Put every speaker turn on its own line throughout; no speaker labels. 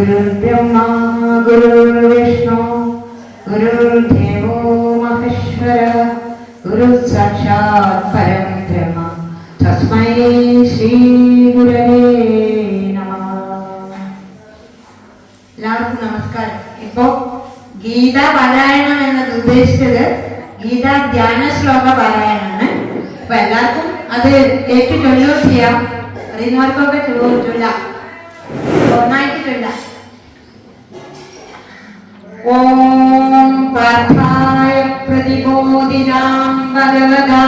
गुरुर्ब्रह्मा गुरुर्विष्णु गुरुर्देवो महेश्वर गुरुः साक्षात् परं ब्रह्म तस्मै श्री गुरवे नमः. എല്ലാവർക്കും നമസ്കാരം. ഇപ്പോ ഗീത പാരായണം എന്നത് ഉദ്ദേശിച്ചത് ഗീത ധ്യാന ശ്ലോക പാരായണമാണ്. അപ്പൊ എല്ലാവർക്കും അത് ഏറ്റു ചൊല്ലുകയും ചെയ്യാം. അറിയുന്നവർക്കൊക്കെ ചൊല്ലാം. ഒന്നായിട്ട് ചൊല്ലാം. ഓം പാർത്ഥായ പ്രതിബോധിനാം ഭഗവതാ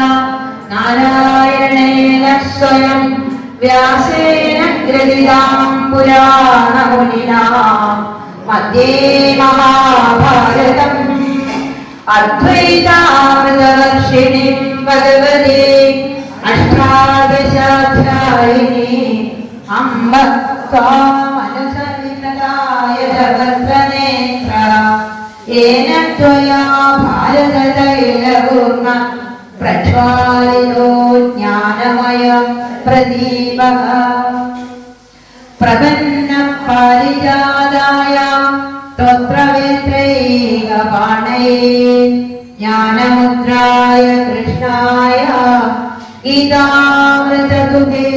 നാരായണേന സ്വയം വ്യാസേന ഗ്രഥിതാം പുരാണമുനിനാ മധ്യേ മഹാഭാരതം അദ്വൈതാമൃതവർഷിണീം ഭഗവതീ അഷ്ടാദശാധ്യായിനീ അംബ ത്വാമനുസരിതദായ ഭദ്രനേത്ര യേന ത്വയാ ഭാരതതൈലപൂർണ പ്രജ്വാലിതോ ജ്ഞാനമയം പ്രദീപഃ പ്രപന്ന പാരിജാതായ സ്തോത്രവേത്രൈകപാണയേ ജ്ഞാനമുദ്രായ കൃഷ്ണായ ഗീതാമൃതതുകേ.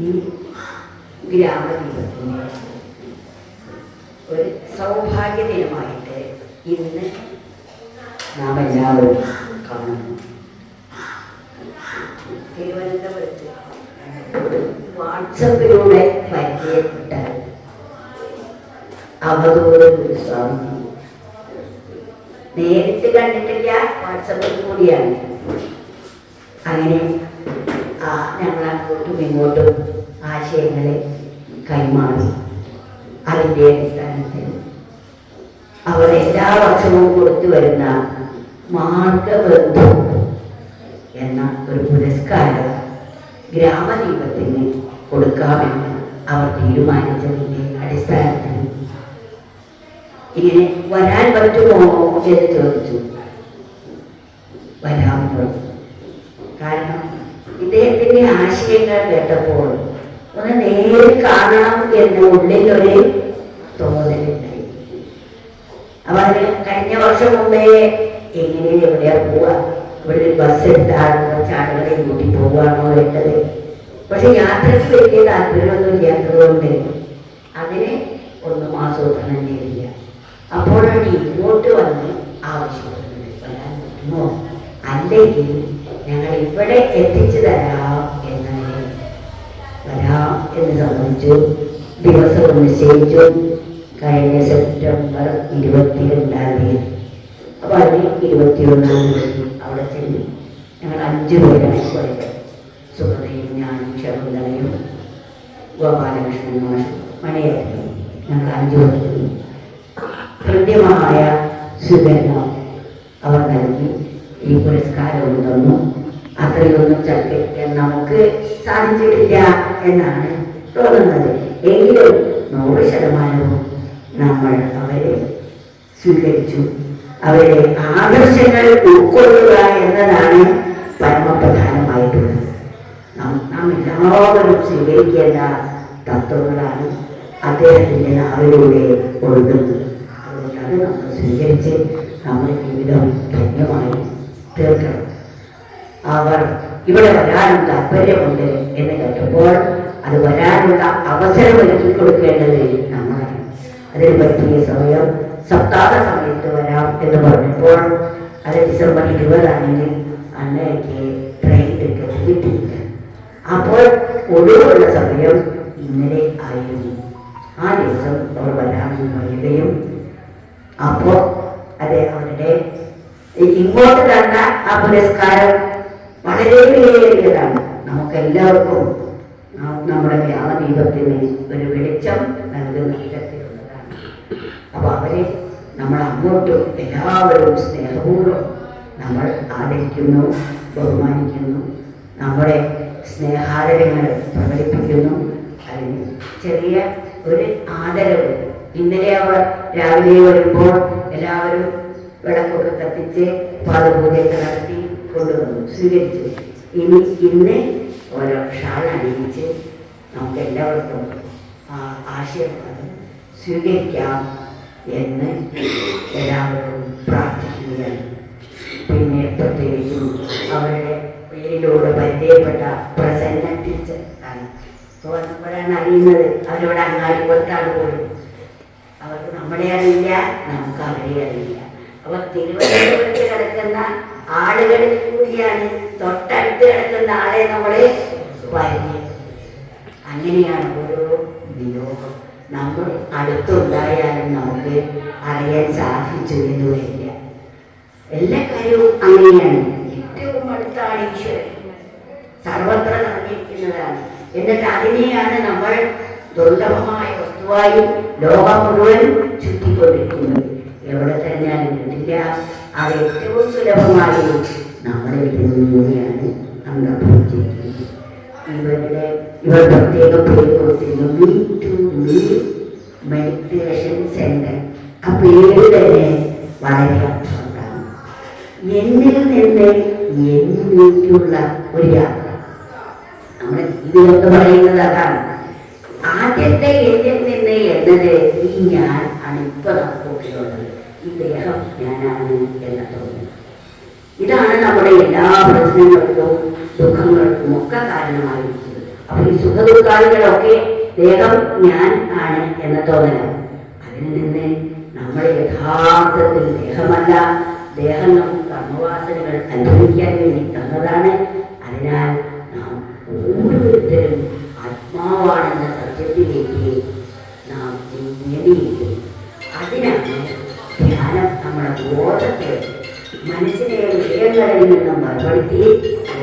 ഈ ഗ്രാമദീപത്തിന് ഒരു സൗഭാഗ്യ ദിനമായിട്ട് ഇന്ന് നാം എല്ലാവരും കാണുന്നു. തിരുവനന്തപുരത്ത് വാട്സപ്പിലൂടെ പരിചയപ്പെട്ട അവധൂത ഗുരുസ്വാമി നേരിട്ട് കണ്ടിട്ടില്ല, വാട്സപ്പിൽ കൂടിയാണ്. അങ്ങനെ ഞങ്ങൾ അങ്ങോട്ടും ഇങ്ങോട്ടും ആശയങ്ങളെ കൈമാറി. അതിൻ്റെ അടിസ്ഥാനത്തിൽ അവർ എല്ലാ വർഷവും കൊടുത്തു വരുന്ന മാർഗബന്ധു എന്ന ഒരു പുരസ്കാരം ഗ്രാമദീപത്തിന് കൊടുക്കാമെന്ന് അവർ തീരുമാനിച്ചതിൻ്റെ അടിസ്ഥാനത്തിൽ ഇങ്ങനെ വരാൻ പറ്റുമോ എന്ന് ചോദിച്ചു. വരാമോ? കാരണം ഇദ്ദേഹത്തിന്റെ ആശയങ്ങൾ കേട്ടപ്പോൾ ഒന്ന് നേരിൽ കാണണം എന്ന ഉള്ളിലൊരു തോന്നലുണ്ടായി. അപ്പൊ അതിന് കഴിഞ്ഞ വർഷം മുമ്പേ എങ്ങനെ എവിടെയാ പോവാ, ഇവിടെ ഒരു ബസ് എടുത്താണോ ചാടുകളെ കൂട്ടി പോവാണോ വേണ്ടത്. പക്ഷെ യാത്രയ്ക്ക് വലിയ താല്പര്യമൊന്നും ഇല്ലാത്തതുകൊണ്ട് അതിന് ഒന്നും ആസൂത്രണം ചെയ്തില്ല. അപ്പോഴാണ് ഇങ്ങോട്ട് വന്ന് ആവശ്യപ്പെടുന്നത്, വരാൻ പറ്റുമോ, അല്ലെങ്കിൽ ഞങ്ങൾ ഇവിടെ എത്തിച്ചു തരാം എന്നതിന് വരാം എന്ന് സംബന്ധിച്ചു. ദിവസം നിശ്ചയിച്ചു. കഴിഞ്ഞ സെപ്റ്റംബർ 22-ാം തീയതി. അപ്പൊ അതിന് 21-ാം തീയതി അവിടെ ചെന്ന് ഞങ്ങൾ 5 പേരാണ് പോയത്. സുഹൃതയും ഞാനും ശകുന്തളയും ഗോപാലകൃഷ്ണൻ മാഷും മണിയായിരുന്നു. ഞങ്ങൾ 5 പേർക്ക് ഹൃദ്യമായ സ്വീകരണം അവർ നൽകി. ഈ പുരസ്കാരവും തന്നു. അത്രയൊന്നും ചർച്ചയ്ക്കാൻ നമുക്ക് സാധിച്ചിട്ടില്ല എന്നാണ് തോന്നുന്നത്. എങ്കിലും 100% നമ്മൾ അവരെ സ്വീകരിച്ചു. അവരുടെ ആദർശങ്ങൾ ഉൾക്കൊള്ളുക എന്നതാണ് പരമപ്രധാനമായിട്ടുള്ളത്. നാം എല്ലാവരും സ്വീകരിക്കേണ്ട തത്വങ്ങളാണ് അദ്ദേഹത്തിൻ്റെ നാവിലൂടെ ഒഴുകുന്നത്. അതുകൊണ്ട് അത് നമ്മൾ സ്വീകരിച്ച് നമ്മുടെ ജീവിതം ധന്യമായി തീർക്കണം. അവർ ഇവിടെ വരാനും താല്പര്യമുണ്ട് എന്ന് കേട്ടപ്പോൾ അത് വരാനുള്ള അവസരം ഒരുക്കി കൊടുക്കേണ്ടത് നമ്മളാണ്. അതിന് പറ്റിയ സമയം സപ്താഹ സമയത്ത് വരാം എന്ന് പറഞ്ഞപ്പോൾ അത് ഡിസംബർ 20 അന്ന് എനിക്ക് ട്രെയിൻ ടിക്കറ്റ് കിട്ടിയില്ല. അപ്പോൾ ഒഴിവുള്ള സമയം ഇന്നലെ ആയിരുന്നു. ആ ദിവസം അവർ വരാമെന്ന് പറയുകയും അപ്പോൾ അതെ അവരുടെ ഇങ്ങോട്ട് തന്ന ആ പുരസ്കാരം വളരെ വിലയേറിയതാണ്. നമുക്കെല്ലാവർക്കും നമ്മുടെ ഗ്രാമദീപത്തിന് ഒരു വെളിച്ചം നൽകുന്ന വിധത്തിലുള്ളതാണ്. അപ്പൊ അവരെ നമ്മൾ അങ്ങോട്ടും എല്ലാവരും സ്നേഹപൂർവ്വം നമ്മൾ ആദരിക്കുന്നു, ബഹുമാനിക്കുന്നു, നമ്മുടെ സ്നേഹാദരങ്ങൾ പ്രകടിപ്പിക്കുന്നു. അതിന് ചെറിയ ഒരു ആദരവ്. ഇന്നലെ അവർ രാവിലെ വരുമ്പോൾ എല്ലാവരും വിളക്കൊക്കെ കത്തിച്ച് പാദപൂജയൊക്കെ നടത്തി കൊണ്ടുവന്നു, സ്വീകരിച്ചു. ഇന്ന് ഓരോ ഷാൾ അണിയിച്ച് നമുക്ക് എല്ലാവർക്കും ആശയം സ്വീകരിക്കാം എന്ന് എല്ലാവരും പ്രാർത്ഥിക്കുകയാണ്. പിന്നെ പ്രത്യേകിച്ചും അവരുടെ പേരിലൂടെ പരിചയപ്പെട്ട പ്രസന്ന ടീച്ചർ ആണ്. അപ്പോൾ വന്നപ്പോഴാണ് അറിയുന്നത് അവരോട് അങ്ങാടിപ്പുറത്താണ് പോലും. അവർക്ക് നമ്മളെ അറിയില്ല, നമുക്ക് അവരെ അറിയില്ല. അവർ തിരുവനന്തപുരത്ത് കിടക്കുന്ന ആളുകളിൽ കൂടിയാണ് തൊട്ടടുത്ത് കിടക്കുന്ന ആളെ നമ്മളെ പരിചയം. അങ്ങനെയാണ് ഓരോ വിയോഗം നമ്മൾ അടുത്തുണ്ടായാലും നമുക്ക് അറിയാൻ സാധിച്ചു എന്ന് വരില്ല. എല്ലാ കാര്യവും അങ്ങനെയാണ്. ഏറ്റവും അടുത്താണ് ഈശ്വരൻ, സർവത്ര നിറഞ്ഞിരിക്കുന്നതാണ്. എന്നിട്ട് അതിനെയാണ് നമ്മൾ ദുർലഭമായ വസ്തുവായി ലോകം മുഴുവൻ ചുറ്റിക്കൊണ്ടിരിക്കുന്നത്. എവിടെ തന്നെയാലും കിട്ടില്ല. അത് ഏറ്റവും സുലഭമായി നമ്മുടെ കൂടിയാണ് അംഗീകരിച്ചിരിക്കുന്നത്. ഇവർ പ്രത്യേകം പേര് കൊടുത്തിരുന്നു, me to me meditation centre. ആ പേര് തന്നെ വളരെ അർത്ഥമുണ്ടാകും. എന്നിൽ നിന്ന് എന്നിലേക്കുള്ള ഒരു യാത്ര. നമ്മുടെ ജീവിതം പറയുന്നത് അതാണ്. ആദ്യത്തെ എന്നിൽ നിന്ന് എന്നത് ഈ ഞാൻ ആണ്. ഇപ്പൊ നമുക്കുള്ളത് ഈ ദേഹം ഞാനാണ് എന്ന തോന്നുന്നു. ഇതാണ് നമ്മുടെ എല്ലാ പ്രശ്നങ്ങൾക്കും ദുഃഖങ്ങൾക്കും ഒക്കെ കാരണമായിരിക്കുന്നത്. അപ്പൊ ഈ സുഖദുഃഖാദികളൊക്കെ ദേഹം ഞാൻ ആണ് എന്ന തോന്നലാണ്. അതിൽ നിന്ന് നമ്മൾ യഥാർത്ഥത്തിൽ ദേഹമല്ല, ദേഹം നമുക്ക് കർമ്മവാസനകൾ അനുഭവിക്കാൻ വേണ്ടി തന്നതാണ്. അതിനാൽ നാം ഓരോരുത്തരും ആത്മാവാണെന്ന സത്യത്തിലേക്ക് നാം നേടിയിരിക്കുന്നു. അതിനാണ് ധ്യാനം നമ്മുടെ ബോധത്തെ, മനസ്സിനെ വിഷയങ്ങളിൽ നിന്നും മറുപടുത്തി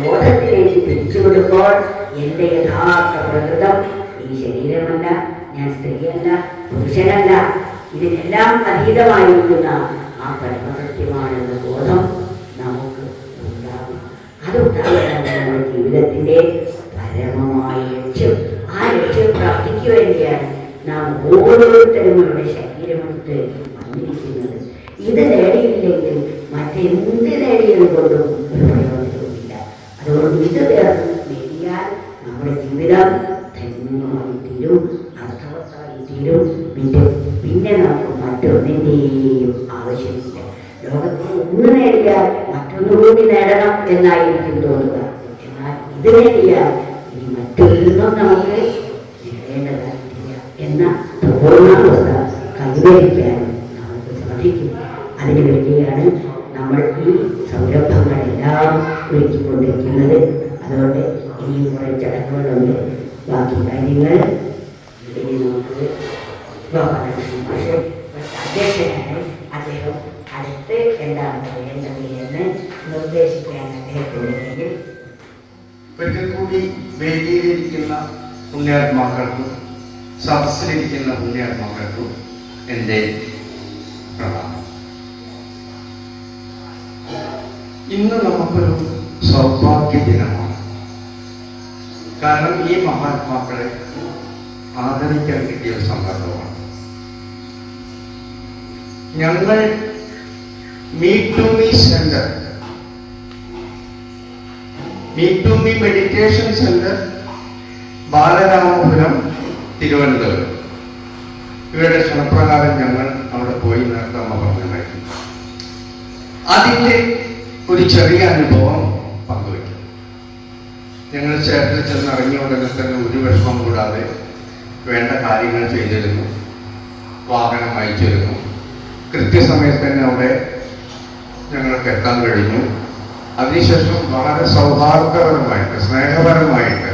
ബോധത്തിലേക്ക് തിരിച്ചുവിടുമ്പോൾ എൻ്റെ യഥാർത്ഥ പ്രകൃതം ഈ ശരീരമല്ല, ഞാൻ സ്ത്രീയല്ല, പുരുഷനല്ല, ഇതിനെല്ലാം അതീതമായിരിക്കുന്ന ആ പരമസത്യമാണെന്ന ബോധം നമുക്ക് ഉണ്ടാകും. അതുണ്ടാകുന്നതാണ് നമ്മുടെ ജീവിതത്തിൻ്റെ പരമമായ ലക്ഷ്യം. ആ ലക്ഷ്യം പ്രാപ്തിക്ക് വേണ്ടിയാണ് നാം ഓരോരുത്തരും നമ്മുടെ ശരീരമെടുത്ത് വന്നിരിക്കുന്നത്. ഇത് നേടിയില്ലെങ്കിൽ മറ്റെന്ത് നേടിയത് കൊണ്ടും ഒരു പ്രയോജനവുമില്ല. അതുകൊണ്ട് ഇത് നേടിയാൽ നമ്മുടെ ജീവിതം ധന്യമായി തീരും, അർത്ഥവത്തായി തീരും. പിന്നെ നമുക്ക് മറ്റൊന്നിൻ്റെയും ആവശ്യമില്ല. ലോകത്തിൽ ഒന്ന് നേടിയാൽ മറ്റൊന്നുകൂടി നേടണം എന്നായിരിക്കും തോന്നുക. എന്നാൽ ഇത് നേടിയാൽ ഇനി മറ്റൊന്നും നമുക്ക് നേടേണ്ടതായിട്ടില്ല എന്ന പൂർണ്ണാവസ്ഥ കൈവരിക്കാൻ നമുക്ക് സാധിക്കും. അതിനു വേണ്ടിയാണ് നമ്മൾ ഈ സംരംഭങ്ങളെല്ലാം ഒരുക്കിക്കൊണ്ടിരിക്കുന്നത്. അതുകൊണ്ട് ഇനിയും കുറേ ചടങ്ങുകളുണ്ട്. ബാക്കി കാര്യങ്ങൾ ഇനി നമുക്ക് അധ്യക്ഷനാണ്. അദ്ദേഹം അടുത്ത് എന്താണ് പറയേണ്ടത് എന്ന് നിർദ്ദേശിക്കാൻ അദ്ദേഹത്തിൻ്റെ
ഒരിക്കൽ കൂടി വേദിയിലിരിക്കുന്ന പുണ്യാത്മാക്കൾക്കും സദസ്സിലിരിക്കുന്ന പുണ്യാത്മാക്കൾക്കും എൻ്റെ പ്രണാമം. ഇന്ന് നമുക്കൊരു സൗഭാഗ്യ ദിനമാണ്. കാരണം ഈ മഹാത്മാക്കളെ ആദരിക്കാൻ കിട്ടിയ സന്ദർഭമാണ്. ഞങ്ങൾ me to me centre, me to me meditation centre, Balaramapuram, Thiruvananthapuram, ഇവരുടെ ക്ഷണപ്രകാരം ഞങ്ങൾ അവിടെ പോയി നേരത്തെ അമ്മ പറഞ്ഞതായിരുന്നു. അതിൻ്റെ ഒരു ചെറിയ അനുഭവം പങ്കുവയ്ക്കും. ഞങ്ങൾ ക്ഷേത്രത്തിൽ ചെന്ന് ഇറങ്ങിയ ഉടനെ തന്നെ ഒരു വിഷമം കൂടാതെ വേണ്ട കാര്യങ്ങൾ ചെയ്തിരുന്നു. വാഹനം അയച്ചിരുന്നു. കൃത്യസമയത്ത് തന്നെ അവിടെ ഞങ്ങൾക്ക് എത്താൻ കഴിഞ്ഞു. അതിനുശേഷം വളരെ സൗഹാർദ്ദപരമായിട്ട്, സ്നേഹപരമായിട്ട്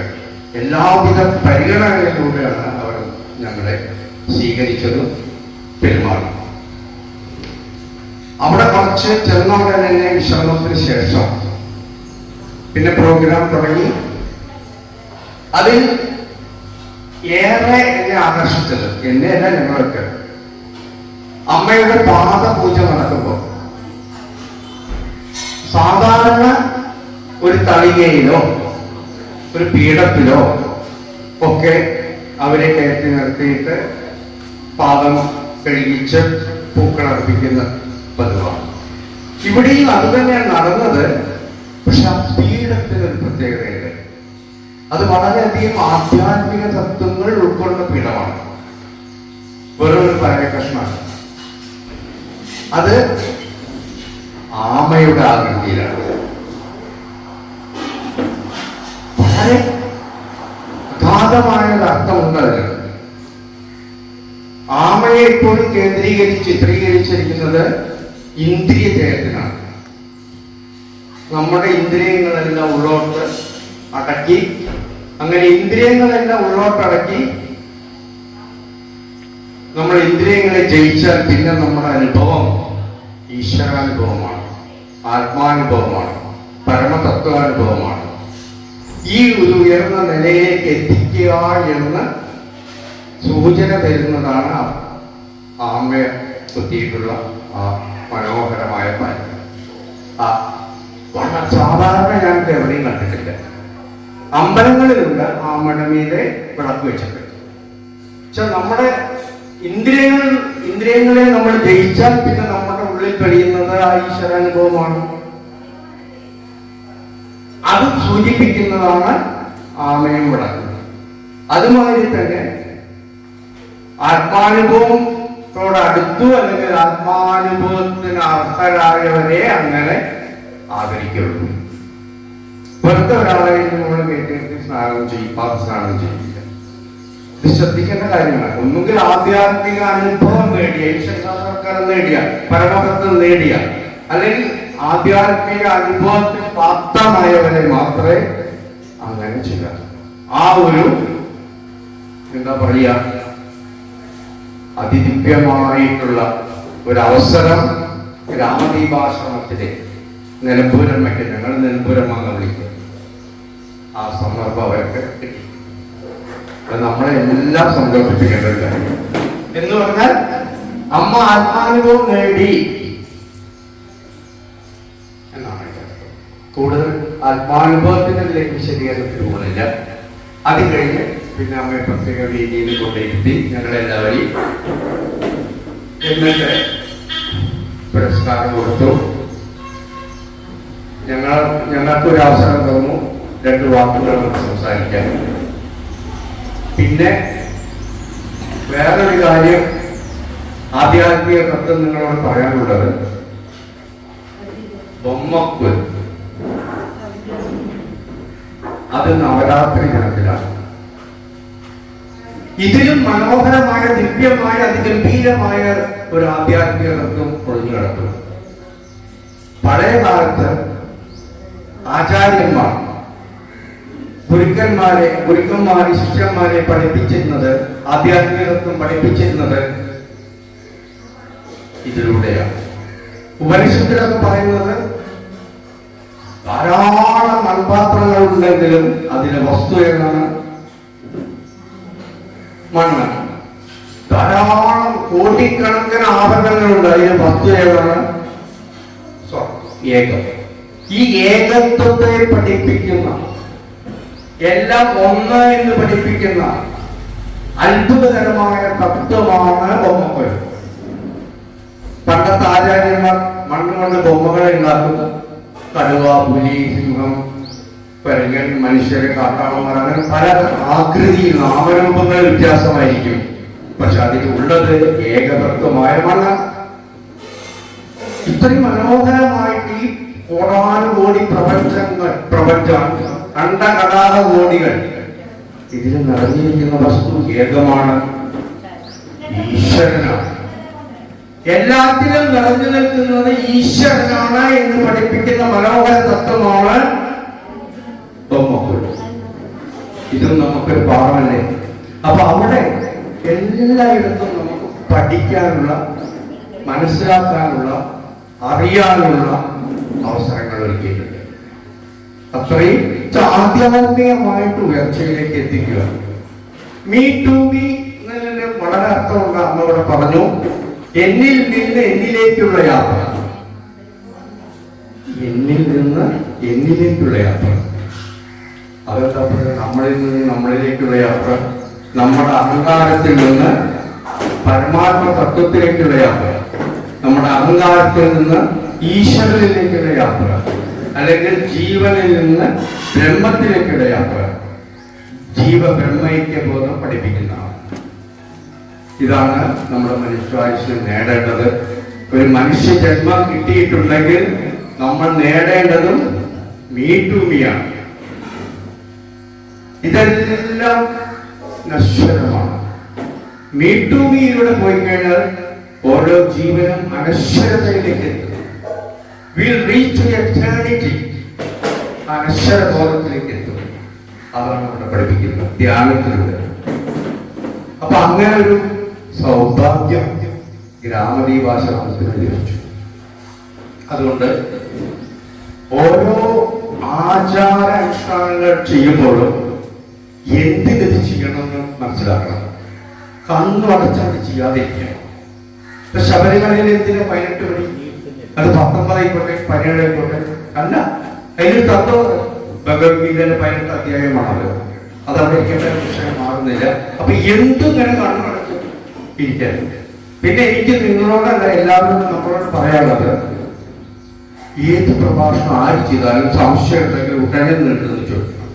എല്ലാവിധ പരിഗണനകളിലൂടെയാണ് അവർ ഞങ്ങളെ സ്വീകരിച്ചതും പെരുമാറും. അവിടെ കുറച്ച് ചെന്നവിടെ തന്നെ വിശ്രമത്തിന് ശേഷം പിന്നെ പ്രോഗ്രാം തുടങ്ങി. അതിൽ ഏറെ എന്നെ ആകർഷിച്ചത്, എന്നെയല്ല ഞങ്ങൾക്ക്, അമ്മയുടെ പാദപൂജ നടക്കുമ്പോൾ സാധാരണ ഒരു തളികയിലോ ഒരു പീഠത്തിലോ ഒക്കെ അവരെ കയറ്റി നിർത്തിയിട്ട് പാദം കഴുകിച്ച് പൂക്കളർപ്പിക്കുന്ന പതിവാണ്. ഇവിടെയും അത് തന്നെയാണ് നടന്നത്. പക്ഷെ ആ പീഠത്തിന് ഒരു പ്രത്യേകതയുണ്ട്. അത് വളരെയധികം ആധ്യാത്മിക തത്വങ്ങൾ ഉൾക്കൊള്ളുന്ന പീഠമാണ്. വേറൊരു പരകഷ്ണമാണ്. അത് ആമയുടെ ആകൃതിയിലാണ്. വളരെ അഗാധമായ ഒരു അർത്ഥമുണ്ട് അതിന്. ആമയെ ഇപ്പോഴും ചിത്രീകരിച്ചിരിക്കുന്നത് ഇന്ദ്രിയ ജയത്തിനാണ്. നമ്മുടെ ഇന്ദ്രിയങ്ങളെല്ലാം ഉള്ളോട്ട് അടക്കി, അങ്ങനെ ഇന്ദ്രിയങ്ങളെല്ലാം ഉള്ളോട്ടടക്കി നമ്മൾ ഇന്ദ്രിയങ്ങളെ ജയിച്ചാൽ പിന്നെ നമ്മുടെ അനുഭവം ഈശ്വരാനുഭവമാണ്, ആത്മാനുഭവമാണ്, പരമതത്വാനുഭവമാണ്. ഈ ഒരു ഉയർന്ന നിലയിലേക്ക് എത്തിക്കുക എന്ന് സൂചന തരുന്നതാണ് ആമയെ കുത്തിയിട്ടുള്ള ആ മനോഹരമായ പാലം. വളരെ സാധാരണ ഞാൻ എവിടെയും കണ്ടിട്ടില്ല. അമ്പലങ്ങളിലുണ്ട് ആമയുടെ മീതെ വിളക്ക് വെച്ചിട്ട്. പക്ഷെ നമ്മുടെ ഇന്ദ്രിയങ്ങളെ നമ്മൾ ജയിച്ചാൽ പിന്നെ നമ്മുടെ ഉള്ളിൽ കഴിയുന്നത് ആ ഈശ്വരാനുഭവമാണ്. അത് സൂചിപ്പിക്കുന്നതാണ് ആമയും വിളക്കും. അതുമാതിരി തന്നെ ആത്മാനുഭവത്തോടടുത്തു അല്ലെങ്കിൽ ആത്മാനുഭവത്തിന് അർഹരായവരെ അങ്ങനെ ആദരിക്കുള്ളൂ. വെറുതെ ഒരാളെ നമ്മൾ കയറ്റി സ്നാനം ചെയ്യില്ല. ഇത് ശ്രദ്ധിക്കേണ്ട കാര്യമാണ്. ഒന്നുകിൽ ആധ്യാത്മിക അനുഭവം നേടിയ, ഈശ്വരസാക്ഷാത്കാരം നേടിയ, പരമതത്വം നേടിയ, അല്ലെങ്കിൽ ആധ്യാത്മിക അനുഭവത്തിൽ പ്രാപ്തമായവരെ മാത്രമേ അങ്ങനെ ചെയ്യാൻ. ആ ഒരു എന്താ പറയുക, അതിദിവ്യമായിട്ടുള്ള ഒരവസരം രാമദീപാശ്രമത്തിലെ നിലമ്പൂരമ്മയ്ക്ക്, ഞങ്ങൾ നിലമ്പൂരമ്മ വിളിക്കും, ആ സന്ദർഭം അവർക്ക് കിട്ടി. അത് നമ്മളെ എല്ലാം സന്തോഷിപ്പിക്കേണ്ട ഒരു കാര്യം എന്ന് പറഞ്ഞാൽ അമ്മ ആത്മാനുഭവം നേടി എന്നാണ്. കൂടുതൽ ആത്മാനുഭവത്തിന്റെ വിശദീകരണത്തിന് പോകുന്നില്ല. അത് കഴിഞ്ഞ് പിന്നെ അമ്മയെ പ്രത്യേക രീതിയിൽ കൊണ്ടിരുത്തി ഞങ്ങളെല്ലാവരും എന്നിട്ട് പുരസ്കാരം കൊടുത്തു. ഞങ്ങൾക്കൊരു അവസരം തന്നു 2 വാക്കുകൾ സംസാരിക്കാൻ. പിന്നെ വേറൊരു കാര്യം ആധ്യാത്മിക തത്വം നിങ്ങളോട് പറയാനുള്ളത്, ബൊമ്മക്കുൽ അത് നവരാത്രി ദിനത്തിലാണ്. ഇതിലും മനോഹരമായ, ദിവ്യമായ, അതിഗംഭീരമായ ഒരു ആധ്യാത്മിക തത്വം ഒളിഞ്ഞു കിടക്കുന്നു. പഴയ കാലത്ത് ആചാര്യന്മാർ ഗുരുക്കന്മാരെ ശിഷ്യന്മാരെ പഠിപ്പിച്ചിരുന്നത്, ആധ്യാത്മിക തത്വം പഠിപ്പിച്ചിരുന്നത് ഇതിലൂടെയാണ്. ഉപനിഷത്തിലൊക്കെ പറയുന്നത് ധാരാളം മൺപാത്രങ്ങൾ ഉണ്ടെങ്കിലും അതിലെ വസ്തു ഏതാണ്? മണ്ണ്. ധാരാളം കോടിക്കണക്കിന് ആഭരണങ്ങളുണ്ട്, അതിലെ വസ്തു ഏതാണ്? ഏകം. ഈ ഏകത്വത്തെ പഠിപ്പിക്കുന്ന, എല്ലാം ഒന്ന് എന്ന് പഠിപ്പിക്കുന്ന അത്ഭുതകരമായ തത്വമാണ് ബൊമ്മക്കുൽ. പണ്ടത്തെ ആചാര്യന്മാർ മണ്ണ് കൊണ്ട് ബൊമ്മകളെ ഉണ്ടാക്കുന്നു. കടുവ, പുലി, സിംഹം, പരങ്ങൻ, മനുഷ്യരെ, കാട്ടാളന്മാർ, അങ്ങനെ പല ആകൃതിയിൽ നാമരൂപങ്ങൾ വ്യത്യാസമായിരിക്കും. പക്ഷെ അതിൽ ഉള്ളത് ഏകതത്വമായ മണ്ണ്. ഇത്രയും മനോഹരമായിട്ട് ഈ കോടാനുകോടി പ്രപഞ്ചം അണ്ടകടാഹ കോടികൾ ഇതിൽ നിറഞ്ഞിരിക്കുന്ന വസ്തു ഏകമാണ്, ഈശ്വരനാണ്. എല്ലാത്തിലും നിറഞ്ഞു നിൽക്കുന്നത് ഈശ്വരനാണ് എന്ന് പഠിപ്പിക്കുന്ന മനോഹര തത്വമാണ് ബൊമ്മക്കുൽ. ഇതും നമുക്കൊരു പാഠമല്ലേ? അപ്പൊ അവിടെ എല്ലായിടത്തും നമുക്ക് പഠിക്കാനുള്ള, മനസ്സിലാക്കാനുള്ള, അറിയാനുള്ള അവസരങ്ങൾ ഒരുക്കിയിട്ടുണ്ട്. അത്രയും ആധ്യാത്മികമായിട്ട് ഉയർച്ചയിലേക്ക് എത്തിക്കുക. മീ ടു മീ എന്നതിന് വളരെ അർത്ഥമുണ്ട്. അമ്മ ഇവിടെ പറഞ്ഞു, എന്നിൽ നിന്ന് എന്നിലേക്കുള്ള യാത്ര. എന്നിൽ നിന്ന് എന്നിലേക്കുള്ള യാത്ര. അതെന്താ പറയുക? നമ്മളിൽ നിന്ന് നമ്മളിലേക്കുള്ള യാത്ര, നമ്മുടെ അഹങ്കാരത്തിൽ നിന്ന് പരമാത്മ തത്വത്തിലേക്കുള്ള യാത്ര, നമ്മുടെ അഹങ്കാരത്തിൽ നിന്ന് ഈശ്വരനിലേക്കുള്ള യാത്ര, അല്ലെങ്കിൽ ജീവനിൽ നിന്ന് ബ്രഹ്മത്തിലേക്കുള്ള യാത്ര, ജീവബ്രഹ്മൈക്യബോധം പഠിപ്പിക്കുന്നതാണ്. ഇതാണ് നമ്മുടെ മനുഷ്യായുസ്സിൽ നേടേണ്ടത്. ഒരു മനുഷ്യ ജന്മം കിട്ടിയിട്ടുണ്ടെങ്കിൽ നമ്മൾ നേടേണ്ടതും മീട്ടുമിയാണ്. ഇതെല്ലാം നശ്വരമാണ്. മീട്ടുമിയിലൂടെ പോയി കഴിഞ്ഞാൽ ഓരോ ജീവനും അനശ്വരതയിലേക്ക് എത്തും. We'll reach to eternity. അനശ്വരബോധത്തിലേക്ക് എത്തും. അതാണ് ഇവിടെ പഠിപ്പിക്കുന്നത് ധ്യാനത്തിലൂടെ. അപ്പൊ അങ്ങനെ ഒരു സൗഭാഗ്യം ഗ്രാമദീപാശ്രമത്തിന് ലഭിച്ചു. അതുകൊണ്ട് ഓരോ ആചാരാനുഷ്ഠാനങ്ങൾ ചെയ്യുമ്പോഴും എന്തിനത് ചെയ്യണമെന്ന് മനസ്സിലാക്കണം. കണ്ണടച്ചാണ് ചെയ്യാതിരിക്കണം. ഇപ്പൊ ശബരിമലയിൽ എന്തിനാ 18 മണി? അത് 19 ആയിക്കോട്ടെ 17 ആയിക്കോട്ടെ. അല്ല, അതിന് തത്വം ഭഗവത്ഗീതയിലെ 18 അധ്യായമാണത്. അത് അവിടെ ഇരിക്കേണ്ട വിഷയം മാറുന്നില്ല. അപ്പൊ എന്തിങ്ങനെ കണ്ണടച്ച് ഇരിക്കാൻ. പിന്നെ എനിക്ക് നിങ്ങളോടല്ല എല്ലാവരും നമ്മളോട് പറയാനുള്ളത്, ഏത് പ്രഭാഷണം ആര് ചെയ്താലും സംശയം ഉണ്ടെങ്കിൽ ഉടനെ നീട്ടുന്നത് ചോദിക്കണം.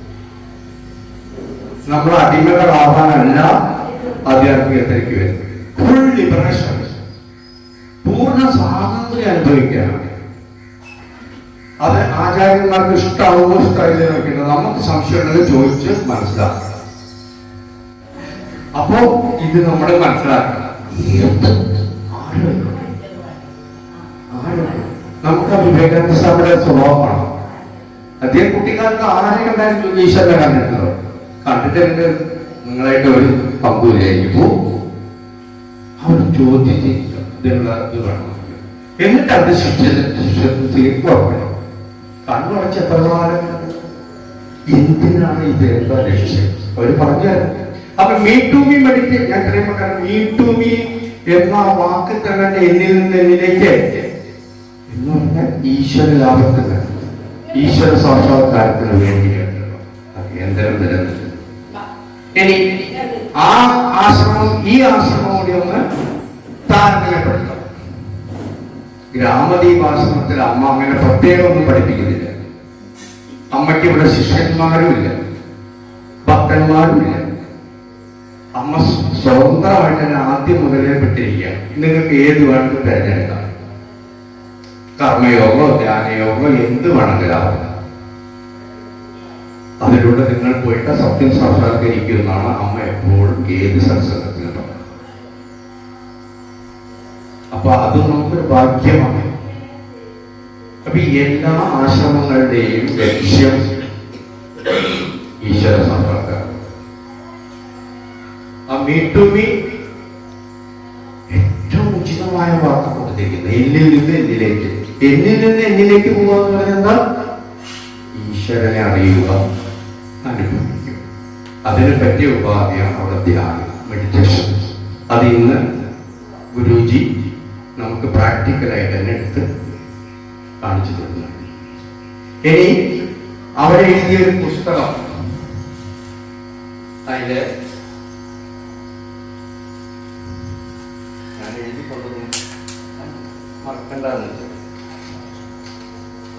നമ്മൾ അടിമകളാവാനല്ല ആധ്യാത്മികത്തിലേക്ക് വരുന്നത്. ഫുൾ ലിബറേഷൻ, പൂർണ്ണ സ്വാതന്ത്ര്യം അനുഭവിക്കാനാണ്. അത് ആചാര്യന്മാർക്ക് ഇഷ്ടമാവുമോ ഇഷ്ടമായില്ല നോക്കുന്നത് നമുക്ക് സംശയം ഉണ്ടെങ്കിൽ ചോദിച്ച് മനസ്സിലാക്കണം. അപ്പോ ഇത് നമ്മൾ മനസ്സിലാക്കണം. നമുക്ക് വിവേകാനന്ദ സ്വാമിയുടെ സ്വഭാവമാണ്. അദ്ദേഹം കുട്ടിക്കാലത്ത് ആരെ കണ്ടാലും ഈശ്വരനെ കണ്ടിട്ടുണ്ടോ? കണ്ടിട്ട് നിങ്ങളായിട്ട് ഒരു പങ്കുമില്ലായിരിക്കും. അവർ ചോദ്യത്തില്ല ഇതിനുള്ള ഇത് വേണം. എന്നിട്ട് അത് ശിക്ഷ കണ്ണുടച്ച് എത്രമാനം എന്തിനാണ് ഇത്, എന്താ ലക്ഷ്യം അവർ പറഞ്ഞു. അപ്പൊ മീ ടു മീ മെഡിറ്റേറ്റ്, ഞാൻ പറയുമ്പോ മീ ടു മീ എന്ന വാക്ക് തന്നെ എന്നിൽ നിന്ന് എന്നിലേക്ക് എന്ന് പറഞ്ഞാൽ ഈശ്വര ലാഭത്തിന്, ഈശ്വര സാക്ഷാത്കാരത്തിന് വേണ്ടിയാണ് കേന്ദ്രം നിലനിൽക്കുന്നത്. ഇനി ആ ആശ്രമം ഈ ആശ്രമം കൂടി ഒന്ന് താരതമ്യപ്പെടുത്താം. ഗ്രാമദീപാശ്രമത്തിൽ അമ്മ അങ്ങനെ പ്രത്യേകം ഒന്നും പഠിപ്പിക്കുന്നില്ല. അമ്മയ്ക്ക് ഇവിടെ ശിഷ്യന്മാരുമില്ല, ഭക്തന്മാരുമില്ല. അമ്മ സ്വതന്ത്രമായിട്ട് തന്നെ ആദ്യം മുതലേ പെട്ടിരിക്കുക. നിങ്ങൾക്ക് ഏത് വേണമെങ്കിലും തിരഞ്ഞെടുക്കാം. കർമ്മയോഗോ ധ്യാനയോഗോ എന്ത് വേണമെങ്കിലും. അതിലൂടെ നിങ്ങൾ പോയിട്ട് സത്യം സാക്ഷാത്കരിക്കുമെന്നാണ് അമ്മ എപ്പോഴും ഏത് സത്സംഗത്തിലും പറയുന്നത്. അപ്പൊ അത് നമുക്കൊരു ഭാഗ്യമാണ്. അപ്പൊ എല്ലാ ആശ്രമങ്ങളുടെയും ലക്ഷ്യം ഈശ്വര സാക്ഷാത്കാരം. ആ മീ ടു മീ ഏറ്റവും ഉചിതമായ വാക്ക് കൊടുത്തിരിക്കുന്നത് എന്നിൽ നിന്ന് എന്നിലേക്ക്. എന്നിൽ നിന്ന് എന്നിലേക്ക് പോവാന്ന് പറയുന്നത് ഈശ്വരനെ അറിയുക, അനുഭവിക്കും. അതിന് പറ്റിയ ഉപാധിയാണ് അവിടെ ധ്യാനം, മെഡിറ്റേഷൻ. അത് ഇന്ന് ഗുരുജി നമുക്ക് പ്രാക്ടിക്കലായിട്ട് തന്നെ എടുത്ത് കാണിച്ചു തരുന്നു. ഇനി അവിടെ എഴുതിയൊരു പുസ്തകം, അതില് ഞാൻ എഴുതിക്കൊണ്ടു മറക്കണ്ടെന്ന് വെച്ചാൽ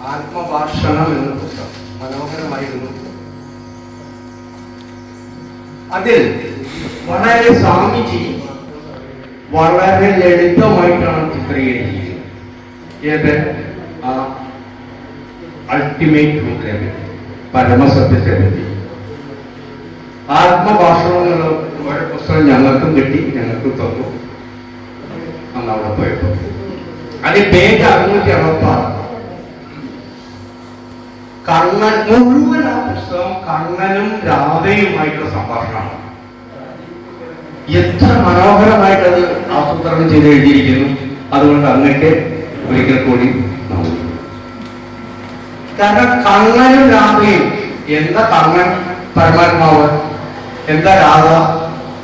ആത്മഭാഷണം എന്ന പുസ്തകം മനോഹരമായിരുന്നു. അതിൽ വളരെ സ്വാമിജി വളരെ ലളിതമായിട്ടാണ് ചിത്രീകരിച്ചിരിക്കുന്നത്. ഏത് ആ അൾട്ടിമേറ്റ് ട്രൂത്തിനെ പറ്റി, പരമസത്യത്തെ പറ്റി. ആത്മഭാഷണം എന്നുള്ള ഒരു പുസ്തകം ഞങ്ങൾക്കും കിട്ടി, ഞങ്ങൾക്കും തന്നു അന്ന് അവിടെ പോയപ്പോൾ. അതിൽ പേജ് 666. കണ്ണൻ മുഴുവൻ ആ പുസ്തകം കണ്ണനും രാധയുമായിട്ടുള്ള സംഭാഷണമാണ്. എത്ര മനോഹരമായിട്ടത് ആസൂത്രണം ചെയ്ത് എഴുതിയിരിക്കുന്നു. അതുകൊണ്ട് അങ്ങക്ക് ഒരിക്കൽ കൂടി കാരണം കണ്ണനും രാധയും, എന്താ കണ്ണൻ പരമാത്മാവ്, എന്താ രാധ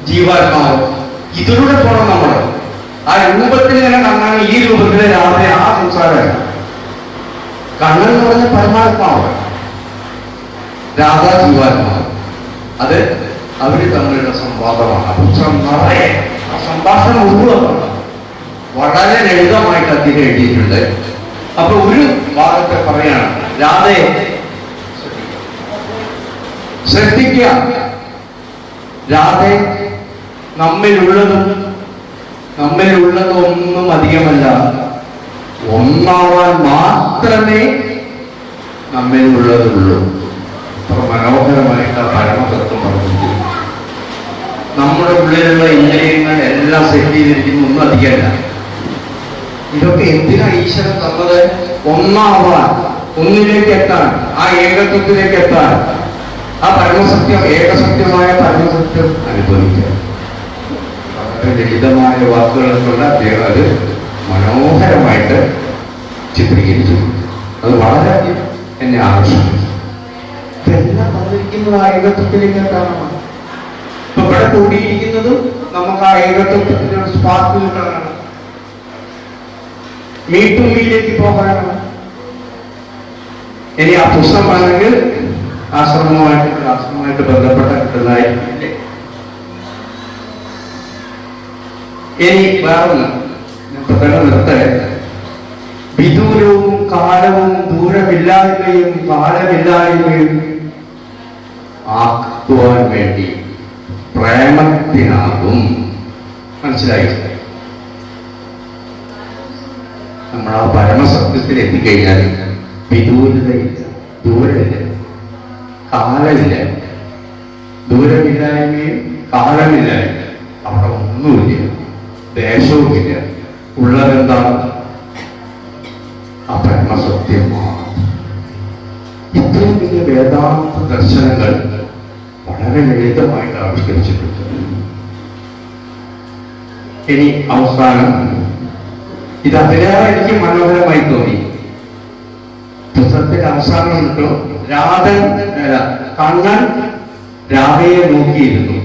ജീവാത്മാവ്, ഇതിലൂടെ പോകണം നമ്മൾ. ആ രൂപത്തിൽ ഇങ്ങനെ കണ്ണൻ, ഈ രൂപത്തിലെ രാധ ആ സംസാരമാണ്. കണ്ണൻ എന്ന് പറഞ്ഞ പരമാത്മാവ്, രാധ ജീവാത്മാവ്. അത് അവര് തമ്മിലുള്ള സംവാദമാണ്. പുസ്തകം നിറയെ ആ സംഭാഷണം മുഴുവൻ വളരെ ലളിതമായിട്ട് അദ്ദേഹം എഴുതിയിട്ടുണ്ട്. അപ്പൊ ഒരു ഭാഗത്തെ പറയാണ്, രാധയെ ശ്രദ്ധിക്കുക, രാധെ നമ്മിലുള്ളതൊന്നും അധികമല്ല, ഒന്നാവാൻ മാത്രമേ നമ്മിലുള്ളതുള്ളൂ. അത്ര മനോഹരമായിട്ട് ആ പരമതത്വം പറഞ്ഞിരിക്കുന്നു. നമ്മുടെ ഉള്ളിലുള്ള ഇന്ദ്രിയങ്ങൾ എല്ലാം സെറ്റ് ചെയ്തിരിക്കുന്നു, ഒന്നും അധികമല്ല. ഇതൊക്കെ എന്തിനാ ഈശ്വരൻ തന്നത്? ഒന്നാവാൻ, ഒന്നിലേക്ക് എത്താൻ, ആ ഏകത്വത്തിലേക്ക് എത്താൻ, ആ പരമസത്യം, ഏകസത്യമായ പരമസത്യം അനുഭവിക്കാൻ. വളരെ ലളിതമായ വാക്കുകൾ കൊണ്ട് അദ്ദേഹം അത് മനോഹരമായിട്ട് ചിത്രീകരിച്ചു. അത് വളരെ എന്നെ ആകർഷിച്ചു. ഇതെല്ലാം തന്നിരിക്കുന്നത് ആ ഏകത്വത്തിലേക്ക് എത്താനാണ്. ഇപ്പൊ ഇവിടെ കൂടിയിരിക്കുന്നതും നമുക്ക് ആ ഏകത്വത്തിന്റെ ഒരു സ്പാർക്ക് കിട്ടാനാണ്, മീട്ടുമ്മിയിലേക്ക് പോകാനാണ്. ഇനി ആ പുസ്തകമാണെങ്കിൽ ആശ്രമമായിട്ട് ബന്ധപ്പെട്ട കിട്ടുന്നതായിരിക്കില്ലേ. ഇനി വേറൊന്ന് തന്നെ നിർത്തേ. വിദൂരവും കാലവും ദൂരമില്ലായ്മയും കാലമില്ലായ്മയും ആക്കുവാൻ വേണ്ടി പ്രേമത്തിനാകും. മനസ്സിലായി? നമ്മൾ ആ പരമസത്യത്തിൽ എത്തിക്കഴിഞ്ഞാൽ വിദൂരതയില്ല, ദൂരമില്ല, കാലമില്ല, ദൂരമില്ലായ്മയും കാലമില്ലായ്മ. അവിടെ ഒന്നുമില്ല, ദേശവുമില്ല. ഉള്ളതെന്താണ്? ആ പരമസത്യമാണ്. ഇത്രയും വലിയ വേദാന്ത ദർശനങ്ങൾ വളരെ ലളിതമായിട്ട് ആവിഷ്കരിച്ചിട്ടുണ്ട്. ഇനി അവസാനം ഇത് അതിലേറെ എനിക്ക് മനോഹരമായി തോന്നി. പുസ്തകത്തിന്റെ അവസാനം കിട്ടും, കണ്ണൻ രാധയെ നോക്കിയിരുന്നു,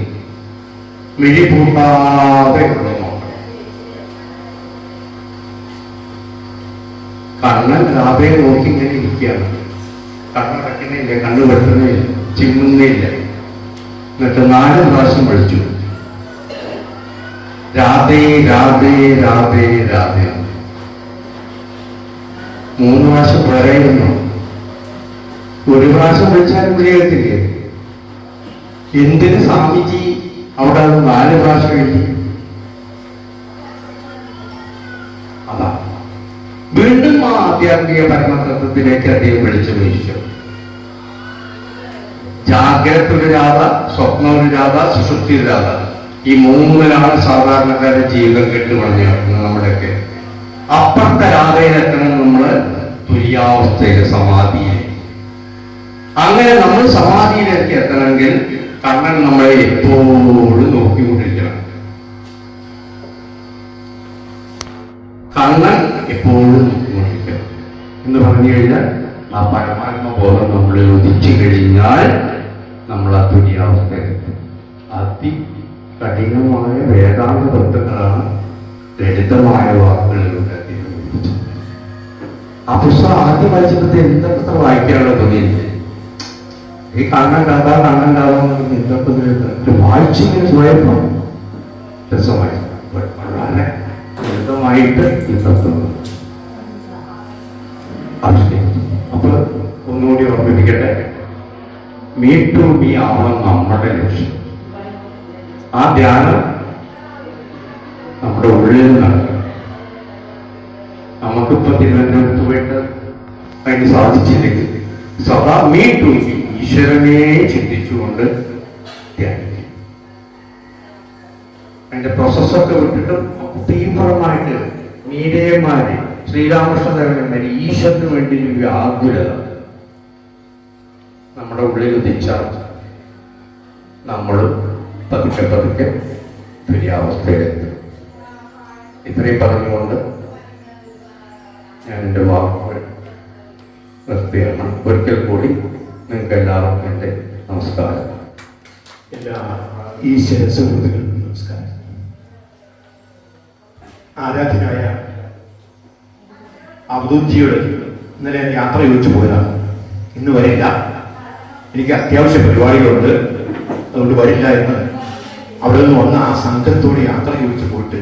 മിഴിപൂട്ടാതെ നോക്കണം. കണ്ണൻ രാധയെ നോക്കി ഇങ്ങനെ ഇരിക്കുകയാണ്. കണ്ണ് കട്ടുന്നില്ല, കണ്ണു വെട്ടുന്നില്ല, ചിമ്മുന്നില്ല. എന്നിട്ട് 4 പ്രാവശ്യം വിളിച്ചു, രാധേ രാധേ രാധേ രാധേ. 3 പ്രാവശ്യം പറയുന്നു. 1 പ്രാവശ്യം വിളിച്ചാലും വിളിയത്തില്ലേ? എന്തിന് സ്വാമിജി അവിടെ 4 പ്രാവശ്യം എഴുതി? അതാ വീണ്ടും ആ ആധ്യാത്മിക പരമതത്വത്തിലേക്ക് അദ്ദേഹം വിളിച്ചു വീഴ്ച. ജാഗ്രത ഒരു രാധ, സ്വപ്നം ഒരു രാധ, സുഷുപ്തി ഒരു രാധ. ഈ 3ലാണ് സാധാരണക്കാരുടെ ജീവിതം കെട്ടുപണഞ്ഞു കിടക്കുന്നത്. നമ്മുടെയൊക്കെ അപ്പുറത്തെ രാധയിലെത്തണം നമ്മള് തുര്യാവസ്ഥയിലെ സമാധിയിൽ. അങ്ങനെ നമ്മൾ സമാധിയിലേക്ക് എത്തണമെങ്കിൽ കണ്ണൻ നമ്മളെ എപ്പോഴും നോക്കിക്കൊണ്ടിരിക്കണം. കണ്ണൻ എപ്പോഴും നോക്കിക്കൊണ്ടിരിക്കണം എന്ന് പറഞ്ഞു കഴിഞ്ഞാൽ ആ പരമാത്മ ബോധം നമ്മളെ ഉദിച്ചു കഴിഞ്ഞാൽ നമ്മൾ ആ തുര്യാവസ്ഥയിലെത്തും. കഠിനമായ വേദാന്ത തത്വങ്ങളാണ് ലളിതമായ വാക്കുകളിലൂടെ. ആ പുസ്തകം ആദ്യം വായിച്ചപ്പോൾ എന്തൊക്കെ വായിക്കാനുള്ള തോന്നിയില്ലേ? ഈ കണ്ണൻ കഥ എന്തൊക്കെ വായിച്ചിങ്ങനെ പോയപ്പോ രസമായി. വളരെ ലളിതമായിട്ട് ഈ തത്വം ആവിഷ്കരിച്ചു. അപ്പൊ ഒന്നുകൂടി ഓർമ്മിപ്പിക്കട്ടെ, മീ ടു മീ ആവണം നമ്മുടെ ലക്ഷ്യം. ആ ധ്യാനം നമ്മുടെ ഉള്ളിൽ നടക്കണം. നമുക്കിപ്പോ തിരുവനന്തപുരത്ത് പോയിട്ട് അതിന് സാധിച്ചില്ലെങ്കിൽ സദാ മീ ടു മീ ഈശ്വരനെ ചിന്തിച്ചുകൊണ്ട് ധ്യാനിക്കും. അതിന്റെ പ്രോസസ്സൊക്കെ വിട്ടിട്ട് തീവ്രമായിട്ട് മീരയന്മാര്, ശ്രീരാമകൃഷ്ണദേവന്മാര് ഈശ്വരന് വേണ്ടി ഒരു വ്യാകുലത നമ്മുടെ ഉള്ളിൽ ഉദിച്ചാൽ നമ്മൾ പതുക്കെ പതുക്കെ തുര്യാവസ്ഥയിലെത്തും. ഇത്രയും പറഞ്ഞുകൊണ്ട് ഞാൻ എൻ്റെ വാക്കുകൾ നിർത്തുകയാണ്. ഒരിക്കൽ കൂടി നിങ്ങൾക്ക് എല്ലാവർക്കും എൻ്റെ നമസ്കാരം.
എല്ലാ ഈശ്വര സുഹൃത്തുക്കൾക്കും നമസ്കാരം. ആരാധനായ അവധൂജിയോട് ഇന്നലെ യാത്ര ചോദിച്ചു പോയതാണ്. ഇന്ന് വരില്ല, എനിക്ക് അത്യാവശ്യ പരിപാടികളുണ്ട്, അതുകൊണ്ട് വരില്ല എന്ന് അവിടെ നിന്ന് വന്ന ആ സംഘത്തോട് യാത്ര ചോദിച്ചു പോയിട്ട്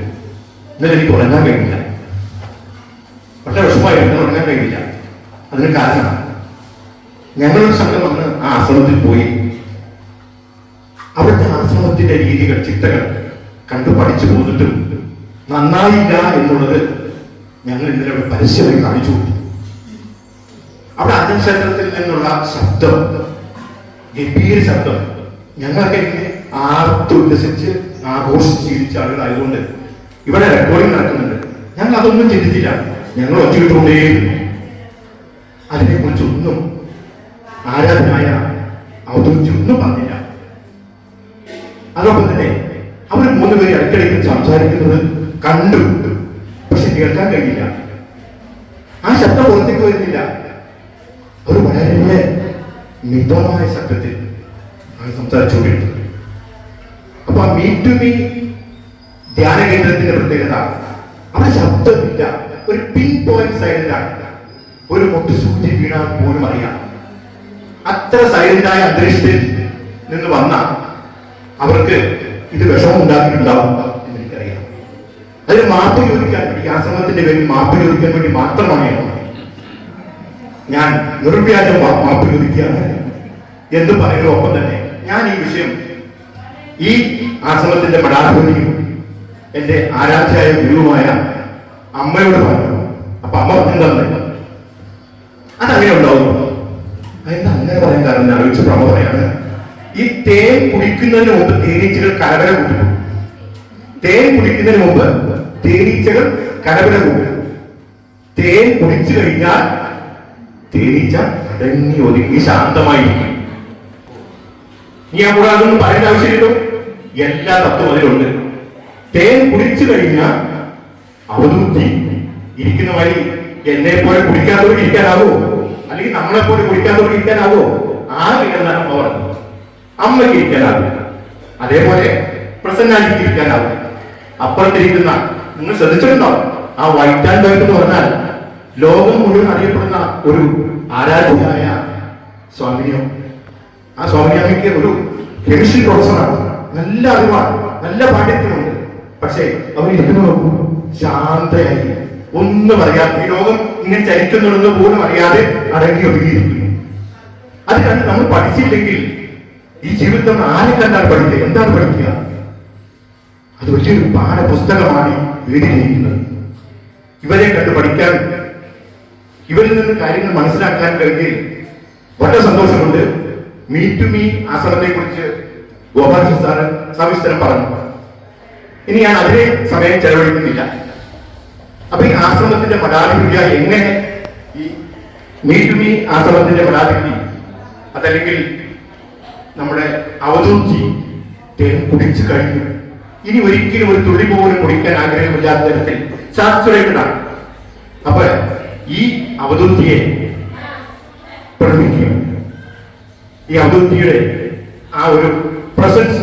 ഇന്നലെ എനിക്ക് ഉറങ്ങാൻ കഴിഞ്ഞില്ല. പക്ഷെ വിഷമമായി ഉറങ്ങാൻ കഴിഞ്ഞില്ല. അതിന് കാരണം ഞങ്ങളൊരു സംഘം വന്ന് ആ ആശ്രമത്തിൽ പോയി. അവിടുത്തെ ആശ്രമത്തിൽ യോഗത്തിന്റെ രീതികൾ, ചിട്ടകൾ കണ്ടു പഠിച്ചു പോന്നിട്ടും നന്നായില്ല എന്നുള്ളത് ഞങ്ങൾ ഇന്നലെ ഇവിടെ പരസ്യമായി കാണിച്ചു. അവിടെ അജൻ ക്ഷേത്രത്തിൽ നിന്നുള്ള ശബ്ദം, ഗംഭീര ശബ്ദം, ഞങ്ങളൊക്കെ ഇങ്ങനെ ആർത്തുല്ലസിച്ച് ആഘോഷിച്ച് ജീവിച്ച ആളുകളായതുകൊണ്ട് ഇവിടെ റെക്കോർഡിംഗ് നടക്കുന്നുണ്ട്. ഞങ്ങൾ അതൊന്നും ചിന്തിച്ചില്ല. ഞങ്ങൾ ഒച്ചയിട്ടുകൊണ്ടേയിരുന്നു. അതിനെക്കുറിച്ചൊന്നും ആരാധനായ അവതരിച്ച് ഒന്നും പറഞ്ഞില്ല. അതോടൊപ്പം തന്നെ അവർ 3 പേര് ഇടയ്ക്കിടയ്ക്ക് സംസാരിക്കുന്നത് കണ്ടു, പക്ഷെ കേൾക്കാൻ കഴിഞ്ഞില്ല. ആ ശബ്ദം പുറത്തേക്ക് വരുന്നില്ല. അവർ വളരെ മിതമായ ശബ്ദത്തിൽ ആണ് സംസാരിച്ചുകൊണ്ടിരുന്നത്. അപ്പൊ ആ മീ ടു മീ ധ്യാന കേന്ദ്രത്തിന്റെ പ്രത്യേകത അവിടെ ശബ്ദമില്ല. ഒരു പിൻ പോയിന്റ് സൈലന്റാണ്. ഒരു മുട്ടുസൂചി വീണാൽ പോലും അറിയാം. അത്ര സൈലന്റായ അന്തരീക്ഷത്തിൽ നിന്ന് വന്ന അവർക്ക് ഇത് വിഷമം ഉണ്ടാക്കിയിട്ടുണ്ടാവും എന്ന് എനിക്കറിയാം. അതിന് മാപ്പ് ചോദിക്കാൻ വേണ്ടി, ഈ ആശ്രമത്തിന്റെ പേരിൽ മാപ്പ് ചോദിക്കാൻ വേണ്ടി മാത്രമാണ് ഞാൻ നിർവ്യാജം മാപ്പ് ചോദിക്കുകയാണ് എന്ന് പറയുന്നതൊപ്പം തന്നെ ഞാൻ ഈ വിഷയം ഈ ആശ്രമത്തിന്റെ മഠാധിപതിയും എന്റെ ആരാധ്യായ ഗുരുവുമായ അമ്മയോട് പറഞ്ഞു. അപ്പൊ അമ്മ പറഞ്ഞെന്താ, അതങ്ങനെ ഉണ്ടാവും. അതെന്താ അങ്ങനെ പറയാൻ കാരണം ആലോചിച്ചപ്പോൾ അമ്മ പറയാണ്, ഈ തേൻ കുടിക്കുന്നതിന് മുമ്പ് തേനീച്ചകൾ കലവര കൂട്ടും. തേൻ കുടിക്കുന്നതിന് മുമ്പ് തേനീച്ചകൾ കലവര കൂട്ടും. തേൻ കുടിച്ചു കഴിഞ്ഞാൽ തേനീച്ച അടങ്ങി ഒതുങ്ങി ശാന്തമായിരിക്കും. നീ ആ കൂടെ അതൊന്നും പറയേണ്ട ആവശ്യമില്ലല്ലോ. എല്ലാ തത്വം അതിലുണ്ട്. തേൻ കുടിച്ചു കഴിഞ്ഞാൽ അവതൂത്തി ഇരിക്കുന്ന വഴി എന്നെ പോലെ കുടിക്കാത്തവർക്ക് ഇരിക്കാനാവോ? അല്ലെങ്കിൽ നമ്മളെ പോലെ കുടിക്കാത്തവർക്ക് ഇരിക്കാനാവോ? ആരില്ലെന്നാണ് അമ്മ പറഞ്ഞത്. അമ്മയ്ക്ക് ഇരിക്കാനാവില്ല. അതേപോലെ പ്രസന്നാലിക്ക് ഇരിക്കാനാവും. അപ്പുറത്തിരിക്കുന്ന നിങ്ങൾ ശ്രദ്ധിച്ചിട്ടുണ്ടോ? ആ വൈറ്റ് ആൻഡ് വൈറ്റ് എന്ന് പറഞ്ഞാൽ ലോകം മുഴുവൻ അറിയപ്പെടുന്ന ഒരു ആരാധ്യയായ സ്വാമിനിയോ. ആ സ്വാമിനിയമ്മയ്ക്ക് ഒരു കെമിസ്ട്രി പ്രൊഫസറാണ്. നല്ല അറിവാണ്, നല്ല പാണ്ഡിത്യമുണ്ട്. പക്ഷേ അവർ ഇരിക്കുന്നു ശാന്തയായി, ഒന്നും അറിയാതെ, ഈ ലോകം ഇങ്ങനെ ചരിക്കുന്നുണ്ടെന്ന് പോലും അറിയാതെ അടങ്ങി ഒതുങ്ങിയിരിക്കുന്നു. അത് കണ്ട് നമ്മൾ പഠിച്ചില്ലെങ്കിൽ ഈ ജീവിതം ആരെ കണ്ടാണ് പഠിക്കുക? എന്താണ് പഠിക്കുക? അത് വലിയൊരു പാഠപുസ്തകമാണ് എഴുതിയിരിക്കുന്നത്. ഇവരെ കണ്ട് പഠിക്കാൻ, ഇവരിൽ നിന്ന് കാര്യങ്ങൾ മനസ്സിലാക്കാൻ കഴിഞ്ഞ് വളരെ സന്തോഷമുണ്ട്. മീ ടു മീ ആശ്രമത്തെ കുറിച്ച് ഗോപാലകൃഷ്ണൻ സാറ് സവിസ്തരം പറഞ്ഞു. ഇനി ഞാൻ അതിനെ സമയം ചെലവഴിക്കുന്നില്ല. അപ്പൊ ഈ ആശ്രമത്തിന്റെ മഠാധിപതി എങ്ങനെ ഈ മീ ടു മീ ആശ്രമത്തിന്റെ മഠാധിപതി, അതല്ലെങ്കിൽ നമ്മുടെ അവധൂജി തേൻ കുടിച്ചു കഴിഞ്ഞു, ഇനി ഒരിക്കലും ഒരു തുള്ളി പോലും കുടിക്കാൻ ആഗ്രഹമില്ലാത്ത തരത്തിൽ സാച്ചുറേറ്റഡ് ആണ്. അപ്പൊ ഈ അവധൂജിയെ പ്രകടിപ്പിക്കുക. ഈ അവധൂജിയുടെ ആ ഒരു പ്രസൻസ്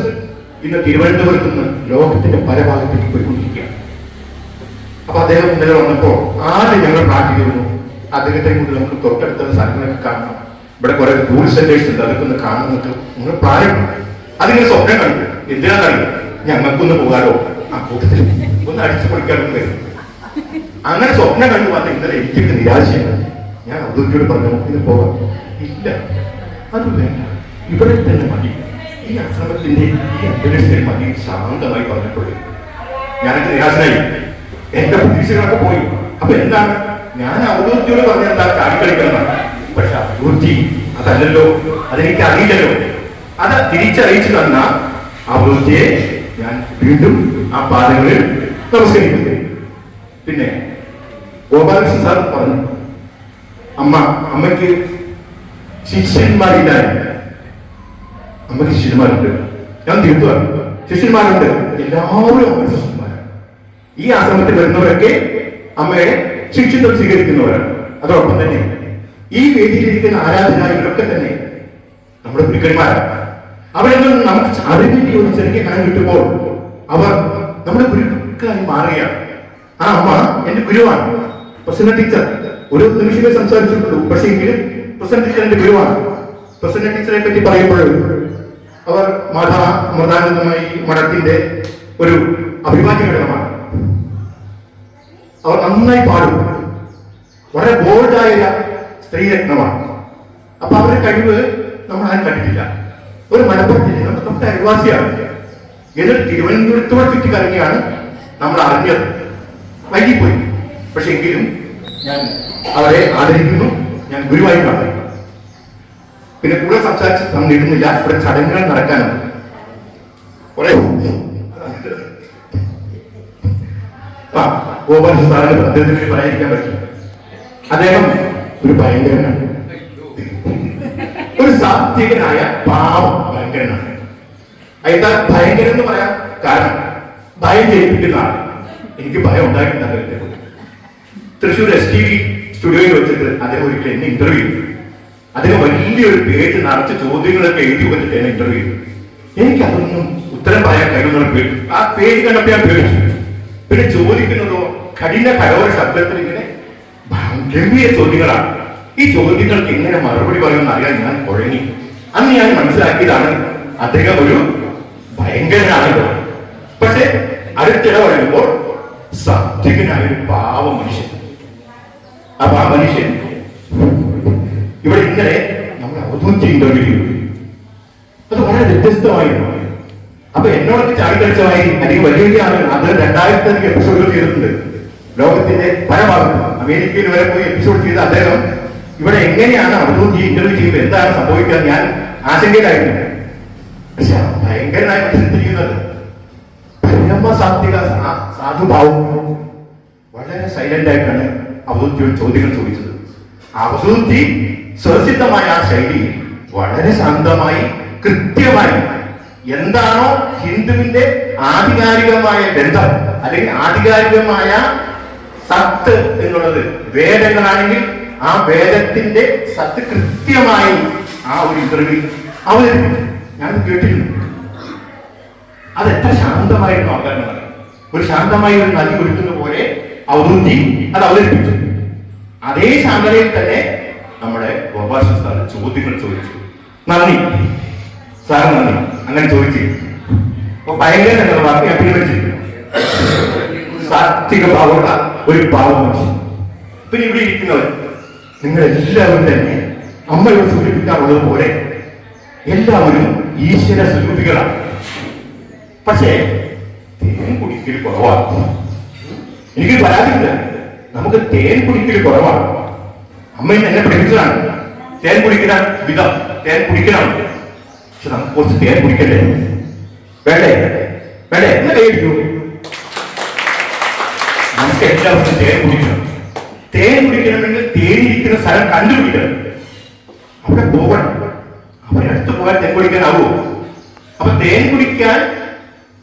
ഇന്ന് തിരുവനന്തപുരത്ത് നിന്ന് ലോകത്തിന്റെ പല ഭാഗത്തേക്ക് പോയിക്കൊണ്ടിരിക്കുകയാണ്. അപ്പൊ അദ്ദേഹം ഇന്നലെ വന്നപ്പോൾ ആദ്യം ഞങ്ങൾ പ്രാർത്ഥിക്കുന്നു, അദ്ദേഹത്തെ കൊണ്ട് നമുക്ക് തൊട്ടടുത്ത സ്ഥലങ്ങളൊക്കെ കാണണം. ഇവിടെ കുറെ ടൂറിസ്റ്റ് സെന്റേഴ്സ് ഉണ്ട്, അതൊക്കെ ഒന്ന് കാണുന്നത് നിങ്ങൾ പ്രായം. അതിങ്ങനെ സ്വപ്നം കണ്ടു. എന്തിനാണെന്നറിയോ? ഞങ്ങൾക്കൊന്ന് പോകാലോ, ആ കൂട്ടത്തിൽ ഒന്ന് അടിച്ചു പൊളിക്കാനും വരും. അങ്ങനെ സ്വപ്നം കണ്ടു വന്ന് ഇന്നലെ എനിക്കൊക്കെ നിരാശയാണ്. ഞാൻ അവധൂജിയോട് പറഞ്ഞു, ഇത് പോകാം. ഇല്ല, അത് വേണ്ട, ഇവിടെ തന്നെ മതി, ഈ ആശ്രമത്തിന്റെ ഈ അന്തരീക്ഷത്തിൽ മതി, ശാന്തമായി പറഞ്ഞപ്പോഴേ ഞാനൊക്കെ നിരാശനായി. എന്റെ പ്രതീക്ഷകളൊക്കെ പോയി. അപ്പൊ എന്താണ് ഞാൻ അവധൂജിയോട് പറഞ്ഞ എന്താ കാണിക്കളിക്കണം? പക്ഷെ അവധൂജി അതല്ലല്ലോ, അതെനിക്ക് അറിയില്ലല്ലോ. അത് തിരിച്ചറിയിച്ചു തന്ന അവധൂജിയെ ഞാൻ വീണ്ടും ആ പാദങ്ങളിൽ നമസ്കരിക്കുന്നു. പിന്നെ ഗോപാലകൃഷ്ണൻ സാർ പറഞ്ഞു, അമ്മയ്ക്ക് ശിഷ്യന്മാരില്ലായിരുന്നു. അമ്മയ്ക്ക് ശിഷ്യന്മാരുണ്ട്. ഞാൻ തീർത്തുമാണ്, ശിഷ്യന്മാരുണ്ട്. എല്ലാവരും അമ്മ ശിഷ്യന്മാരാണ്. ഈ ആശ്രമത്തിൽ വരുന്നവരൊക്കെ അമ്മയെ ശിക്ഷിത്വം സ്വീകരിക്കുന്നവരാണ്. അതോടൊപ്പം തന്നെ ഈ വേദിയിലിരിക്കുന്ന ആരാധനായികളൊക്കെ തന്നെ നമ്മുടെ ഗുരുക്കന്മാരാണ്. അവരിൽ നിന്ന് നമുക്ക് അറിവിന്റെ ഒരു ചെറിയ കണം കിട്ടുമ്പോൾ അവർ നമ്മുടെ ഗുരുക്കളായി മാറുകയാണ്. ആ അമ്മ എന്റെ ഗുരുവാണ്. പ്രസന്ന ടീച്ചർ ഒരു നിമിഷമേ സംസാരിച്ചിട്ടുള്ളൂ, പക്ഷേ എങ്കിലും പ്രസന്ന ടീച്ചർ എന്റെ ഗുരുവാണ്. പ്രസന്ന ടീച്ചറെ പറ്റി പറയുമ്പോൾ അവർ മാതാ അമൃതാനന്ദമായി മഠത്തിന്റെ ഒരു അഭിമാന്യ ഘടകമാണ്. അവർ നന്നായി പാടും. വളരെ ബോൾഡായ സ്ത്രീരത്നമാണ്. അപ്പൊ അവരുടെ കഴിവ് നമ്മൾ ആരും കണ്ടിട്ടില്ല. ഒരു മലപ്പുറം ജില്ല, നമ്മുടെ തൊട്ട അയൽവാസിയാണ്. എന്നിട്ട് തിരുവനന്തപുരത്തോടെ ചുറ്റിക്കറങ്ങിയാണ് നമ്മൾ അറിഞ്ഞത്. വൈകിപ്പോയി. പക്ഷെ എങ്കിലും ഞാൻ അവരെ ആദരിക്കുന്നു. ഞാൻ ഗുരുവായി കാണുന്നു. പിന്നെ കൂടെ സംസാരിച്ച് തന്നിരുന്നില്ല. ഇവിടെ ചടങ്ങുകൾ നടക്കാനുണ്ട്. കുറെ ഗോപാലൻ സാറിന് അദ്ദേഹത്തിന് പറയാതിരിക്കാൻ പറ്റില്ല. അദ്ദേഹം ഒരു ഭയങ്കരനാണ്, ഒരു സാത്വികനായ പാവം ഭയങ്കരനാണ്. എന്താ ഭയങ്കരൻ എന്ന് പറയാൻ കാരണം ഭയം ജയിപ്പിക്കുന്ന ആൾ. എനിക്ക് ഭയം ഉണ്ടാക്കിയിട്ടുണ്ട് അദ്ദേഹത്തെ. തൃശ്ശൂർ STV സ്റ്റുഡിയോയിൽ വെച്ചിട്ട് അദ്ദേഹം ഒരിക്കലും എന്നെ ഇന്റർവ്യൂ ചെയ്തു. അദ്ദേഹം വലിയൊരു പേജ് നിറച്ച് ചോദ്യങ്ങളൊക്കെ എഴുതി വെച്ചിട്ട് എന്നെ ഇന്റർവ്യൂ ചെയ്തു. എനിക്ക് അതൊന്നും ഉത്തരം പറയാൻ കഴിയുന്ന പേടി. ആ പേജ് കണ്ടപ്പോൾ ഞാൻ പേടിച്ചു. പിന്നെ ചോദിക്കുന്നതോ കഠിന കരോര ശബ്ദത്തിൽ ഇങ്ങനെ ഗംഭീര ചോദ്യങ്ങളാണ്. ഈ ചോദ്യങ്ങൾക്ക് എങ്ങനെ മറുപടി പറയുമെന്ന് അറിയാൻ ഞാൻ കുഴങ്ങി. അന്ന് ഞാൻ മനസ്സിലാക്കിയതാണ് അദ്ദേഹം ഒരു ഭയങ്കരനാണല്ലോ. പക്ഷെ അടുത്തിടെ പറയുമ്പോൾ സാത്വികനായ ഒരു പാവ മനുഷ്യൻ. അപ്പൊ ആ മനുഷ്യൻ ഇവിടെ ഇന്നലെ നമ്മൾ അവതൂറ്റി ഇന്റർവ്യൂ ചെയ്തു. അത് വളരെ വ്യത്യസ്തമായിരുന്നു. അപ്പൊ എന്നോടൊക്കെ ചാടി കളിച്ചമായി അല്ലെങ്കിൽ വലിയ വലിയ ആളുകൾ അത് 2000 എപ്പിസോഡുകൾ ചെയ്തിട്ടുണ്ട്. ലോകത്തിന്റെ പല ഭാഗത്തും അമേരിക്കയിൽ വരെ പോയി എപ്പിസോഡ് ചെയ്ത അദ്ദേഹം ഇവിടെ എങ്ങനെയാണ് അവതൂറ്റി ഇന്റർവ്യൂ ചെയ്യുന്നത്, എന്താണ് സംഭവിക്കുക ഞാൻ ആശങ്കയിലായിരുന്നു. പക്ഷെ ഭയങ്കരനായ ചിന്തിക്കുന്നത് പരമസാത്വിക സാധുഭാവം വളരെ സൈലന്റ് ആയിട്ടാണ് അവതൂറ്റിയോട് ചോദ്യങ്ങൾ ചോദിച്ചത്. അവതൂറ്റി സ്വസിദ്ധമായ ആ ശൈലി വളരെ ശാന്തമായി കൃത്യമായി എന്താണോ ഹിന്ദുവിന്റെ ആധികാരികമായ ബന്ധം അല്ലെങ്കിൽ ആധികാരികമായ സത്ത് എന്നുള്ളത് വേദങ്ങളാണെങ്കിൽ ആ വേദത്തിന്റെ സത്ത് കൃത്യമായി ആ ഒരു ഇന്റർവ്യൂ അവതരിപ്പിച്ചു. ഞാൻ കേട്ടിരുന്നു. അത് എത്ര ശാന്തമായിരുന്നു അവതരണം. ഒരു ശാന്തമായ ഒരു നദി ഒഴുക്കുന്ന പോലെ അവതൂറ്റി അത് അവതരിപ്പിച്ചു. അതേ ശാന്തതയിൽ തന്നെ നമ്മുടെ ഗോപാലൻ സാർ ചോദ്യങ്ങൾ ചോദിച്ചു. നന്ദി സാർ, നന്ദി. അങ്ങനെ ചോദിച്ചു. അപ്പൊ ഭയങ്കര വാക്ക് ഞാൻ പിൻവലിച്ചിരുന്നു. സാത്വിക ഭാവമുള്ള ഒരു പാവം മനുഷ്യൻ. പിന്നെ ഇവിടെ ഇരിക്കുന്നവർ നിങ്ങളെല്ലാവരും തന്നെ അമ്മയോട് സൂചിപ്പിക്കാറുള്ളത് പോലെ എല്ലാവരും ഈശ്വര സ്വരൂപികളാണ്. പക്ഷേ തേൻ കുടിക്കൽ കുറവാണ്. എനിക്ക് പരാതിയില്ല. നമുക്ക് തേൻ കുടിക്കൽ കുറവാണ്. അമ്മ എന്നെ പഠിപ്പിച്ചതാണ് തേൻ കുടിക്കുന്ന വിധം. തേൻ കുടിക്കണം. പക്ഷെ നമുക്ക് കുറച്ച് തേൻ കുടിക്കണ്ടേ? വേണ്ടേ? വേണ്ടേ? എന്ന് കഴിക്കൂ. നമുക്ക് എല്ലാവർക്കും തേൻ കുടിക്കണം. തേൻ കുടിക്കണമെങ്കിൽ തേനിരിക്കുന്ന സ്ഥലം കണ്ടുപിടിക്കണം. അവിടെ പോകണം. അവരടുത്ത് പോകാൻ തേൻ കുടിക്കാനാവോ? അപ്പൊ തേൻ കുടിക്കാൻ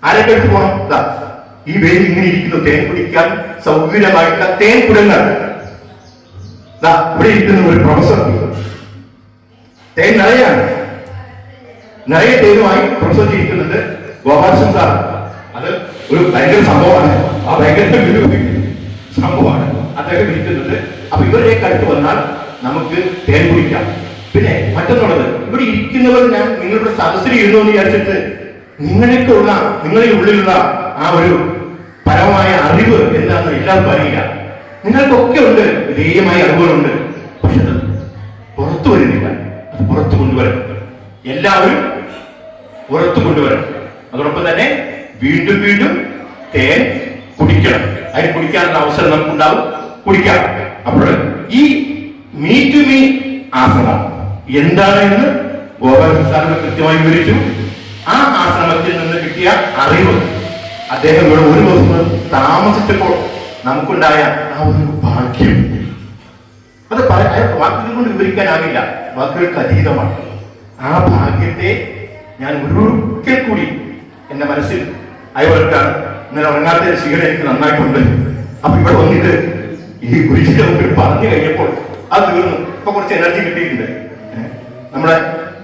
ആരൊക്കെ അടുത്ത് പോകണം? ഈ വേദി ഇങ്ങനെ ഇരിക്കുന്നു. തേൻ കുടിക്കാൻ സൗകര്യമായിട്ടുള്ള തേൻ കുടങ്ങൾ ഇവിടെ ഇരിക്കുന്ന ഒരു പ്രൊഫസർ. തേൻ നിറയാണ്. നിറയെ തേനുമായി പ്രൊഫസർ ഇരിക്കുന്നുണ്ട് ഗോപാലൻ സാർ. അത് ഒരു ഭയങ്കര സംഭവമാണ്. ആ ഭയങ്കര സംഭവമാണ് അദ്ദേഹം ഇരിക്കുന്നത്. അപ്പൊ ഇവരുടെയൊക്കെ അടുത്ത് വന്നാൽ നമുക്ക് തേൻ കുടിക്കാം. പിന്നെ മറ്റൊന്നുള്ളത്, ഇവിടെ ഇരിക്കുന്നവർ ഞാൻ നിങ്ങളുടെ സദസ്സിൽ ഇരുന്നു എന്ന് വിചാരിച്ചിട്ട് നിങ്ങളൊക്കെ ഉള്ള നിങ്ങളുടെ ഉള്ളിലുള്ള ആ ഒരു പരമമായ അറിവ് എന്താണെന്ന് എല്ലാവർക്കും അറിയില്ല. നിങ്ങൾക്കൊക്കെ ഉണ്ട്, വിധേയമായ അറിവുകളുണ്ട്. പക്ഷെ അത് പുറത്തു വരുന്നില്ല. അത് പുറത്തു കൊണ്ടുവരണം. എല്ലാവരും പുറത്തു കൊണ്ടുവരണം. അതോടൊപ്പം തന്നെ വീണ്ടും വീണ്ടും തേൻ കുടിക്കണം. അതിന് കുടിക്കാനുള്ള അവസരം നമുക്കുണ്ടാവും. കുടിക്കാം. അപ്പോൾ ഈ മീ ടു മീ ആശ്രമം എന്താണ് എന്ന് ഗോപാലൻ സാറിന് കൃത്യമായി വിവരിച്ചു. ആ ആശ്രമത്തിൽ നിന്ന് കിട്ടിയ അറിവ് അദ്ദേഹം ഇവിടെ ഒരു ദിവസം താമസിച്ചപ്പോൾ നമുക്കുണ്ടായ ആ ഒരു ഭാഗ്യം, അത് വാക്കുകൾ കൊണ്ട് വിവരിക്കാനാകില്ല. വാക്കുകൾക്ക് അതീതമാണ്. ആ ഭാഗ്യത്തെ ഞാൻ ഒരിക്കൽ കൂടി എന്റെ മനസ്സിൽ അയവർത്താണ്. ഇന്നലെ ഉറങ്ങാത്ത ശീലം എനിക്ക് നന്നായിട്ടുണ്ട്. അപ്പൊ ഇവിടെ വന്നിട്ട് ഈ ഗുരുജിയുടെ മുമ്പിൽ പറഞ്ഞു കഴിഞ്ഞപ്പോൾ അത് തീർന്നു. ഇപ്പൊ കുറച്ച് എനർജി കിട്ടിയിട്ടുണ്ട്.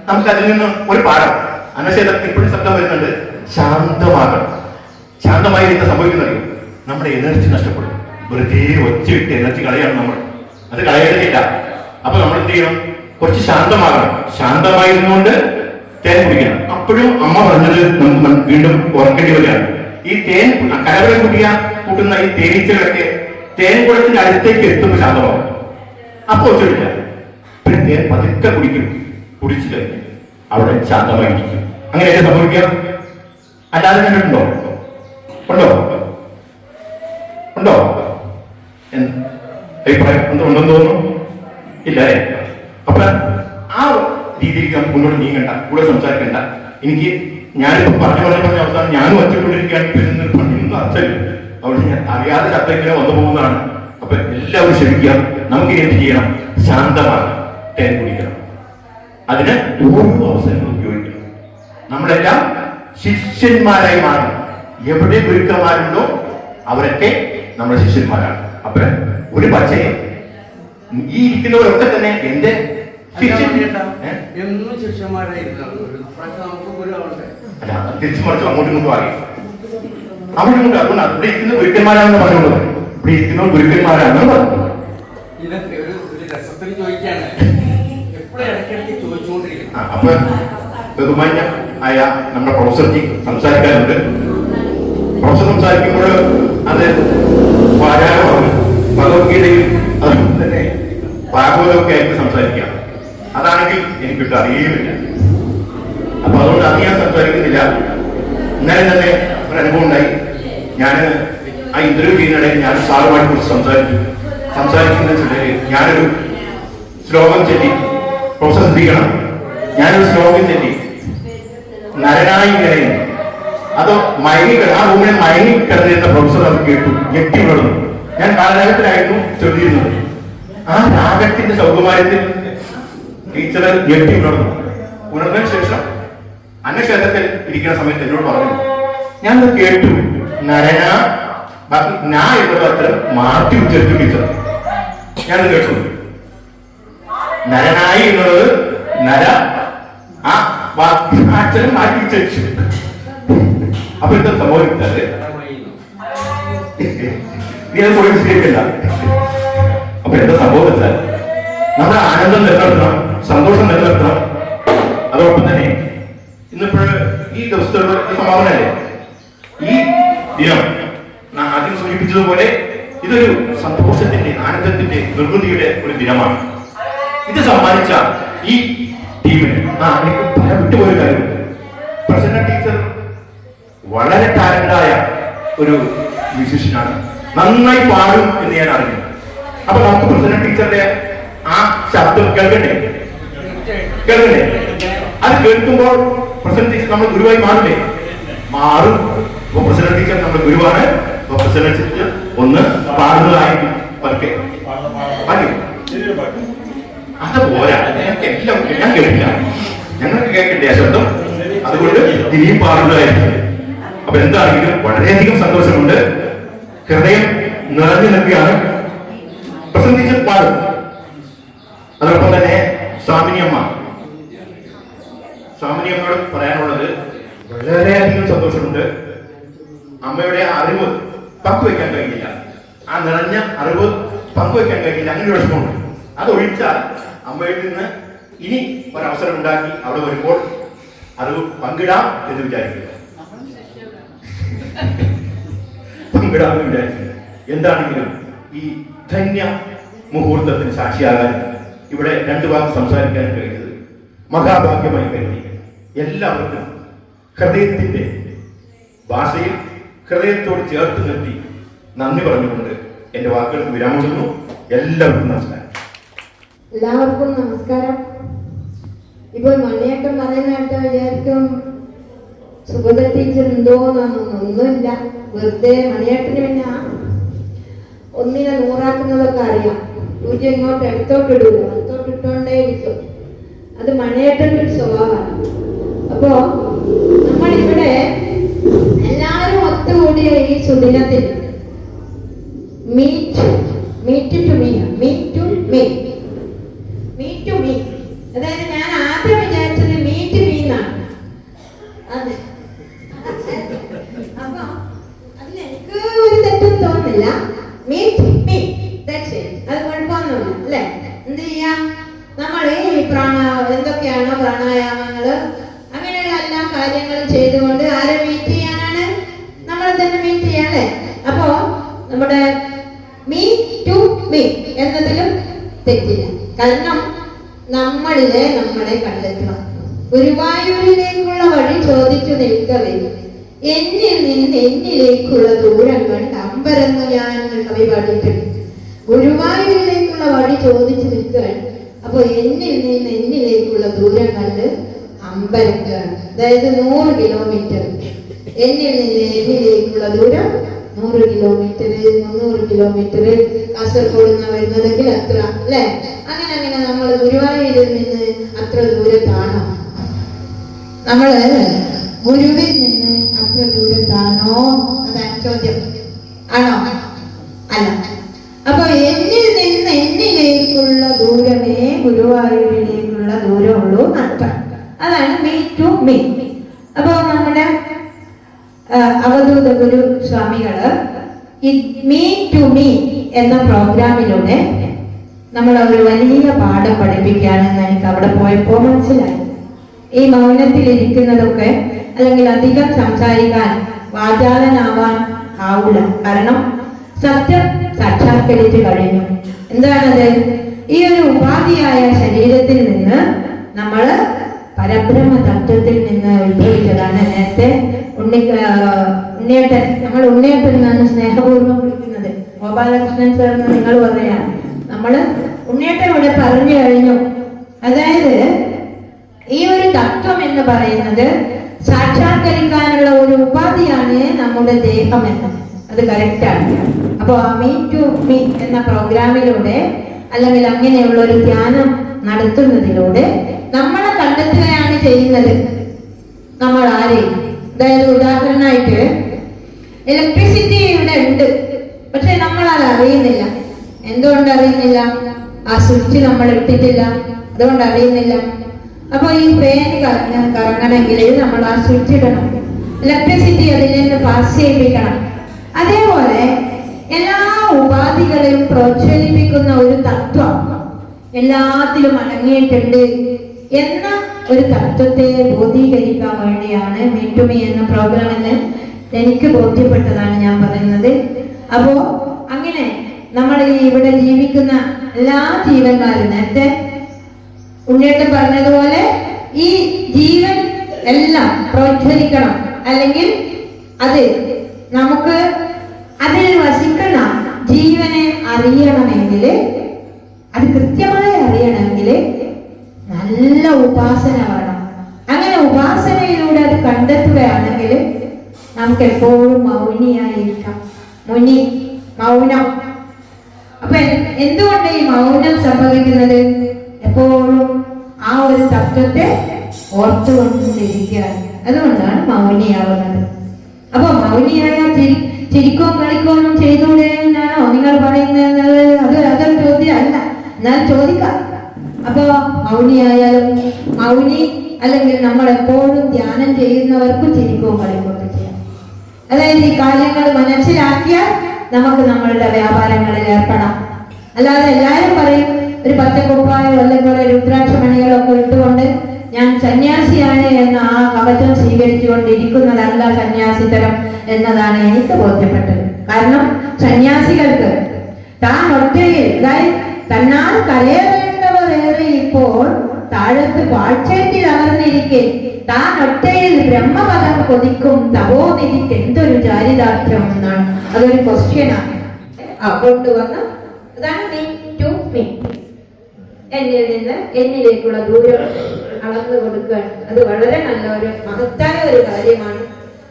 നമുക്ക് അതിൽ നിന്ന് ഒരു പാഠം. അന്നശേഷത്തിൽ ഇപ്പോഴും ശബ്ദം വരുന്നുണ്ട്. ശാന്തമാകണം. ശാന്തമായിരുന്ന സംഭവിക്കുന്നത് നമ്മുടെ എനർജി നഷ്ടപ്പെടും. വെറുതെ ഒച്ചയിട്ട് എനർജി കളയാണ് നമ്മൾ. അത് കളയേണ്ടതില്ല. അപ്പൊ നമ്മൾ എന്ത് ചെയ്യണം? കുറച്ച് ശാന്തമാകണം. ശാന്തമായിരുന്നുകൊണ്ട് തേൻ കുടിക്കണം. അപ്പോഴും അമ്മ പറഞ്ഞത് നമുക്ക് വീണ്ടും ഓർക്കേണ്ടി വരികയാണ്. ഈ തേൻ കലവരം കൂട്ടുന്ന ഈ തേനീച്ചകളൊക്കെ തേൻ കുളത്തിന്റെ അടുത്തേക്ക് എത്തുമ്പോൾ ശാന്തമാകും. അപ്പൊ ഒച്ചിട്ടില്ല. പിന്നെ തേൻ പതുക്കെ കുടിക്കും. കുടിച്ചു കഴിഞ്ഞു അവിടെ ശാന്തമായിരിക്കും. അങ്ങനെയല്ലേ സംഭവിക്കാം? അല്ലാതെ കണ്ടിട്ടുണ്ടോ? ഉണ്ടോ? ഉണ്ടോ? അഭിപ്രായം ഉണ്ടെന്ന് തോന്നുന്നു? ഇല്ല അല്ലേ? അപ്പൊ ആ രീതിയിൽ നമുക്ക് മുന്നോട്ട് നീങ്ങണ്ട, കൂടെ സംസാരിക്കണ്ട. എനിക്ക് ഞാനിപ്പോ പറഞ്ഞ അവസാനം ഞാനും ഒറ്റക്കൊണ്ടിരിക്കുകയാണ് പറഞ്ഞൊന്നും അർത്ഥമില്ല. അവിടെ ഞാൻ അറിയാതെ ശബ്ദം ഇങ്ങനെ വന്നു പോകുന്നതാണ്. അപ്പൊ എല്ലാവരും ക്ഷമിക്കുക. നമുക്ക് എന്ത് ചെയ്യണം? ശാന്തമാണ് തേൻ കുടിക്കണം. അതിന് ഓരോ അവസരങ്ങളും ഉപയോഗിക്കണം. നമ്മളെല്ലാം ശിഷ്യന്മാരായി മാറും. എവിടെ ഗുരുക്കന്മാരുണ്ടോ അവരൊക്കെ നമ്മുടെ ശിഷ്യന്മാരാണ്. അപ്പൊ ഒരു പക്ഷേ ഈ ഇരിക്കുന്നവരൊക്കെ തന്നെ എന്റെ
എന്നും ശിഷ്യന്മാരായിരിക്കണം. നമുക്ക് ഗുരുവാവട്ടെ.
അല്ല, തിരിച്ചു മറിച്ചു അങ്ങോട്ടും ഇങ്ങോട്ടും അറിയാം. അവിടെ കൊണ്ട് അതുകൊണ്ട് അവിടെ ഇരിക്കുന്ന ഗുരുക്കന്മാരാണെന്ന് പറഞ്ഞോളൂ. ഇവിടെ ഇരിക്കുന്ന ഗുരുക്കന്മാരാണെന്ന് പറഞ്ഞു.
ഇതൊക്കെ ഒരു രസത്തിൽ ചോദിക്കാണ്. എപ്പോഴും ഇടയ്ക്കിടയ്ക്ക് ചോദിച്ചുകൊണ്ടിരിക്കണം.
അപ്പൊ ബഹുമാന്യ ആയ നമ്മുടെ പ്രൊഫസർക്ക് സംസാരിക്കാനുണ്ട്. പ്രൊഫസർ സംസാരിക്കുമ്പോൾ അത് പാരായണമാണ്. ഭഗവത്ഗീതയിൽ അതുകൊണ്ട് തന്നെ ഭാഗവതമൊക്കെ ആയിട്ട് സംസാരിക്കാം. അതാണെങ്കിൽ എനിക്കിട്ട് അറിയുമില്ല. അപ്പൊ അതുകൊണ്ട് അത് ഞാൻ സംസാരിക്കുന്നില്ല. ഇന്നലെ തന്നെ ഒരു അനുഭവം ഉണ്ടായി. ഞാൻ ആ ഇന്റർവ്യൂ ചെയ്യുന്നിടയിൽ ഞാൻ സാറുമായിട്ട് കുറിച്ച് സംസാരിക്കുന്ന ഞാനൊരു ശ്ലോകം ചൊല്ലി. പ്രൊഫസർ ശ്രദ്ധിക്കണം, ഞാനൊരു ശ്ലോകം ചൊല്ലി. നരനായി കിടയുന്നു അതോ ആ റൂമിൽ മയങ്ങി കിടന്നിരുന്ന പ്രൊഫസർ അത് കേട്ടു, ഞെട്ടി ഉണർന്നു. ഞാൻ കാലരാഗത്തിലായിരുന്നു ചൊല്ലിയിരുന്നത്. ആ രാഗത്തിന്റെ സൗകുമാര്യത്തിൽ ടീച്ചറ് ഞെട്ടി ഉണർന്നതിന് ശേഷം അന്നക്ഷേത്രത്തിൽ ഇരിക്കുന്ന സമയത്ത് എന്നോട് പറഞ്ഞു, ഞാനത് കേട്ടു, നരന ബാക്കി നാ എന്നത് അത്ര മാറ്റി ഉച്ചരിച്ചു ടീച്ചർ. ഞാനത് കേട്ടു. നരനായി എന്നുള്ളത് നര, ആ അക്ഷരം മാറ്റി ഉച്ചരിച്ചു. അപ്പൊ എന്താ സംഭവിച്ചത്? നീ അത് പോയി ശരിയല്ല. അപ്പൊ എന്താ സംഭവിച്ചാൽ നമ്മുടെ ആനന്ദം നിലനിർത്തണം, സന്തോഷം നിലനിർത്തണം. അതോടൊപ്പം തന്നെ ഇന്നിപ്പോഴ് ഈ ദിവസത്തെ സമാപനമല്ലേ, ഈ ദിനം ആദ്യം സൂചിപ്പിച്ചതുപോലെ ഇതൊരു സന്തോഷത്തിന്റെ, ആനന്ദത്തിന്റെ, നിർവൃതിയുടെ ഒരു ദിനമാണ്. ഇത് സമ്മാനിച്ച ഈ ടീമിന് എനിക്ക് പറയാൻ വിട്ടുപോയ കാര്യമുണ്ട്. പ്രസന്ന ടീച്ചർ വളരെ ടാലന്റായ ഒരു മ്യൂസീഷ്യനാണ്. നന്നായി പാടും എന്ന് ഞാൻ അറിഞ്ഞു. അപ്പൊ നമുക്ക് പ്രസന്ന ടീച്ചറുടെ ആ ശബ്ദം കേൾക്കണ്ടേ? അത് കേൾക്കുമ്പോൾ പ്രസന്ന ടീച്ചർ നമ്മൾ ഗുരുവായി മാറില്ലേ? മാറും. അപ്പൊ പ്രസന്ന ടീച്ചർ നമ്മുടെ ഗുരുവാണ്. അപ്പൊ പ്രസന്ന ടീച്ചർ ഒന്ന് പാടുന്നതായിരിക്കും പതുക്കെ. അത് പോരാ, ഞങ്ങൾക്ക് എല്ലാം ഞാൻ കേൾക്കില്ല, ഞങ്ങൾക്ക് കേൾക്കണ്ടേ ആ ശബ്ദം. അതുകൊണ്ട് ഇനിയും പാടുന്നതായിരിക്കും. അപ്പൊ എന്താണെങ്കിലും വളരെയധികം സന്തോഷമുണ്ട്. ഹൃദയം നിറഞ്ഞു നിൽക്കുകയാണ്. പ്രസന്ന ടീച്ചർ പാടും. അതോടൊപ്പം തന്നെ സ്വാമിനിയമ്മയോട് പറയാനുള്ളത് വളരെയധികം സന്തോഷമുണ്ട്. അമ്മയുടെ അറിവ് പങ്കുവയ്ക്കാൻ കഴിയില്ല, ആ നിറഞ്ഞ അറിവ് പങ്കുവയ്ക്കാൻ കഴിയില്ല. അങ്ങനെ ഒരു വിഷമമുണ്ട്. അതൊഴിച്ചാൽ അമ്മയിൽ നിന്ന് ഇനി ഒരവസരം ഉണ്ടാക്കി അവിടെ വരുമ്പോൾ അറിവ് പങ്കിടാം എന്ന് വിചാരിക്കുക. പങ്കിടാമെന്ന് വിചാരിക്കുക. എന്താണെങ്കിലും ഈ ധന്യ മുഹൂർത്തത്തിന് സാക്ഷിയാകാൻ ഇവിടെ രണ്ടു വാക്ക് സംസാരിക്കാൻ കഴിയുന്നത് മഹാഭാഗ്യമായി കരുതി എല്ലാവർക്കും ഹൃദയത്തിന്റെ ഭാഷയിൽ ഹൃദയത്തോട് ചേർത്ത് നിർത്തി നന്ദി പറഞ്ഞുകൊണ്ട് എന്റെ വാക്കുകൾക്ക് വിരാമിടുന്നു. എല്ലാവർക്കും നമസ്കാരം.
എല്ലാവർക്കും നമസ്കാരം. ഇപ്പോൾ മണിയേട്ടൻ പറയുന്നതായിട്ട് വിചാരിക്കും സുഗത ടീച്ചർ എന്തോന്നൊന്നുമില്ല, വെറുതെ മണിയേട്ടന് പിന്നെ ഒന്നിനെ നൂറാക്കുന്നതൊക്കെ അറിയാം. പൂജ്യം ഇങ്ങോട്ട് എടുത്തോട്ടിടൂല, എടുത്തോട്ടിട്ടോണ്ടേ ഇരിക്കും. അത് മണിയേട്ടൻ്റെ ഒരു സ്വഭാവമാണ്. അപ്പോ നമ്മളിവിടെ എല്ലാവരും ഒത്തുകൂടിയ ഈ സുദിനത്തിൽ അതായത് ഞാൻ ആദ്യം വിചാരിച്ചത് മീറ്റ് മീ എന്നാണ്. അതെ, അപ്പൊ അതിൽ എനിക്ക് ഒരു തെറ്റും തോന്നുന്നില്ല. മീറ്റ് മീ, അത് കുഴപ്പമൊന്നുമില്ല അല്ലെ? എന്ത് ചെയ്യാം, നമ്മൾ ഈ എന്തൊക്കെയാണോ പ്രാണായാമങ്ങള് അങ്ങനെയുള്ള എല്ലാ കാര്യങ്ങളും ചെയ്തുകൊണ്ട് ആരെ മീറ്റ് ചെയ്യാനാണ്? നമ്മളെ തന്നെ മീറ്റ് ചെയ്യാല്ലേ? അപ്പോ നമ്മുടെ മീ ടു മീ എന്നതിലും തെറ്റില്ല. കാരണം നമ്മളെ കണ്ടെത്തുക. ഗുരുവായൂരിലേക്കുള്ള വഴി ചോദിച്ചു നിൽക്കവേ എന്നിൽ നിന്ന് എന്നിലേക്കുള്ള ദൂരങ്ങൾ അമ്പരന്ന് ഞാൻ കവി പാടിയിട്ടുണ്ട്. ഗുരുവായൂരിലേക്കുള്ള വഴി ചോദിച്ചു നിൽക്കുകയാണ്. അപ്പൊ എന്നിൽ നിന്ന് എന്നിലേക്കുള്ള ദൂരങ്ങൾ അമ്പരക്കുകയാണ്. അതായത് 100 കിലോമീറ്റർ. എന്നിൽ നിന്ന് എന്നിലേക്കുള്ള ദൂരം 100 കിലോമീറ്റർ, 300 കിലോമീറ്റർ. കാസർഗോഡ് നിന്ന് വരുന്നതെങ്കിൽ അത്ര, അല്ലെ? അങ്ങനെ നമ്മൾ ഗുരുവായൂരിൽ നിന്ന് അത്ര ദൂരത്താണോ? നമ്മള് ഗുരുവിൽ നിന്ന് അത്ര ദൂരത്താണോ? അതാണ് ചോദ്യം. ആണോ? അല്ല. അപ്പൊ എന്നിൽ നിന്ന് എന്നിലേക്കുള്ള ദൂരമേ ഗുരുവായൂരിലേക്കുള്ള ദൂരമുള്ളൂ എന്നർത്ഥം. അതാണ് മീ ടു മീ. അപ്പൊ നമ്മുടെ അവധൂത ഗുരു സ്വാമികള് ഈ മീ ടു മീ എന്ന പ്രോഗ്രാമിലൂടെ നമ്മൾ ഒരു വലിയ പാഠം പഠിപ്പിക്കുകയാണെന്ന് എനിക്ക് അവിടെ പോയപ്പോൾ മനസ്സിലായി. ഈ മൗനത്തിലിരിക്കുന്നതൊക്കെ അല്ലെങ്കിൽ അധികം സംസാരിക്കാൻ വാചാലനാവാൻ ആവില്ല. കാരണം സത്യം സാക്ഷാത്കരിച്ച് കഴിഞ്ഞു. എന്താണത്? ഈ ഒരു ഉപാധിയായ ശരീരത്തിൽ നിന്ന് നമ്മൾ പരബ്രഹ്മ തത്വത്തിൽ നിന്ന് ഉത്ഭവിച്ചതാണ്. നേരത്തെ ഉണ്ണിയേട്ടൻ, നമ്മൾ ഉണ്ണിയേട്ടൻ എന്നാണ് സ്നേഹപൂർവ്വം വിളിക്കുന്നത്. ഗോപാലകൃഷ്ണൻ സാർ എന്ന് നിങ്ങൾ പറയാം. നമ്മള് ഉണ്ണിയേട്ടൻ ഇവിടെ പറഞ്ഞു കഴിഞ്ഞു. അതായത് ഈ ഒരു തത്വം എന്ന് പറയുന്നത് സാക്ഷാത്കരിക്കാനുള്ള ഒരു ഉപാധിയാണ് നമ്മുടെ ദേഹം എന്ന്. അത് കറക്റ്റാണ്. അപ്പൊ ആ മീ ടു മീ എന്ന പ്രോഗ്രാമിലൂടെ അല്ലെങ്കിൽ അങ്ങനെയുള്ള ഒരു ധ്യാനം നടത്തുന്നതിലൂടെ നമ്മളെ കണ്ടെത്തുകയാണ് ചെയ്യുന്നത്. നമ്മൾ ആരെയും, അതായത് ഉദാഹരണമായിട്ട് ഇലക്ട്രിസിറ്റി ഇവിടെ ഉണ്ട്, പക്ഷെ നമ്മൾ അത് അറിയുന്നില്ല. എന്തുകൊണ്ട് അറിയുന്നില്ല? ആ സ്വിച്ച് നമ്മൾ ഇട്ടിട്ടില്ല, അതുകൊണ്ട് അറിയുന്നില്ല. അപ്പൊ ഈ ഫാൻ കറങ്ങണമെങ്കിൽ നമ്മൾ ആ സ്വിച്ച് ഇടണം, ഇലക്ട്രിസിറ്റി അതിൽ നിന്ന് പാസ് ചെയ്യിപ്പിക്കണം. അതേപോലെ എല്ലാ ഉപാധികളെയും പ്രോത്സാഹിപ്പിക്കുന്ന ഒരു തത്വം എല്ലാത്തിലും അടങ്ങിയിട്ടുണ്ട് എന്ന ഒരു തത്വത്തെ ബോധീകരിക്കാൻ വേണ്ടിയാണ് മീ ടു മീ എന്ന പ്രോഗ്രാം എന്ന് എനിക്ക് ബോധ്യപ്പെട്ടതാണ് ഞാൻ പറയുന്നത്. അപ്പോ അങ്ങനെ നമ്മൾ ഈ ഇവിടെ ജീവിക്കുന്ന എല്ലാ ജീവന്മാരും, നേരത്തെ ഉണ്ണിയേട്ടൻ പറഞ്ഞതുപോലെ ഈ ജീവൻ എല്ലാം പ്രോത്സാഹിക്കണം, അല്ലെങ്കിൽ അത് നമുക്ക് അതിൽ വസിക്കുന്ന ജീവനെ അറിയണമെങ്കിൽ, അത് കൃത്യമായി അറിയണമെങ്കിൽ നല്ല ഉപാസന വേണം. അങ്ങനെ ഉപാസനയിലൂടെ അത് കണ്ടെത്തുകയാണെങ്കിൽ നമുക്ക് എപ്പോഴും മൗനിയായിരിക്കാം. മൗനം. അപ്പൊ എന്തുകൊണ്ട് ഈ മൗനം സംഭവിക്കുന്നത്? എപ്പോഴും ആ ഒരു തത്വത്തെ ഓർത്തുകൊണ്ടിരിക്കുകയാണ്. അതുകൊണ്ടാണ് മൗനിയാവുന്നത്. അപ്പൊ മൗനിയായ ചിരിക്കോ കളിക്കോ ഒന്നും ചെയ്തുകൂടെ എന്നാണോ നിങ്ങൾ പറയുന്നത്? അതൊരു ചോദ്യം അല്ല, എന്നാൽ ചോദിക്കാം. അപ്പൊ മൗനിയായാലും മൗനി അല്ലെങ്കിൽ നമ്മൾ എപ്പോഴും ധ്യാനം ചെയ്യുന്നവർക്കും ചിരിക്കോ കളിക്കോ ഒക്കെ ചെയ്യാം. അതായത് ഈ കാര്യങ്ങൾ മനസ്സിലാക്കിയാൽ നമുക്ക് നമ്മളുടെ വ്യാപാരങ്ങളിൽ ഏർപ്പെടാം. അല്ലാതെ എല്ലാവരും പറയും ഒരു പച്ചക്കുപ്പായോ അല്ലെങ്കിൽ കുറെ രുദ്രാക്ഷമണികളൊക്കെ ഇട്ടുകൊണ്ട് ഞാൻ സന്യാസിയാണ് എന്ന ആ കവചം സ്വീകരിച്ചുകൊണ്ടിരിക്കുന്നതല്ല സന്യാസിതരം എന്നതാണ് എനിക്ക് ബോധ്യപ്പെട്ടത്. കാരണം സന്യാസികൾക്ക് താൻ ഒറ്റയിൽ, തന്നാൽ കരയേറേണ്ടവർ ഏറെ ഇപ്പോൾ താഴത്ത് പാഴ്ചേറ്റിൽ അമർന്നിരിക്കെ താൻ ഒറ്റയിൽ ബ്രഹ്മപദം കൊതിക്കും തപോനിധിക്ക് എന്തൊരു ചാരിതാർത്ഥ്യം എന്നാണ്. അതൊരു ക്വസ്റ്റ്യനാണ് കൊണ്ടുവന്ന്. അതാണ് മീ ടു മീ. എന്നിൽ നിന്ന് എന്നിലേക്കുള്ള ദൂരം അളന്നു കൊടുക്കുകയാണ്. അത് വളരെ നല്ല ഒരു മഹത്തായ ഒരു കാര്യമാണ്.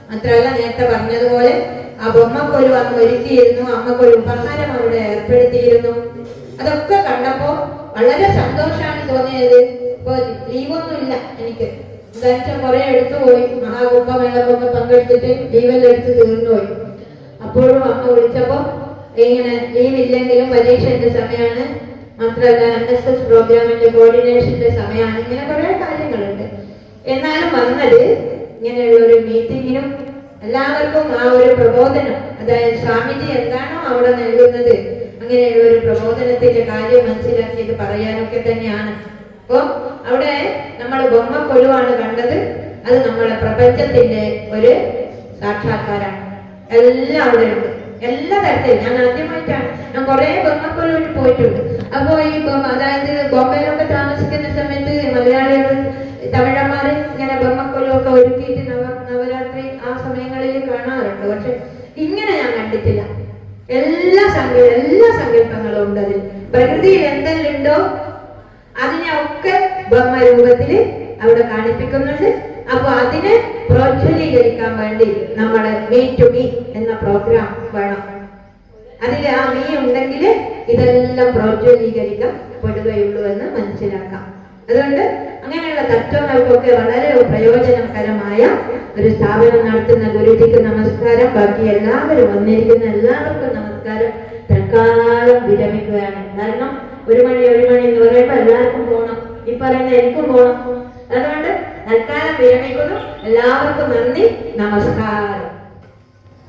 മാത്രമല്ല നേരത്തെ പറഞ്ഞതുപോലെ ആ ബൊമ്മക്കൊരു അന്ന് ഒരുക്കിയിരുന്നു, അമ്മക്കൊരു ഉപഹാരം അവിടെ ഏർപ്പെടുത്തിയിരുന്നു. അതൊക്കെ കണ്ടപ്പോ വളരെ സന്തോഷമാണ് തോന്നിയത്. ഇപ്പൊ ലീവൊന്നും ഇല്ല എനിക്ക്, എന്തായാലും കുറെ എടുത്തുപോയി. മഹാകുംഭമേളക്കൊക്കെ പങ്കെടുത്തിട്ട് ലീവെല്ലാം എടുത്ത് തീർന്നുപോയി. അപ്പോഴും അമ്മ വിളിച്ചപ്പോ ഇങ്ങനെ ലീവില്ലെങ്കിലും പരീക്ഷന്റെ സമയമാണ്, മാത്രമല്ല NSS പ്രോഗ്രാമിന്റെ കോർഡിനേഷന്റെ സമയമാണ്, ഇങ്ങനെ കുറെ കാര്യങ്ങളുണ്ട്. എന്നാലും വന്നത് ഇങ്ങനെയുള്ള ഒരു മീറ്റിങ്ങിനും എല്ലാവർക്കും ആ ഒരു പ്രബോധനം, അതായത് സ്വാമിജി എന്താണോ അവിടെ നൽകുന്നത് അങ്ങനെയുള്ള ഒരു പ്രബോധനത്തിന്റെ കാര്യം മനസ്സിലാക്കിയത് പറയാനൊക്കെ തന്നെയാണ്. അപ്പൊ അവിടെ നമ്മൾ ബൊമ്മക്കൊലുവാണ് കണ്ടത്. അത് നമ്മളെ പ്രപഞ്ചത്തിന്റെ ഒരു സാക്ഷാത്കാരാണ്. എല്ലാം അവിടെ ഉണ്ട്, എല്ലാ തരത്തിലും. ഞാൻ ആദ്യമായിട്ടാണ്, ഞാൻ കുറെ ബൊമ്മക്കൊലുവിന് പോയിട്ടുണ്ട്. അപ്പോ ഈ അതായത് ബോംബെയിലൊക്കെ താമസിക്കുന്ന സമയത്ത് മലയാളികൾ തമിഴന്മാര് ഇങ്ങനെ ബൊമ്മക്കൊലൊക്കെ ഒരുക്കിയിട്ട് നവരാത്രി ആ സമയങ്ങളിൽ കാണാറുണ്ട്. പക്ഷെ ഇങ്ങനെ ഞാൻ കണ്ടിട്ടില്ല. എല്ലാ സങ്കല്പങ്ങളും ഉണ്ട് അതിൽ. പ്രകൃതിയിൽ എന്തെല്ലാം ഉണ്ടോ അതിനെ ഒക്കെ ബൊമ്മ രൂപത്തില് അവിടെ കാണിപ്പിക്കുന്നുണ്ട്. അപ്പൊ അതിനെ പ്രോജ്വലീകരിക്കാൻ വേണ്ടി നമ്മള് മീ ടു മീ എന്ന പ്രോഗ്രാം വേണം. അതിൽ ആ മീ ഉണ്ടെങ്കിൽ ഇതെല്ലാം പ്രോജ്വലീകരിക്കപ്പെടുകയുള്ളൂ എന്ന് മനസ്സിലാക്കാം. അതുകൊണ്ട് അങ്ങനെയുള്ള തത്വങ്ങൾക്കൊക്കെ വളരെ പ്രയോജനകരമായ ഒരു സ്ഥാപനം നടത്തുന്ന ഗുരുജിക്ക് നമസ്കാരം. ബാക്കി എല്ലാവരും വന്നിരിക്കുന്ന എല്ലാവർക്കും നമസ്കാരം. തൽക്കാലം വിരമിക്കുകയാണ്. കാരണം 1 മണി എന്ന് പറയുമ്പോൾ എല്ലാവർക്കും പോകണം. ഈ പറയുന്ന എനിക്കും പോകണം. അതുകൊണ്ട് തൽക്കാലം വിരമിക്കുന്നു. എല്ലാവർക്കും നന്ദി, നമസ്കാരം.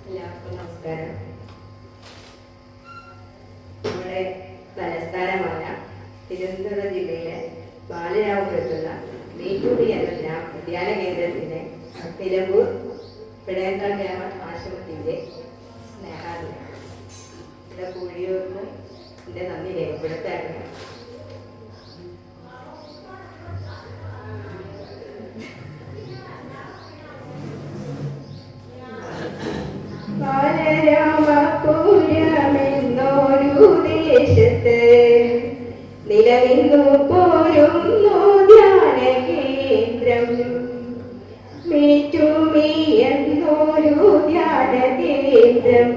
എല്ലാവർക്കും നമസ്കാരം. നമ്മുടെ തലസ്ഥാനമായ തിരുവനന്തപുരം ജില്ലയിലെ ബാലരാമപുരത്തുള്ള നീറ്റൂടി എന്ന ധ്യാന കേന്ദ്രത്തിന്റെ നിലമ്പൂർ പിടയന്താൾ ഗ്രാമ ആശ്രമത്തിന്റെ സ്നേഹാദിനം ഇവിടെ കൂടിയവർക്കും എന്റെ നന്ദി രേഖപ്പെടുത്താറുണ്ട്. ബാലരാമപുരമെന്നൊരു ദേശത്ത് നിലനിന്നു പോരുന്നു ധ്യാന കേന്ദ്രം. മീറ്റുമീ എന്നൊരു ധ്യാന കേന്ദ്രം.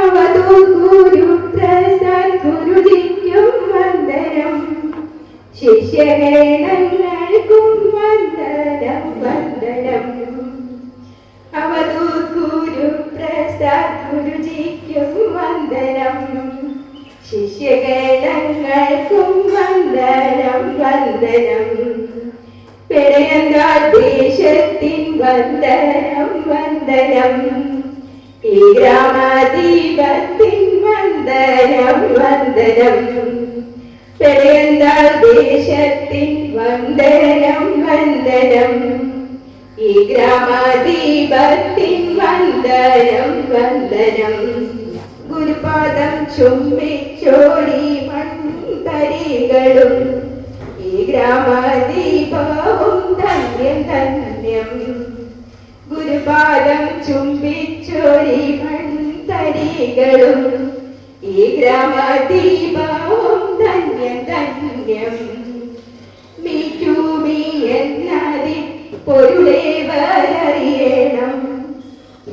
അവധൂർ പ്രസാദ് ഗുരുജിക്കും വന്ദനം. ശിഷ്യഗണങ്ങൾക്കും വന്ദനം വന്ദനം. അവധൂർ പ്രസാദ് ഗുരുജിക്കും വന്ദനം. ശിഷ്യഗണങ്ങൾക്കും വന്ദനം വന്ദനം. പെടയന്താൾ ദേശത്തിൻ വന്ദനം വന്ദനം. ഈ ഗ്രാമദീപത്തിൻ വന്ദനം വന്ദനം. പെടയന്താൾ ദേശത്തിൻ വന്ദനം വന്ദനം. ഈ ഗ്രാമദീപത്തിൻ വന്ദനം വന്ദനം. ഗുരുപാദം ചുംബിച്ചോടി മൺതരികളും ഈ ഗ്രാമദീപവും ധന്യം ധന്യം. ഗുരുപാദം ചുംബിച്ചോടി മൺതരികളും ഈ ഗ്രാമദീപവും ധന്യം ധന്യം. മീ ടു മീ എന്നതിൽ പൊരുളേവരറിയണം.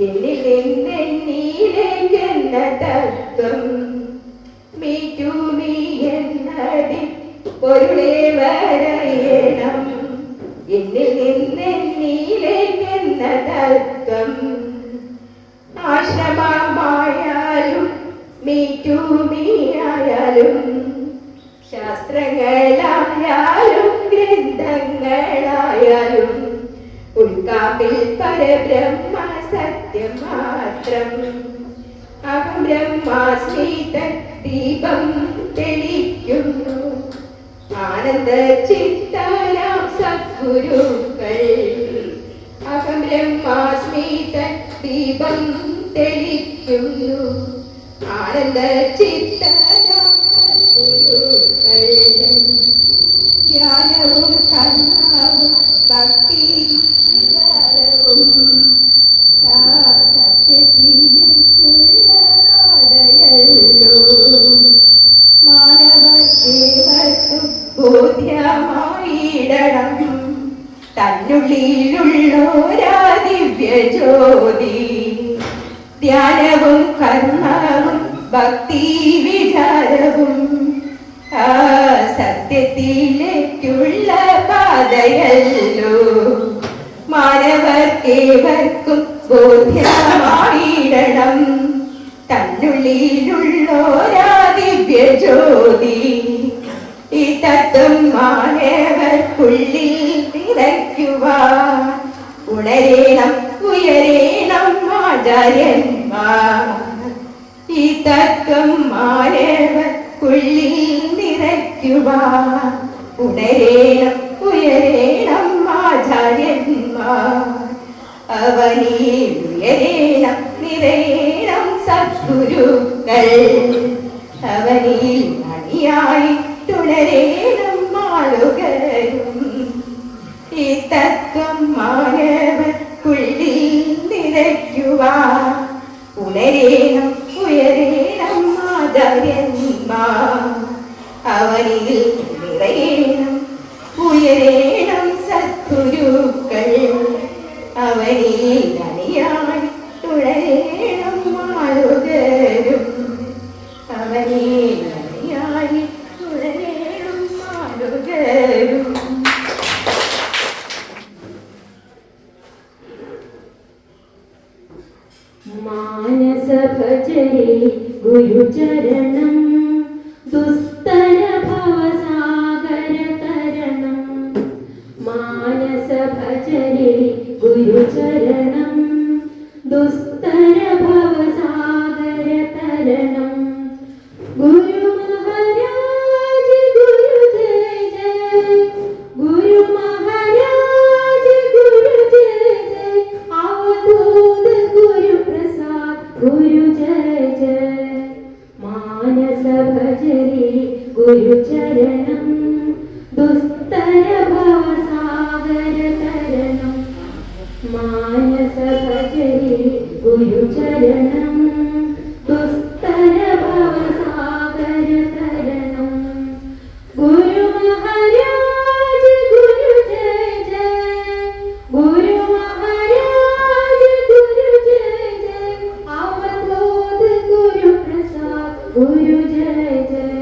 എന്നിൽ നിന്നെന്നിലേക്കെന്ന തത്വം. മീ ടു മീ എന്നതിൽ പൊരുളേവരറിയണം. എന്നിൽ നിന്നെന്നിലേക്കെന്ന തത്വം. ആശ്രമമായാലും മീ ടു മീ ആയാലും ശാസ്ത്രങ്ങളായാലും ഗ്രന്ഥങ്ങളായാലും ഉൾക്കാപ്പിൽ പരബ്രഹ്മ സത്യം മാത്രം. അഹം ബ്രഹ്മാസ്മി ദീപം തെളിക്കുന്നു. ആനന്ദ ചിത്തനാം സദ്ഗുരുക്കൾ. അഹം ബ്രഹ്മാസ്മി ദീപം തെളിക്കുന്നു. ആനന്ദ ചിത്തനാം സദ്ഗുരുക്കൾ. ധ്യാനവും കർമ്മവും ഭക്തി വിചാരവും സത്യത്തിലേക്കുള്ള പാതയല്ലോ. മാനവദേവർക്കും ബോധ്യമായിടണം തന്നുള്ളിലുള്ളോരാ ദിവ്യജ്യോതി. ധ്യാനവും കർമ്മവും ഭക്തി വിചാരവും ആ സത്യത്തിലേക്കുള്ള പാതയല്ലോ. മാനവർക്കേവർക്കും ബോധ്യമായിടണം തന്നുള്ളിലുള്ളോരാ ദിവ്യജ്യോതി. ഈ തത്വം മാനവർക്കുള്ളിൽ നിറയ്ക്കുവാൻ ഉണരേണം ഉയരേണം ആചാര്യന്മാർ. ഈ തത്വം മാനവർക്കുള്ളിൽ നിറയ്ക്കുവാൻ ഉണരേണം ഉയരേണം ആചാര്യന്മാർ. അവനിൽ ഉയരേണം നിറയണം സദ്ഗുരുക്കൾ. അവനിൽ അണിയായി തുടരേണം ആളുകളും. ഈ തത്വം മാനവർക്കുള്ളിൽ നിറയ്ക്കുവാൻ ഉണരേണം ഉയരേണം ആചാര്യന്മാർ അവനിൽ നിറയണം ഉയരേണം സദ്ഗുരുക്കൾ അവനിൽ അണിയായി തുടരേണം മാളുകരും അവനിൽ അണിയായി തുടരേണം മാളുകരും.
മാനസ ഭജരേ ഗുരുചരണം ദുസ്തര ഭവസാഗര തരണം. മാനസ ഭജരേ ഗുരുചരണം ദുസ്തര ഭവസാഗര തരണം. ഗുരു മഹാരാജ് ഗുരു ജയ ജയ ഗുരു മഹാരാജ് ഗുരു ജയ ജയ അവധൂത ഗുരു പ്രസാദ് ഗുരു ജയ ജയ. മാനസ ഭജരേ ഗുരു ചരണം ദുസ്തര ഭവസാഗര തരണം. മാനസ ഭജരേ ഗുരു ചരണം ദുസ്തര ഭവസാഗര തരണം. ഗുരു മഹാരാജ് ഗുരു ജയ ജയ ഗുരു മഹാരാജ് ഗുരു ജയ ജയ അവധൂത ഗുരു പ്രസാദ് ഗുരു ജയ ജയ.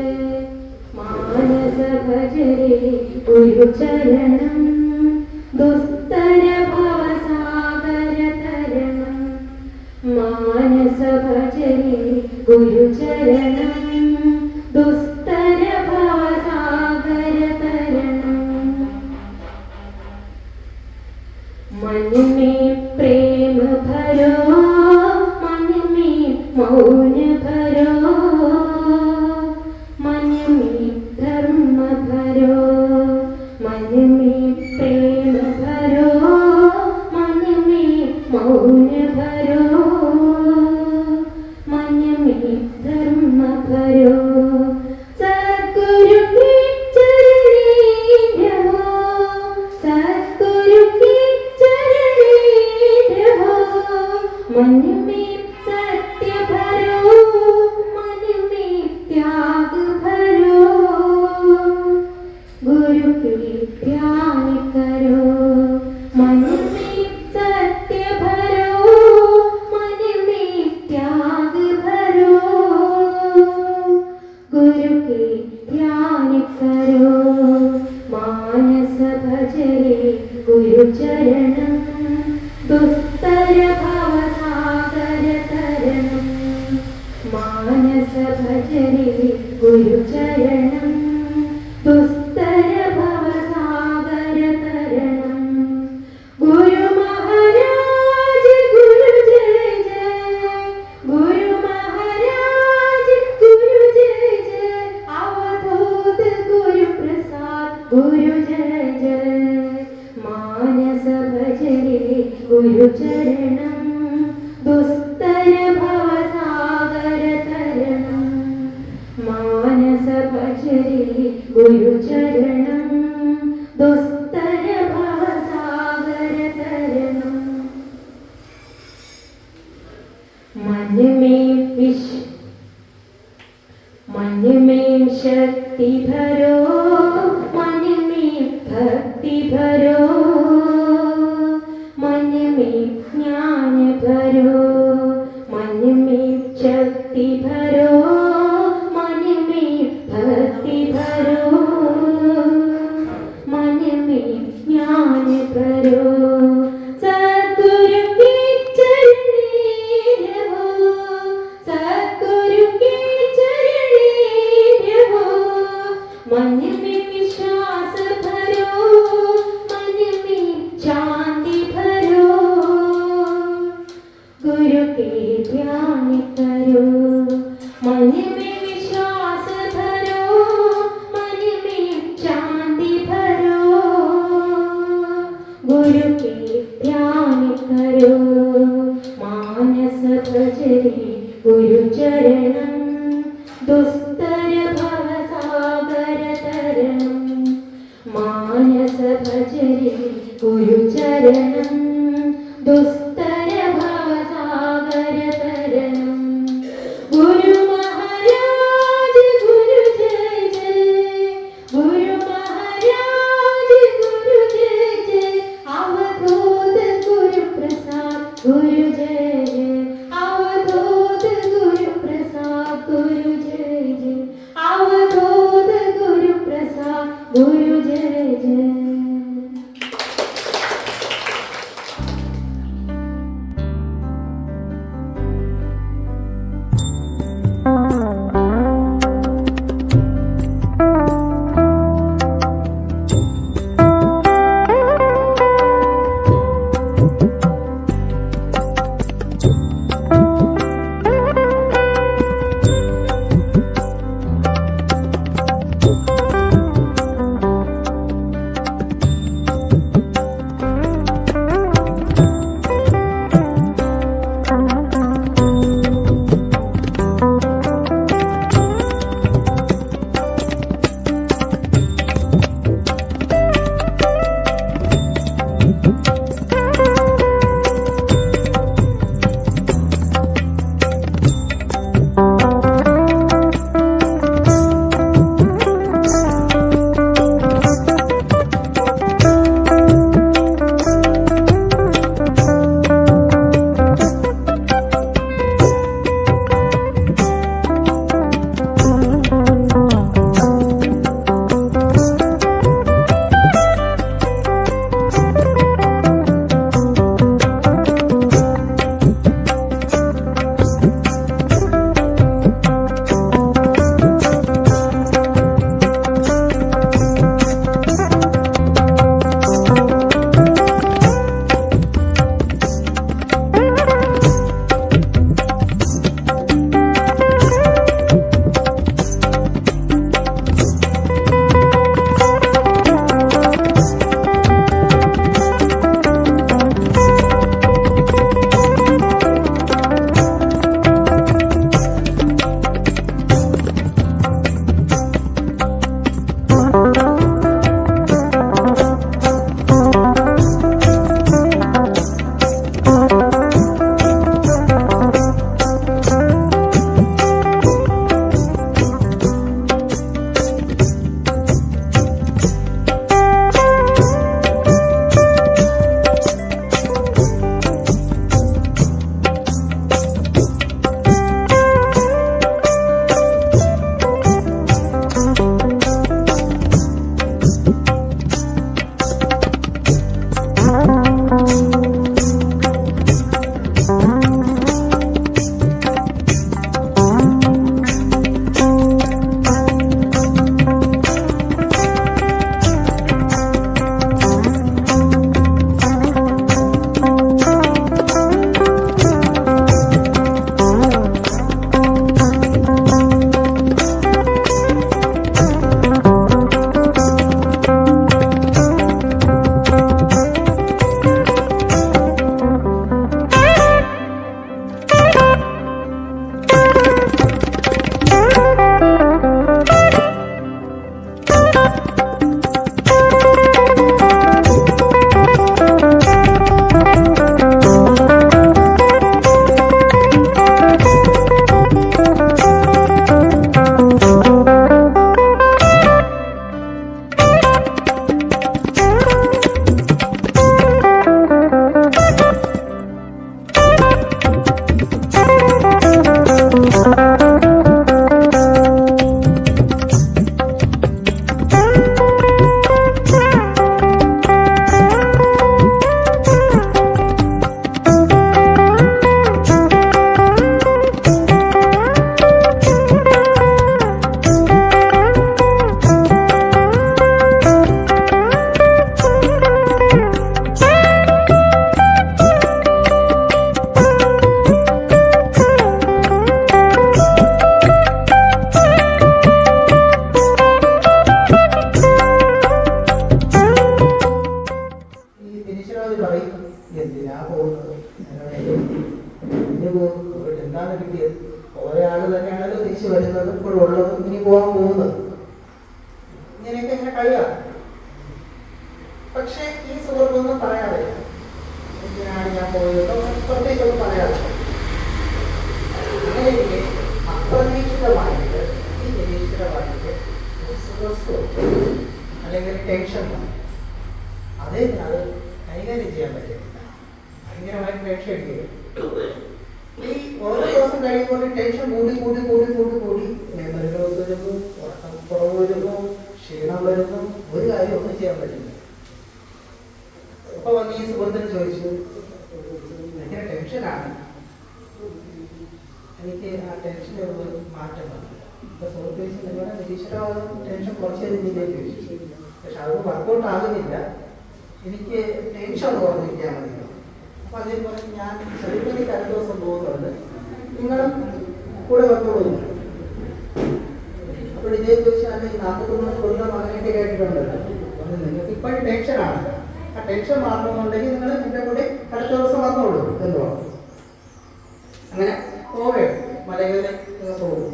മാനസ ഭജരേ ഗുരു ചരണം ദുസ്തര ഭവസാഗര തരണം. മാനസ ഭജരേ ഗുരു ചരണം ദുസ്തര ഭവസാഗര തരണം. मन में प्रेम भरो मन में मौन भरो मन में धर्म भरो मन में प्रेम भरो मन में मौन भरो मन में धर्म भरो. सद्गुरु की चरणी रहो सद्गुरु की मन में सत्य भरो मन में त्याग भरो. गुरु के ध्यान करो मन में सत्य भरो मन में त्याग भरो. गुरु के ध्यान करो. मानस भजरे गुरु चरणम दुस्तर भवसागर तरणम. मानस भजरे गुरु चरणम दुस्तर भवसागर तरणम. गुरु महाराज गुरु जय जय गुरु महाराज गुरु जय जय अवधूत गुरु प्रसाद गुरु जय जय. मानस भजरे गुरु चरणम दुस्तर भवसागर तरणम. मानस भजरे गुरु चरणम दुस्तर भवसागर तरणम. मन में शक्ति भरो मन में भक्ति भरो मन में ज्ञान भरो मन में शक्ति भरो मन में भक्ति भरो मन में ज्ञान भरो. सद्गुरु की चरणी रहो सद्गुरु की चरणी रहो. मन में विश्वास भरो मन में शांति भरो. गुरु के ध्यान करो मन में विश्वास भरो मन में शांति भरो. गुरु के ध्यान करो. मानस भजरे गुरु चरणम दुस्तर भवसागर तरणम. मानस भजरे दुस्तर भवसागर तरणं गुरु महाराज गुरु जय जय गुरु महाराज गुरु जय जय अवधूत गुरु प्रसाद गुरु जय जय अवधूत गुरु प्रसाद गुरु जय जय अवधूत गुरु प्रसाद गुरु जय जय.
പക്ഷെ ഈ സുഹൃത്തൊന്നും പറയാതെ എന്തിനാണ്
ഞാൻ പോയതോ പ്രത്യേകിച്ചൊന്നും പറയാറില്ല. അങ്ങനെ എനിക്ക് അപ്രതീക്ഷിതമായിട്ട് ഈ നിരീക്ഷിതമായിട്ട് സ്ട്രെസ് അല്ലെങ്കിൽ ടെൻഷൻ അദ്ദേഹത്തിന് അത് കൈകാര്യം ചെയ്യാൻ പറ്റില്ല. ഭയങ്കരമായി ടെൻഷൻ അടിക്കുക. ഈ ഓരോ ദിവസം കഴിയുമ്പോൾ ടെൻഷൻ കൂടി കൂടി കൂടി കൂടി കൂടി മെമ്മറിലോട്ട് വരുന്നു, ഉറക്കക്കുറവ് വരുന്നു, ക്ഷീണം വരുന്നു, ഒരു കാര്യം ഒന്നും ചെയ്യാൻ പറ്റില്ല. ഇപ്പൊ വന്ന് ഈ സുഹൃത്തിന് ചോദിച്ചു, ഭയങ്കര ടെൻഷനാണ്, എനിക്ക് ആ ടെൻഷൻ്റെ ഒരു മാറ്റം വന്നു. ഇപ്പൊ സുഹൃത്ത് ചോദിച്ചു, നിങ്ങളുടെ നിരീശ്വരവാദം ടെൻഷൻ കുറച്ച് രീതിയിലേക്ക് ചോദിച്ചു. പക്ഷെ അത് വർക്കൗട്ട് ആകുന്നില്ല, എനിക്ക് ടെൻഷൻ കുറഞ്ഞിരിക്കാൻ മതി. അപ്പൊ അതേ പറഞ്ഞ് ഞാൻ ശരീരത്തിൽ അടുത്ത ദിവസം പോകുന്നുണ്ട്, നിങ്ങളും കൂടെ വന്നോളൂ. അപ്പോൾ ഇതേ ചോദിച്ചാൽ ഈ 43 കൊല്ലം അങ്ങനെയൊക്കെ കേട്ടിട്ടുണ്ടല്ലോ. നിങ്ങൾക്ക് ഇപ്പോഴും ടെൻഷനാണ്, ആ ടെൻഷൻ മാറണമെന്നുണ്ടെങ്കിൽ നിങ്ങൾ എൻ്റെ കൂടെ അടുത്ത ദിവസം വന്നോളൂ എന്ന് പറഞ്ഞു. അങ്ങനെ പോവുകയാണ്, മലകളിൽ പോകും.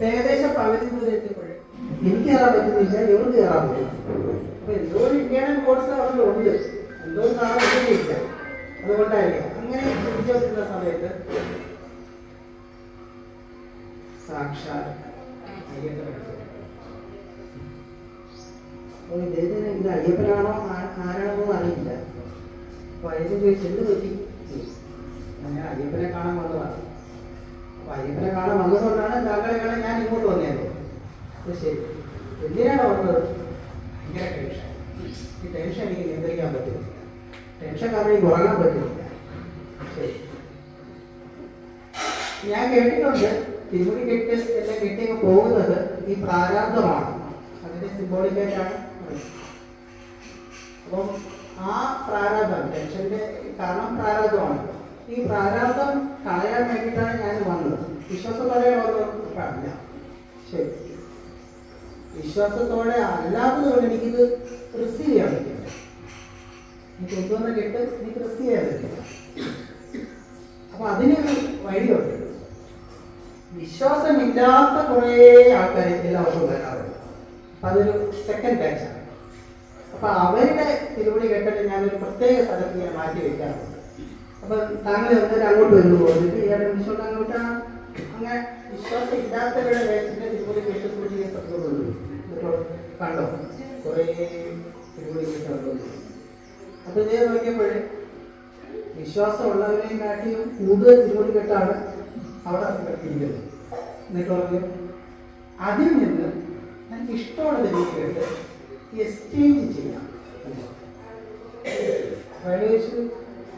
ഏകദേശം പകുതി ദൂരം എത്തിയപ്പോഴേ എനിക്ക് കയറാൻ പറ്റുന്നില്ല, ഇവർക്ക് കയറാൻ പറ്റും. അപ്പൊ എന്തോ ഒരു ഇന്ത്യൻ കോഴ്സ് അവിടെ ഉണ്ട്, എന്തോ നാളെ ഇല്ല, അതുകൊണ്ടായിരിക്കും. അങ്ങനെ ചിന്തിച്ചുകൊണ്ടിരുന്ന സമയത്ത് സാക്ഷാൽ അയ്യപ്പനാണ്. അപ്പോൾ ഇദ്ദേഹത്തിന് ഇത് അയ്യപ്പനാണോ ആരാണെന്നോ അറിയില്ല. അപ്പൊ അയ്യപ്പൻ ചോദിച്ചു, എന്ത് പറ്റി? ഞാൻ അയ്യപ്പനെ കാണാൻ വന്നതാണ്. അപ്പൊ അയ്യപ്പനെ കാണാൻ വന്നതുകൊണ്ടാണ് താങ്കളെ കാണാൻ ഞാൻ ഇങ്ങോട്ട് വന്നത്. അപ്പൊ ശരി, എന്തിനാണ് വന്നത്? ഭയങ്കര ടെൻഷൻ. ഈ ടെൻഷൻ എനിക്ക് നിയന്ത്രിക്കാൻ പറ്റുന്നില്ല, ടെൻഷൻ കാരണം എനിക്ക് ഉറങ്ങാൻ പറ്റുന്നില്ല. ശരി, ഞാൻ കേട്ടിട്ടുണ്ട് തിരുമുടി കെട്ട് എല്ലാം കെട്ടിയൊക്കെ പോകുന്നത് ഈ പ്രാരാബ്ധമാണ്, അതിന്റെ സിംബോളിക്കായിട്ടാണ്. അപ്പം ആ പ്രാരാബ്ധം, ടെൻഷന്റെ കാരണം പ്രാരാബ്ധമാണ്. ഈ പ്രാരാബ്ധം കളയാൻ വേണ്ടിയിട്ടാണ് ഞാൻ വന്നത്. വിശ്വാസത്തോടെ വന്നില്ല. ശരി, വിശ്വാസത്തോടെ അല്ലാത്തത് കൊണ്ട് എനിക്കിത് റിസീവ് ചെയ്യാൻ പറ്റില്ല. എനിക്ക് കൊണ്ടുവന്ന കെട്ട് എനിക്ക് റിസീവ് ചെയ്യാൻ പറ്റില്ല. അപ്പൊ അതിനൊരു വഴിയുണ്ട്. വിശ്വാസമില്ലാത്ത കുറേ ആൾക്കാർ എല്ലാ വർഷവും വരാറുണ്ട്. അതൊരു സെക്കൻഡ് ബാച്ചാണ്. അപ്പൊ അവരുടെ തിരുവടി കെട്ടിട്ട് ഞാനൊരു പ്രത്യേക സ്ഥലത്ത് ഇങ്ങനെ മാറ്റി വെക്കാറുണ്ട്. അപ്പൊ താങ്കൾ എന്തായാലും അങ്ങോട്ട് വരുന്നു പോയിട്ട് ഇയാളുടെ വിശ്വാസം അങ്ങോട്ടാണ്. അങ്ങനെ വിശ്വാസം ഇല്ലാത്തവരുടെ വേഷത്തിന്റെ തിരുവടി കെട്ട് സൂചിക്കുന്നുണ്ട്. കണ്ടോ, കുറേ തിരുവടി കെട്ടുള്ളത്. അപ്പൊ ഇതേ നോക്കിയപ്പോഴേ വിശ്വാസമുള്ളവരെയും കാട്ടിയും കൂടുതൽ തിരുവടി കെട്ടാണ് അവിടെ ഇരിക്കുന്നത്. എന്നിട്ട് പറഞ്ഞു, അതിൽ നിന്ന് എനിക്ക് ഇഷ്ടമുള്ള തിരുവടി കെട്ട് എക്സ്ചേഞ്ച് ചെയ്യാം.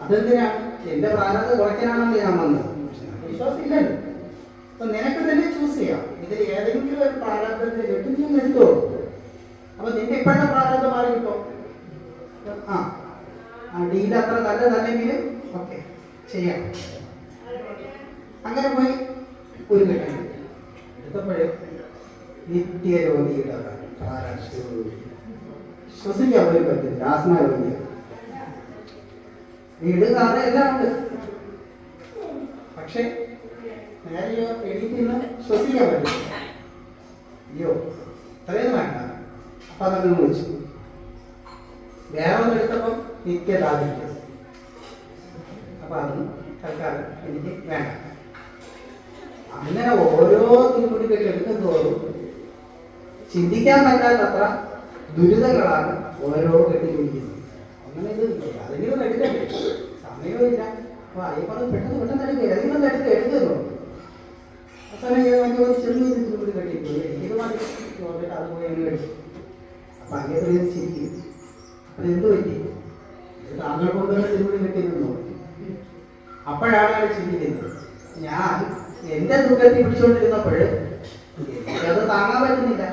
അതെന്തിനാണ്? എന്റെ പ്രാരാബ്ധം കുറയ്ക്കാനാണല്ലോ ഞാൻ വന്നത്. വിശ്വാസം ഇല്ലല്ലോ. അപ്പൊ നിനക്ക് തന്നെ ചൂസ് ചെയ്യാം. ഇതിൽ ഏതെങ്കിലും ഒരു പ്രാരാബ്ധത്തിന്റെ കെട്ട് നീ എടുത്തോ. അപ്പൊ നിന്റെ ഇപ്പോഴത്തെ പ്രാരാബ്ധം മാറി കിട്ടോ. ആ ഡീൽ അത്ര നല്ലതല്ലെങ്കിലും ഓക്കെ ചെയ്യാം. അങ്ങനെ പോയി ഒരു കെട്ട് എടുത്തപ്പോഴേ നിത്യരോഗിയുടെ ശ്വസിക്കാൻ പോലും പറ്റില്ല, ആസ്മ രോഗിയാണ്. വീട് കാരണം എല്ലാം ഉണ്ട്, പക്ഷെ നേരെയോ എണീറ്റിന്ന് ശ്വസിക്കാൻ പറ്റില്ല. അയ്യോ അത്രയൊന്നും വേണ്ട. അപ്പൊ അതൊക്കെ വിളിച്ചു. വേറെ ഒന്ന് എടുത്തപ്പം നിത്യദാരിദ്ര്യം. അപ്പൊ അതൊന്നും തൽക്കാലം എനിക്ക് വേണ്ട. അങ്ങനെ ഓരോ തിരുമുടികൾ എടുക്കുന്നതോറും ചിന്തിക്കാൻ പറ്റാത്തത്ര ദുരിതങ്ങളാണ് ഓരോ കെട്ടിപ്പിടിക്കുന്നത്. അങ്ങനെ ഇത് അതെങ്കിലും എടുക്കണ്ടേ, സമയമില്ല. അപ്പൊ അയ്യപ്പത് പെട്ടെന്ന് പെട്ടെന്ന് എടുക്കുക, ഏതെങ്കിലും എടുക്കുമല്ലോ. അവസാനം ഞാൻ ചെറിയൊരു തിരുമുടി കെട്ടിപ്പോയി, എനിക്കിത് മതി നോക്കിയിട്ട് അത് പോയി അങ്ങ് എടുക്കും. അപ്പൊ അയ്യപ്പൻ ചിരിക്കും. അത് എന്ത് പറ്റി? താങ്കൾ കൊണ്ടുവന്ന തിരുമുടി കെട്ടിയെന്ന് നോക്കി. അപ്പോഴാണ് അയാൾ ചിന്തിക്കുന്നത്, ഞാൻ എന്റെ ദുഃഖത്തിൽ പിടിച്ചുകൊണ്ടിരുന്നപ്പോൾ എനിക്കത് താങ്ങാൻ പറ്റുന്നില്ല.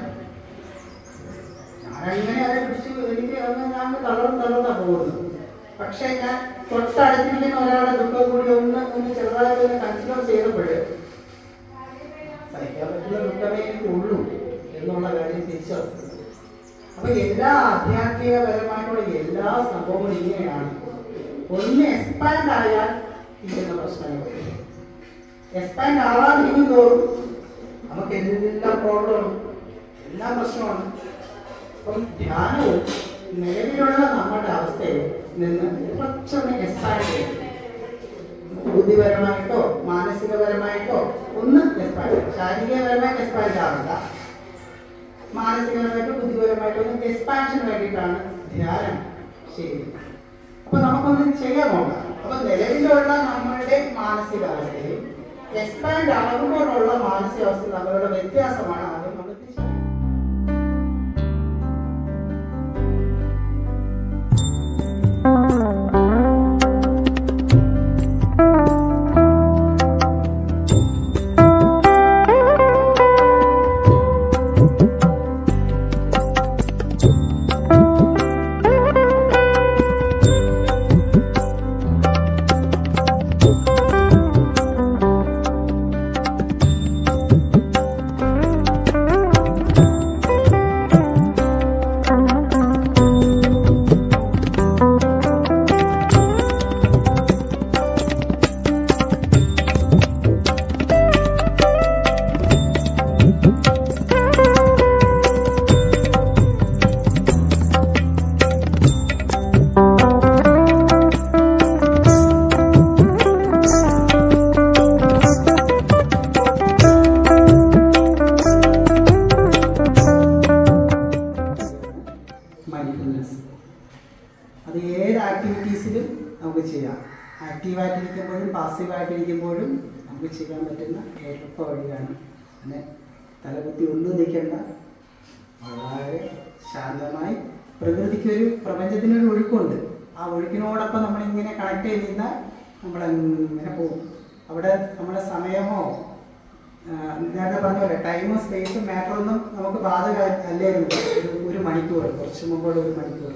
ഞാനങ്ങനെ അത് പിടിച്ചു, എനിക്ക് ഞാൻ തളർന്നാ പോകുന്നത്. പക്ഷെ ഞാൻ തൊട്ടടുത്തിരിക്കുന്ന ഒരാളുടെ ദുഃഖം കൂടി ഒന്ന് ചെറുതായിട്ട് കൺസിഡർ ചെയ്തപ്പോൾ സഹിക്കാൻ പറ്റുന്ന ദുഃഖമേ എനിക്ക് ഉള്ളൂ എന്നുള്ള കാര്യം തിരിച്ചറിഞ്ഞു. അപ്പൊ എല്ലാ ആധ്യാത്മികപരമായിട്ടുള്ള എല്ലാ സംഭവങ്ങളും ഇങ്ങനെയാണ്. ഒന്ന് എക്സ്പാൻഡ് ആയാൽ ഇരിക്കുന്ന പ്രശ്നങ്ങൾ, എക്സ്പാൻഡ് ആവാതിരിക്കും തോറും നമുക്ക് എല്ലാ പ്രോബ്ലവും എല്ലാം പ്രശ്നമാണ്. അപ്പം ധ്യാനവും നിലവിലുള്ള നമ്മുടെ അവസ്ഥയിൽ നിന്ന് കുറച്ചൊന്ന് എക്സ്പാൻഡ് ചെയ്യും. ബുദ്ധിപരമായിട്ടോ മാനസികപരമായിട്ടോ ഒന്ന് എക്സ്പാൻഡ്, ശാരീരികപരമായിട്ട് എക്സ്പാൻഡ് ആവില്ല, മാനസികപരമായിട്ടോ ബുദ്ധിപരമായിട്ടോ ഒന്ന് എക്സ്പാൻഷൻ വേണ്ടിയിട്ടാണ് ധ്യാനം ചെയ്യുന്നത്. അപ്പൊ നമുക്കൊന്ന് ചെയ്യാൻ നോക്കാം. അപ്പൊ നിലവിലുള്ള നമ്മളുടെ മാനസികാവസ്ഥയും എക്സ്പാൻഡ് ആകുമ്പോഴുള്ള മാനസികാവസ്ഥ തമ്മിലുള്ള വ്യത്യാസമാണ് ആദ്യം നമ്മൾ തിരിച്ചറിയുന്നത്. മൈൻഡ്ഫുൾനെസ് അത് ഏത് ആക്ടിവിറ്റീസിലും നമുക്ക് ചെയ്യാം. ആക്റ്റീവായിട്ടിരിക്കുമ്പോഴും പാസീവായിട്ടിരിക്കുമ്പോഴും നമുക്ക് ചെയ്യാൻ പറ്റുന്ന എളുപ്പ വഴിയാണ്. പിന്നെ തലകുത്തി ഒന്നും നിൽക്കേണ്ട, വളരെ ശാന്തമായി പ്രകൃതിക്കൊരു പ്രപഞ്ചത്തിനൊരു ഒഴുക്കുണ്ട്. ആ ഒഴുക്കിനോടൊപ്പം നമ്മളിങ്ങനെ കണക്ട് ചെയ്ത് നിന്നാൽ നമ്മളെങ്ങനെ പോകും. അവിടെ നമ്മുടെ സമയമോ നേരത്തെ പറഞ്ഞ പോലെ ടൈമും സ്പേസും മാറ്ററൊന്നും നമുക്ക് ബാധക അല്ലായിരുന്നു. ഒരു മണിക്കൂർ, കുറച്ച് മുമ്പോട്ട് ഒരു മണിക്കൂർ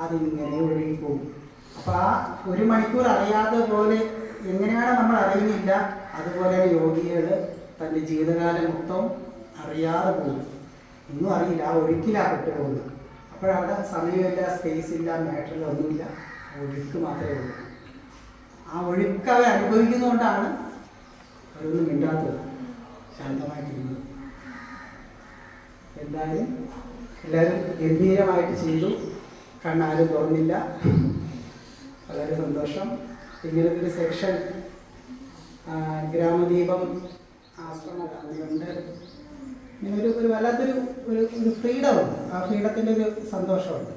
അതിങ്ങനെ ഒഴുകി പോകും. അപ്പോൾ ആ ഒരു മണിക്കൂർ അറിയാത്ത പോലെ എങ്ങനെയാണ് നമ്മൾ അറിയുന്നില്ല, അതുപോലെ യോഗികൾ തൻ്റെ ജീവിതകാലം മൊത്തം അറിയാതെ പോകും. ഒന്നും അറിയില്ല, ആ ഒഴുക്കിലാപ്പെട്ട് പോകുന്നത്. അപ്പോഴവിടെ സമയമില്ല, സ്പേസ് ഇല്ല, മാറ്ററില്ല, ഒന്നുമില്ല, ഒഴുക്ക് മാത്രമേ ഉള്ളൂ. ആ ഒഴുക്ക് അവർ അനുഭവിക്കുന്നതുകൊണ്ടാണ് അവരൊന്നും മിണ്ടാത്തത്, ശാന്തമായിട്ടിരുന്നത്. എന്തായാലും എല്ലാവരും ഗംഭീരമായിട്ട് ചെയ്തു, കണ്ണാരും തുറന്നില്ല. വളരെ സന്തോഷം. ഇങ്ങനത്തെ ഒരു സെക്ഷൻ ഗ്രാമദീപം ആശ്രമമുണ്ട്. ഇങ്ങനെ ഒരു വല്ലാത്തൊരു ഒരു ഫ്രീഡമുണ്ട്. ആ ഫ്രീഡത്തിൻ്റെ ഒരു സന്തോഷമുണ്ട്.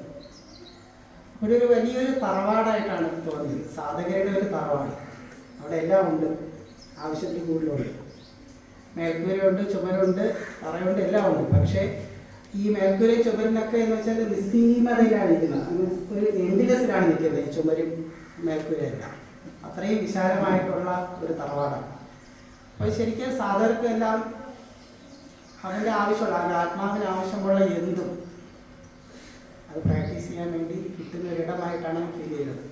ഒരു വലിയൊരു തറവാടായിട്ടാണ് തോന്നിയത്, സാധകരുടെ ഒരു തറവാട്. അവിടെ എല്ലാം ഉണ്ട്, ആവശ്യത്തിൽ കൂടുതലുണ്ട്. മേൽക്കൂരയുണ്ട്, ചുമരുണ്ട്, തറയുണ്ട്, എല്ലാം ഉണ്ട്. പക്ഷേ ഈ മേൽക്കൂരയും ചുമരിനൊക്കെ എന്ന് വെച്ചാൽ നിസ്സീമതയിലാണ് ഇരിക്കുന്നത്. ഒരു എൻഡിലെസ്സിലാണ് നിൽക്കുന്നത് ഈ ചുമരും മേൽക്കൂരയെല്ലാം. അത്രയും വിശാലമായിട്ടുള്ള ഒരു തറവാടാണ്. അപ്പോൾ ശരിക്കും സാധകർക്ക് എല്ലാം അവൻ്റെ ആവശ്യമുള്ള, അവൻ്റെ ആത്മാവിന് ആവശ്യമുള്ള എന്തും അത് പ്രാക്ടീസ് ചെയ്യാൻ വേണ്ടി കിട്ടുന്ന ഒരിടമായിട്ടാണ് ഫീൽ ചെയ്തത്.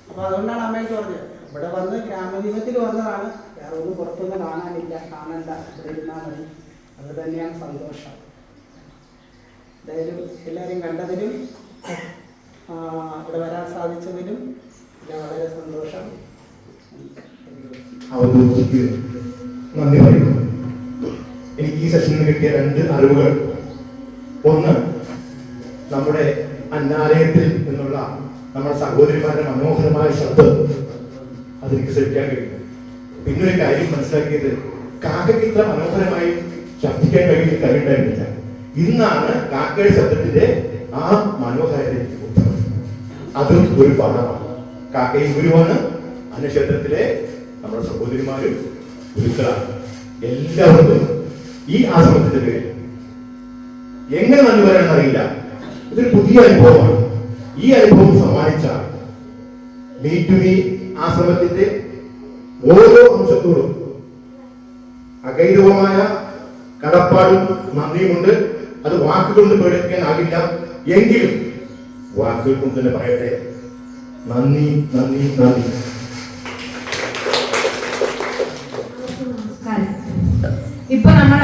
അപ്പോൾ അതുകൊണ്ടാണ് അമ്മയ്ക്ക് പറഞ്ഞത്, ഇവിടെ വന്ന് ഗ്രാമദീപത്തിൽ വന്നതാണ്, വേറെ ഒന്നും പുറത്തൊന്നും കാണണ്ട, ഇവിടെ ഇരുന്നാൽ മതി. അത് തന്നെയാണ് സന്തോഷം. എന്തായാലും എല്ലാവരും കണ്ടതിലും ഇവിടെ വരാൻ സാധിച്ചതിലും വളരെ സന്തോഷം.
നന്ദി പറയുന്നു. എനിക്ക് ഈ സെഷനിൽ കിട്ടിയ 2 അറിവുകൾ. ഒന്ന്, നമ്മുടെ അന്നാലയത്തിൽ നിന്നുള്ള നമ്മുടെ സഹോദരിമാരുടെ മനോഹരമായ ശബ്ദം അതെനിക്ക് ശ്രദ്ധിക്കാൻ കഴിയും. പിന്നൊരു കാര്യം മനസ്സിലാക്കിയത്, കാക്കയ്ക്ക് ഇത്ര മനോഹരമായി ശബ്ദിക്കാൻ കഴിയുന്ന കഴിയുണ്ടായിരുന്നില്ല. ഇന്നാണ് കാക്കയുടെ ശബ്ദത്തിന്റെ ആ മനോഹാരിത. അതും ഒരു പാഠമാണ്. കാക്കയും ഗുരുവാണ്, അന്നക്ഷേത്രത്തിലെ നമ്മുടെ സഹോദരിമാരും ഗുരുക്കളാണ്. എല്ലാവർക്കും ഈ ആശ്രമത്തിന്റെ പേരിൽ എങ്ങനെ നന്ദി പറയാനെന്ന് അറിയില്ല. ഇതൊരു പുതിയ അനുഭവമാണ്. ഈ അനുഭവം സമ്മാനിച്ച മീറ്റ് ടു മീ ആശ്രമത്തിന്റെ ഓരോ അംശത്തോടും അഗൈരവമായ കടപ്പാടും നന്ദിയുമുണ്ട്. അത് വാക്കുകൊണ്ട് പ്രകടിപ്പിക്കാനാകില്ല, എങ്കിലും വാക്കുകൾ കൊണ്ട് തന്നെ പറയട്ടെ, നന്ദി നന്ദി നന്ദി.
ഇപ്പൊ നമ്മൾ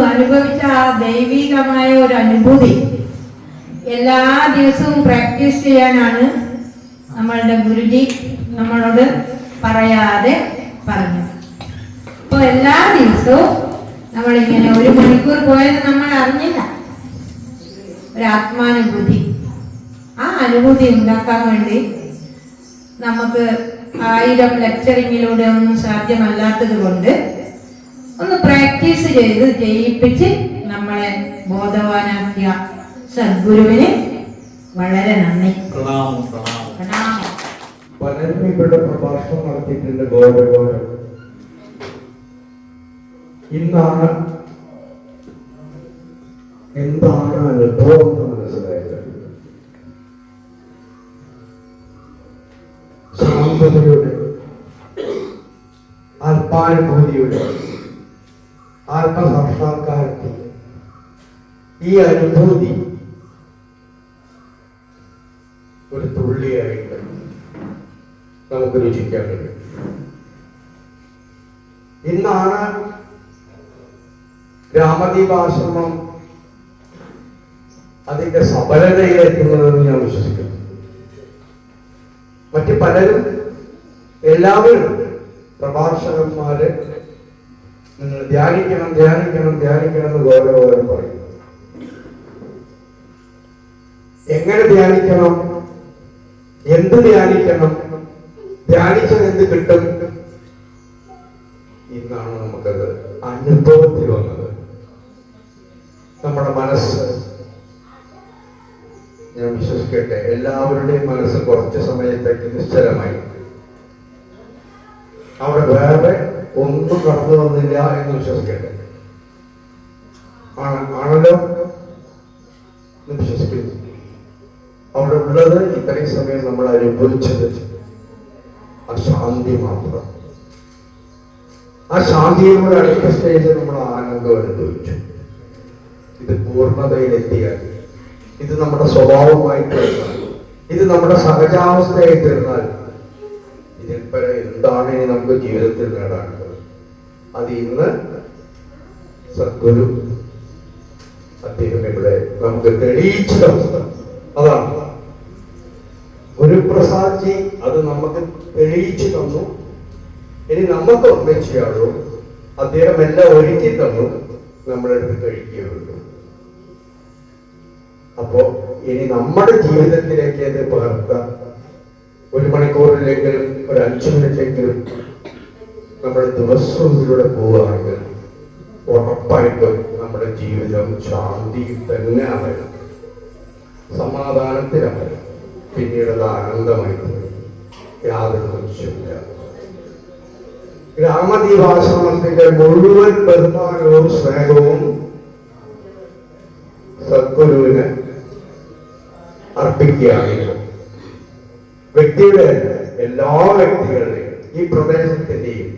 അനുഭവിച്ച ആ ദൈവികമായ ഒരു അനുഭൂതി എല്ലാ ദിവസവും പ്രാക്ടീസ് ചെയ്യാനാണ് നമ്മളുടെ ഗുരുജി നമ്മളോട് പറയാതെ പറഞ്ഞത്. അപ്പൊ എല്ലാ ദിവസവും നമ്മളിങ്ങനെ 1 മണിക്കൂർ പോയത് നമ്മൾ അറിഞ്ഞില്ല. ഒരു ആത്മാനുഭൂതി, ആ അനുഭൂതി ഉണ്ടാക്കാൻ വേണ്ടി നമുക്ക് 1000 ലെക്ചറിങ്ങിലൂടെ ഒന്നും സാധ്യമല്ലാത്തത് കൊണ്ട് ഒന്ന് പ്രാക്ടീസ് ചെയ്യിപ്പിച്ച് നമ്മളെ ബോധവാനാക്കിയ സദ്ഗുരുവിന് വളരെ നന്ദി. പ്രണാമം.
പലരും ഇവിടെ പ്രഭാഷണം നടത്തിയിട്ടുണ്ട്. ഗൗരവം ഇന്നാണ് എന്താണ് അനുഭവം എന്ന് മനസ്സിലായത്. ശാന്തതയുടെ, ആത്മാനുഭൂതിയുടെ, ആത്മസാക്ഷാത്കാരത്തിന്റെ ഈ അനുഭൂതി ഒരു തുള്ളിയായിട്ട് നമുക്ക് രുചിക്കാൻ കഴിയും. ഇന്നാണ് രാമദീപാശ്രമം അതിന്റെ സഫലതയിലെത്തുന്നതെന്ന് ഞാൻ വിശ്വസിക്കുന്നു. മറ്റ് പലരും, എല്ലാവരും പ്രഭാഷകന്മാര് നിങ്ങൾ ധ്യാനിക്കണം ധ്യാനിക്കണം ധ്യാനിക്കണം എന്ന് ഗൗരവം പറയും. എങ്ങനെ ധ്യാനിക്കണം, എന്ത് ധ്യാനിക്കണം, ധ്യാനിച്ചത് എന്ത് കിട്ടും? ഇന്നാണ് നമുക്കത് അനുഭവത്തിൽ വന്നത്. നമ്മുടെ മനസ്സ്, ഞാൻ വിശ്വസിക്കട്ടെ, എല്ലാവരുടെയും മനസ്സ് കുറച്ച് സമയത്തേക്ക് നിശ്ചലമായി. അവിടെ വേറെ ഒന്നും കടന്നു വന്നില്ല എന്ന് വിശ്വസിക്കട്ടെ. ആണല്ലോ എന്ന് വിശ്വസിക്കുന്നു. അവിടെ ഉള്ളത് ഇത്രയും സമയം നമ്മൾ അനുഭവിച്ചത് ആ ശാന്തി മാത്രം. ആ ശാന്തിയോട് അടുത്ത സ്റ്റേജിൽ നമ്മൾ ആനന്ദം അനുഭവിച്ചു. ഇത് പൂർണ്ണതയിലെത്തിയാൽ, ഇത് നമ്മുടെ സ്വഭാവമായി തീർന്നാൽ, ഇത് നമ്മുടെ സഹജാവസ്ഥയായി തീർന്നാൽ, ഇതിൽ പരം എന്താണ് ഇനി നമുക്ക് ജീവിതത്തിൽ നേടാനുള്ളത്? അത് ഇന്ന് സദ്ഗുരു അദ്ദേഹം ഇവിടെ നമുക്ക് തെളിയിച്ചു തന്നത് അതാണ്. ഗുരുപ്രസാദ്ജി അത് നമുക്ക് തെളിയിച്ചു തന്നു. ഇനി നമുക്ക് ഒന്നേ ചെയ്യാവുള്ളൂ. അദ്ദേഹം എല്ലാം ഒരുക്കി തന്നു, നമ്മളെടുത്ത് കഴിക്കുകയുള്ളൂ. അപ്പോ ഇനി നമ്മുടെ ജീവിതത്തിലേക്ക് അത് പകർത്താൻ 1 മണിക്കൂറിലെങ്കിലും 5 മിനിറ്റെങ്കിലും നമ്മുടെ ദിവസവും ഇതിലൂടെ പോവുകയാണെങ്കിൽ ഉറപ്പായിട്ടും നമ്മുടെ ജീവിതം ശാന്തി തന്നെ ആവണം, സമാധാനത്തിലാവണം, പിന്നീട് അത് ആനന്ദമായി യാതൊരു സംശയമില്ല. രാമദീപാശ്രമത്തിന്റെ മുഴുവൻ ബഹുമാനവും സ്നേഹവും സദ്ഗുരുവിന് അർപ്പിക്കുകയാണെങ്കിൽ വ്യക്തിയുടെ എല്ലാ വ്യക്തികളുടെയും ഈ പ്രദേശത്തിന്റെയും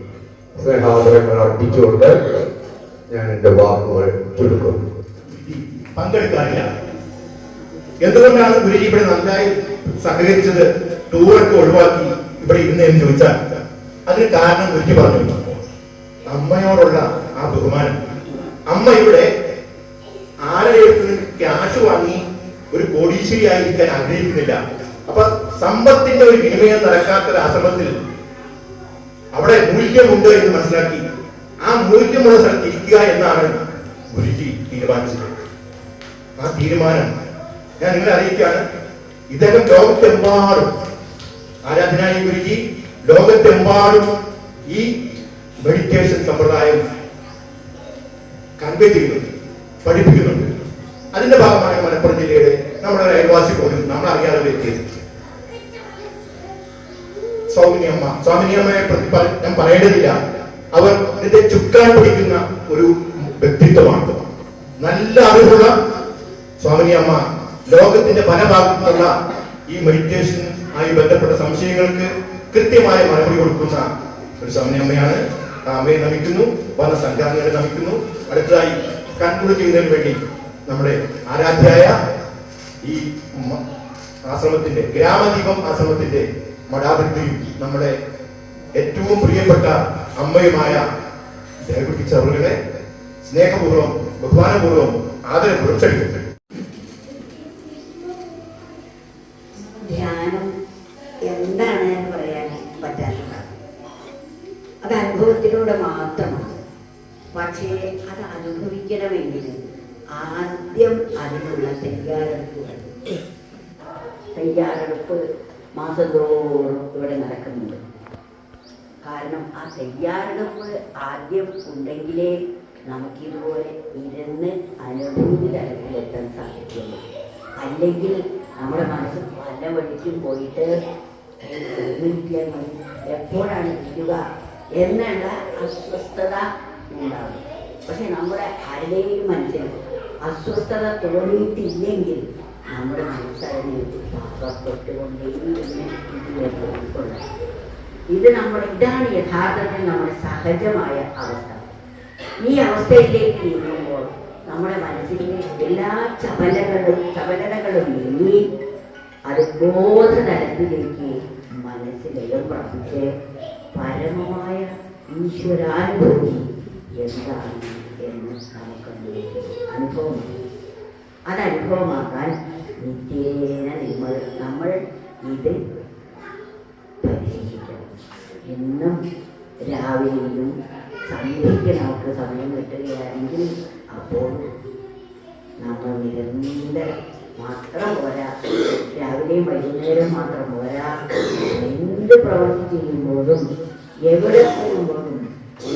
സ്നേഹാദരങ്ങൾ അർപ്പിച്ചുകൊണ്ട് ഞാൻ എന്റെ വാക്കുകൾ ചുരുക്കുന്നു.
പങ്കെടുക്കാറില്ല. എന്തുകൊണ്ടാണ് ഗുരുജി ഇവിടെ നന്നായി സഹകരിച്ചത്, ടൂറൊക്കെ ഒഴിവാക്കി ഇവിടെ ഇരുന്നതെന്ന് ചോദിച്ചാൽ അതിന് കാരണം ഗുരുജി പറഞ്ഞു, അമ്മയോടുള്ള ആ ബഹുമാനം. അമ്മ ഇവിടെ ആരുടെ ക്യാഷ് വാങ്ങി ഒരു കോടീശ്വരിയായിരിക്കാൻ ആഗ്രഹിക്കുന്നില്ല. അപ്പൊ സമ്പത്തിന്റെ ഒരു വിനിമയം നടക്കാത്ത ആശ്രമത്തിൽ അവിടെ മൂല്യമുണ്ട് എന്ന് മനസ്സിലാക്കി ആ മൂല്യമുള്ള സ്ഥലത്ത് ഇരിക്കുക എന്നാണ് ഗുരുജി തീരുമാനിച്ചത്. ആ തീരുമാനം ഞാൻ നിങ്ങളെ അറിയിക്കുകയാണ്. ഇദ്ദേഹം ലോകത്തെമ്പാടും, ആരാധനായി ഗുരുജി ലോകത്തെമ്പാടും ഈ മെഡിറ്റേഷൻ സമ്പ്രദായം കൺവേ ചെയ്യുന്നുണ്ട്, പഠിപ്പിക്കുന്നുണ്ട്. അതിന്റെ ഭാഗമായി മലപ്പുറം ജില്ലയുടെ നമ്മുടെ അയൽവാസി പോലും നമ്മളറിയാതെ എത്തിയത് സ്വാമിനിയമ്മയെ പ്രതി ഞാൻ പറയേണ്ടതില്ല. അവർ ഇതിന്റെ ചുക്കാൻ പിടിക്കുന്ന ഒരു വ്യക്തിത്വമാണ്. നല്ല അറിവുള്ള സ്വാമിനിയമ്മ ലോകത്തിന്റെ പല ഭാഗത്തുള്ള ഈ മെഡിറ്റേഷൻ ആയി ബന്ധപ്പെട്ട സംശയങ്ങൾക്ക് കൃത്യമായ മറുപടി കൊടുക്കുന്ന ഒരു സ്വാമിനിയമ്മയാണ്. ആ അമ്മയെ നമിക്കുന്നു, വന്ന സംഘാടകരെ നമിക്കുന്നു. അടുത്തതായി കൺക്ലൂഡ് ചെയ്യുന്നതിന് വേണ്ടി നമ്മുടെ ആരാധ്യായ ഈ ആശ്രമത്തിന്റെ ഗ്രാമദീപം ആശ്രമത്തിന്റെ മഠാധിപതിയും നമ്മുടെ ഏറ്റവും പ്രിയപ്പെട്ട അമ്മയുമായ ദേവകുട്ടി ചവറുകളെ സ്നേഹപൂർവ്വം ബഹുമാനപൂർവ്വം ആദരപൂർവ്വം ക്ഷണിക്കുന്നു.
ധ്യാനം എന്താണ് എന്ന് പറയാൻ പറ്റാത്തത്. അത് അനുഭവത്തിലൂടെ മാത്രമാണ്. പക്ഷേ അത് അനുഭവിക്കണമെങ്കിൽ ആദ്യം അതിനുള്ള തയ്യാറെടുപ്പ് മാസത്തോറും ഇവിടെ നടക്കുന്നുണ്ട്. കാരണം ആ തയ്യാറെടുപ്പ് ആദ്യം ഉണ്ടെങ്കിലേ നമുക്കിതുപോലെ ഇരുന്ന് അനുഭൂതി തലത്തിലെത്താൻ സാധിക്കുള്ളൂ. അല്ലെങ്കിൽ നമ്മുടെ മനസ്സ് പല വഴിക്കും പോയിട്ട് എപ്പോഴാണ് ഇരിക്കുക എന്നുള്ള അസ്വസ്ഥത ഉണ്ടാകും. പക്ഷെ നമ്മുടെ ആരുടെയും മനസ്സിൽ അസ്വസ്ഥത തോന്നിയിട്ടില്ലെങ്കിൽ നമ്മുടെ മനസ്സതിനെ പാകപ്പെട്ടുകൊണ്ടേകൊള്ളാം. ഇതാണ് യഥാർത്ഥത്തിൽ നമ്മുടെ സഹജമായ അവസ്ഥ. ഈ അവസ്ഥയിലേക്ക് നീങ്ങുമ്പോൾ നമ്മുടെ മനസ്സിലെ എല്ലാ ചപലതകളും നീങ്ങി അത് ബോധതലത്തിലേക്ക് മനസ്സിലെല്ലാം പ്രാപിച്ച് പരമമായ ഈശ്വരാനുഭൂതി എന്താണ് എന്ന് നമുക്ക് അനുഭവമാണ്. അത് അനുഭവമാക്കാൻ നിത്യേന നമ്മൾ ഇത് പരിശീലിക്കണം. എന്നും രാവിലെയും സന്ധ്യയ്ക്ക് നമുക്ക് സമയം കിട്ടുകയാണെങ്കിൽ അപ്പോൾ നമ്മൾ നിരന്തരം മാത്രം പോരാ, രാവിലെയും വൈകുന്നേരം മാത്രം പോരാ, എന്ത് പ്രവൃത്തി ചെയ്യുമ്പോഴും എവിടെ പോകുമ്പോഴും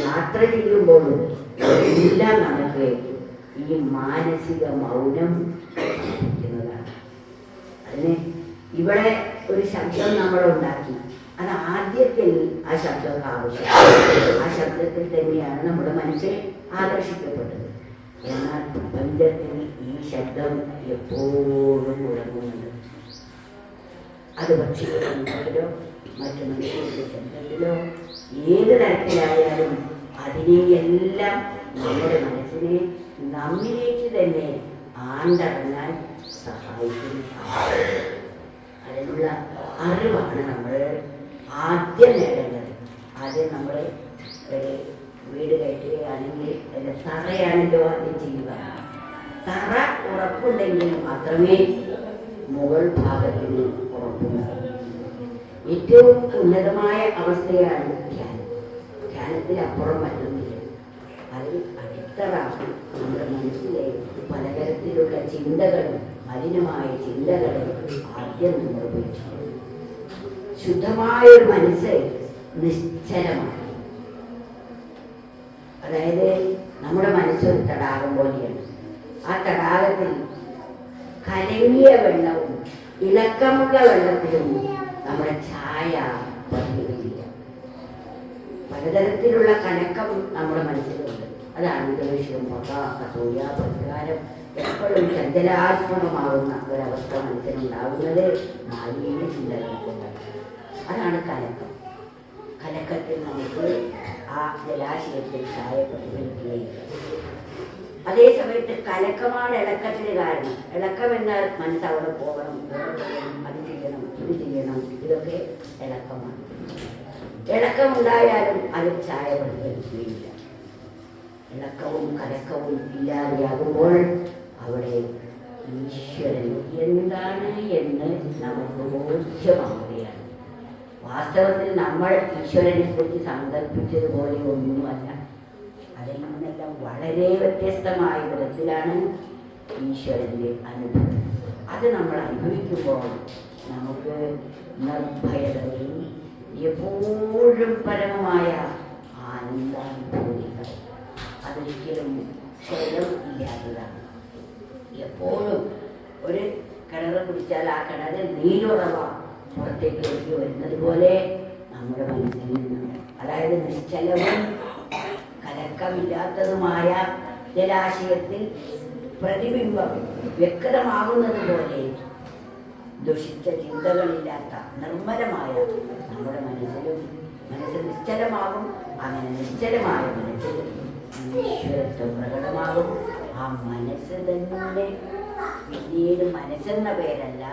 യാത്ര ചെയ്യുമ്പോഴും എല്ലാം നമുക്ക് ഈ മാനസിക മൗനം ലഭിക്കുന്നതാണ്. അതിന് ഇവിടെ ഒരു ശബ്ദം നമ്മൾ ഉണ്ടാക്കി, അത് ആദ്യത്തിൽ ആ ശബ്ദമൊക്കെ ആവശ്യം, ആ ശബ്ദത്തിൽ തന്നെയാണ് നമ്മുടെ മനസ്സിൽ ആകർഷിക്കപ്പെട്ടത്. എന്നാൽ പ്രപഞ്ചത്തിൽ ഈ ശബ്ദം എപ്പോഴും മുഴങ്ങുന്നുണ്ട്. അത് പക്ഷികളുടെ ശബ്ദത്തിലോ മറ്റു മനുഷ്യരുടെ ശബ്ദത്തിലോ ഏത് തരത്തിലായാലും അതിനെയെല്ലാം നമ്മുടെ മനസ്സിനെ നമ്മിലേക്ക് തന്നെ ആണ്ടടങ്ങാൻ സഹായിക്കുന്നു. അതിനുള്ള അറിവാണ് നമ്മൾ ആദ്യം നേടേണ്ടത്. ആദ്യം നമ്മൾ വീട് കയറ്റുകയാണെങ്കിൽ അതിൻ്റെ തറയാണല്ലോ ആദ്യം ചെയ്യുക. തറ ഉറപ്പുണ്ടെങ്കിൽ മാത്രമേ മുകൾ ഭാഗത്തിന് ഉറപ്പുണ്ടാകൂ. ഏറ്റവും ഉന്നതമായ അവസ്ഥയാണ് ധ്യാനം. ധ്യാനത്തിനപ്പുറം മറ്റൊന്നില്ല. അതിൽ അടിത്തറ നമ്മുടെ മനസ്സിലെ പലതരത്തിലുള്ള ചിന്തകളും മലിനമായ ചിന്തകളും ആദ്യം നമ്മൾ ഉപയോഗിച്ചു. ശുദ്ധമായൊരു മനസ്സ് നിശ്ചലമാണ്. അതായത് നമ്മുടെ മനസ്സൊരു തടാകം പോലെയാണ്. ആ തടാകത്തിൽ കലങ്ങിയ വെള്ളവും ഇളക്കമുള്ള വെള്ളത്തിലും നമ്മുടെ ഛായ പതിയുകയില്ല. പലതരത്തിലുള്ള കലക്കം നമ്മുടെ മനസ്സിലുണ്ട്. അതാണ് ദേഷ്യം, പക, അസൂയ, പ്രതികാരം, എപ്പോഴും ചഞ്ചലാത്മകമാകുന്ന ഒരവസ്ഥ മനസ്സിലുണ്ടാകുന്നത് മാലിന്യ ചിന്തകൾക്കുണ്ടാകും. അതാണ് കലക്കം. കലക്കത്തിൽ നമുക്ക് ആ ജലാശയത്തിൽ ഛായ പ്രതിഫലിക്കുകയില്ല. അതേസമയത്ത് കലക്കമാണ് ഇളക്കത്തിന് കാരണം. ഇളക്കം എന്നാൽ മനസ്സ് അവിടെ പോകണം, അത് ചെയ്യണം, ഇത് ചെയ്യണം, ഇതൊക്കെ ഇളക്കമാണ്. ഇളക്കമുണ്ടായാലും അതിൽ ഛായ പ്രതിഫലിക്കുകയില്ല. ഇളക്കവും കലക്കവും ഇല്ലാതെയാകുമ്പോൾ അവിടെ ഈശ്വരൻ എന്താണ് എന്ന് നമുക്ക് ബോധ്യമാവുകയാണ്. വാസ്തവത്തിൽ നമ്മൾ ഈശ്വരനെ കുറിച്ച് സങ്കല്പിച്ചതുപോലെ ഒന്നുമല്ല. അതിൽ നിന്നെല്ലാം വളരെ വ്യത്യസ്തമായ വിധത്തിലാണ് ഈശ്വരൻ്റെ അനുഭവം. അത് നമ്മൾ അനുഭവിക്കുമ്പോൾ നമുക്ക് നിർഭയതയും എപ്പോഴും പരമമായ ആനന്ദാനുഭൂതികൾ. അതൊരിക്കലും ക്ഷയം ഇല്ലാത്തതാണ്. എപ്പോഴും ഒരു കിണറ് പിടിച്ചാൽ ആ കിണറിൽ നീരുറവ പുറത്തേക്ക് ഒഴുകി വരുന്നത് പോലെ നമ്മുടെ മനസ്സിൽ നിന്ന്, അതായത് നിശ്ചലവും കലക്കമില്ലാത്തതുമായ ജലാശയത്തിൽ പ്രതിബിംബം വ്യക്തമാകുന്നത് പോലെ ദുഷിച്ച ചിന്തകളില്ലാത്ത നിർമ്മലമായ നമ്മുടെ മനസ്സ് നിശ്ചലമാകും. അങ്ങനെ നിശ്ചലമായ മനസ്സിൽ ഈശ്വരത്വം പ്രകടമാകും. ആ മനസ്സ് തന്നെ പിന്നീട് മനസ്സെന്ന പേരല്ല,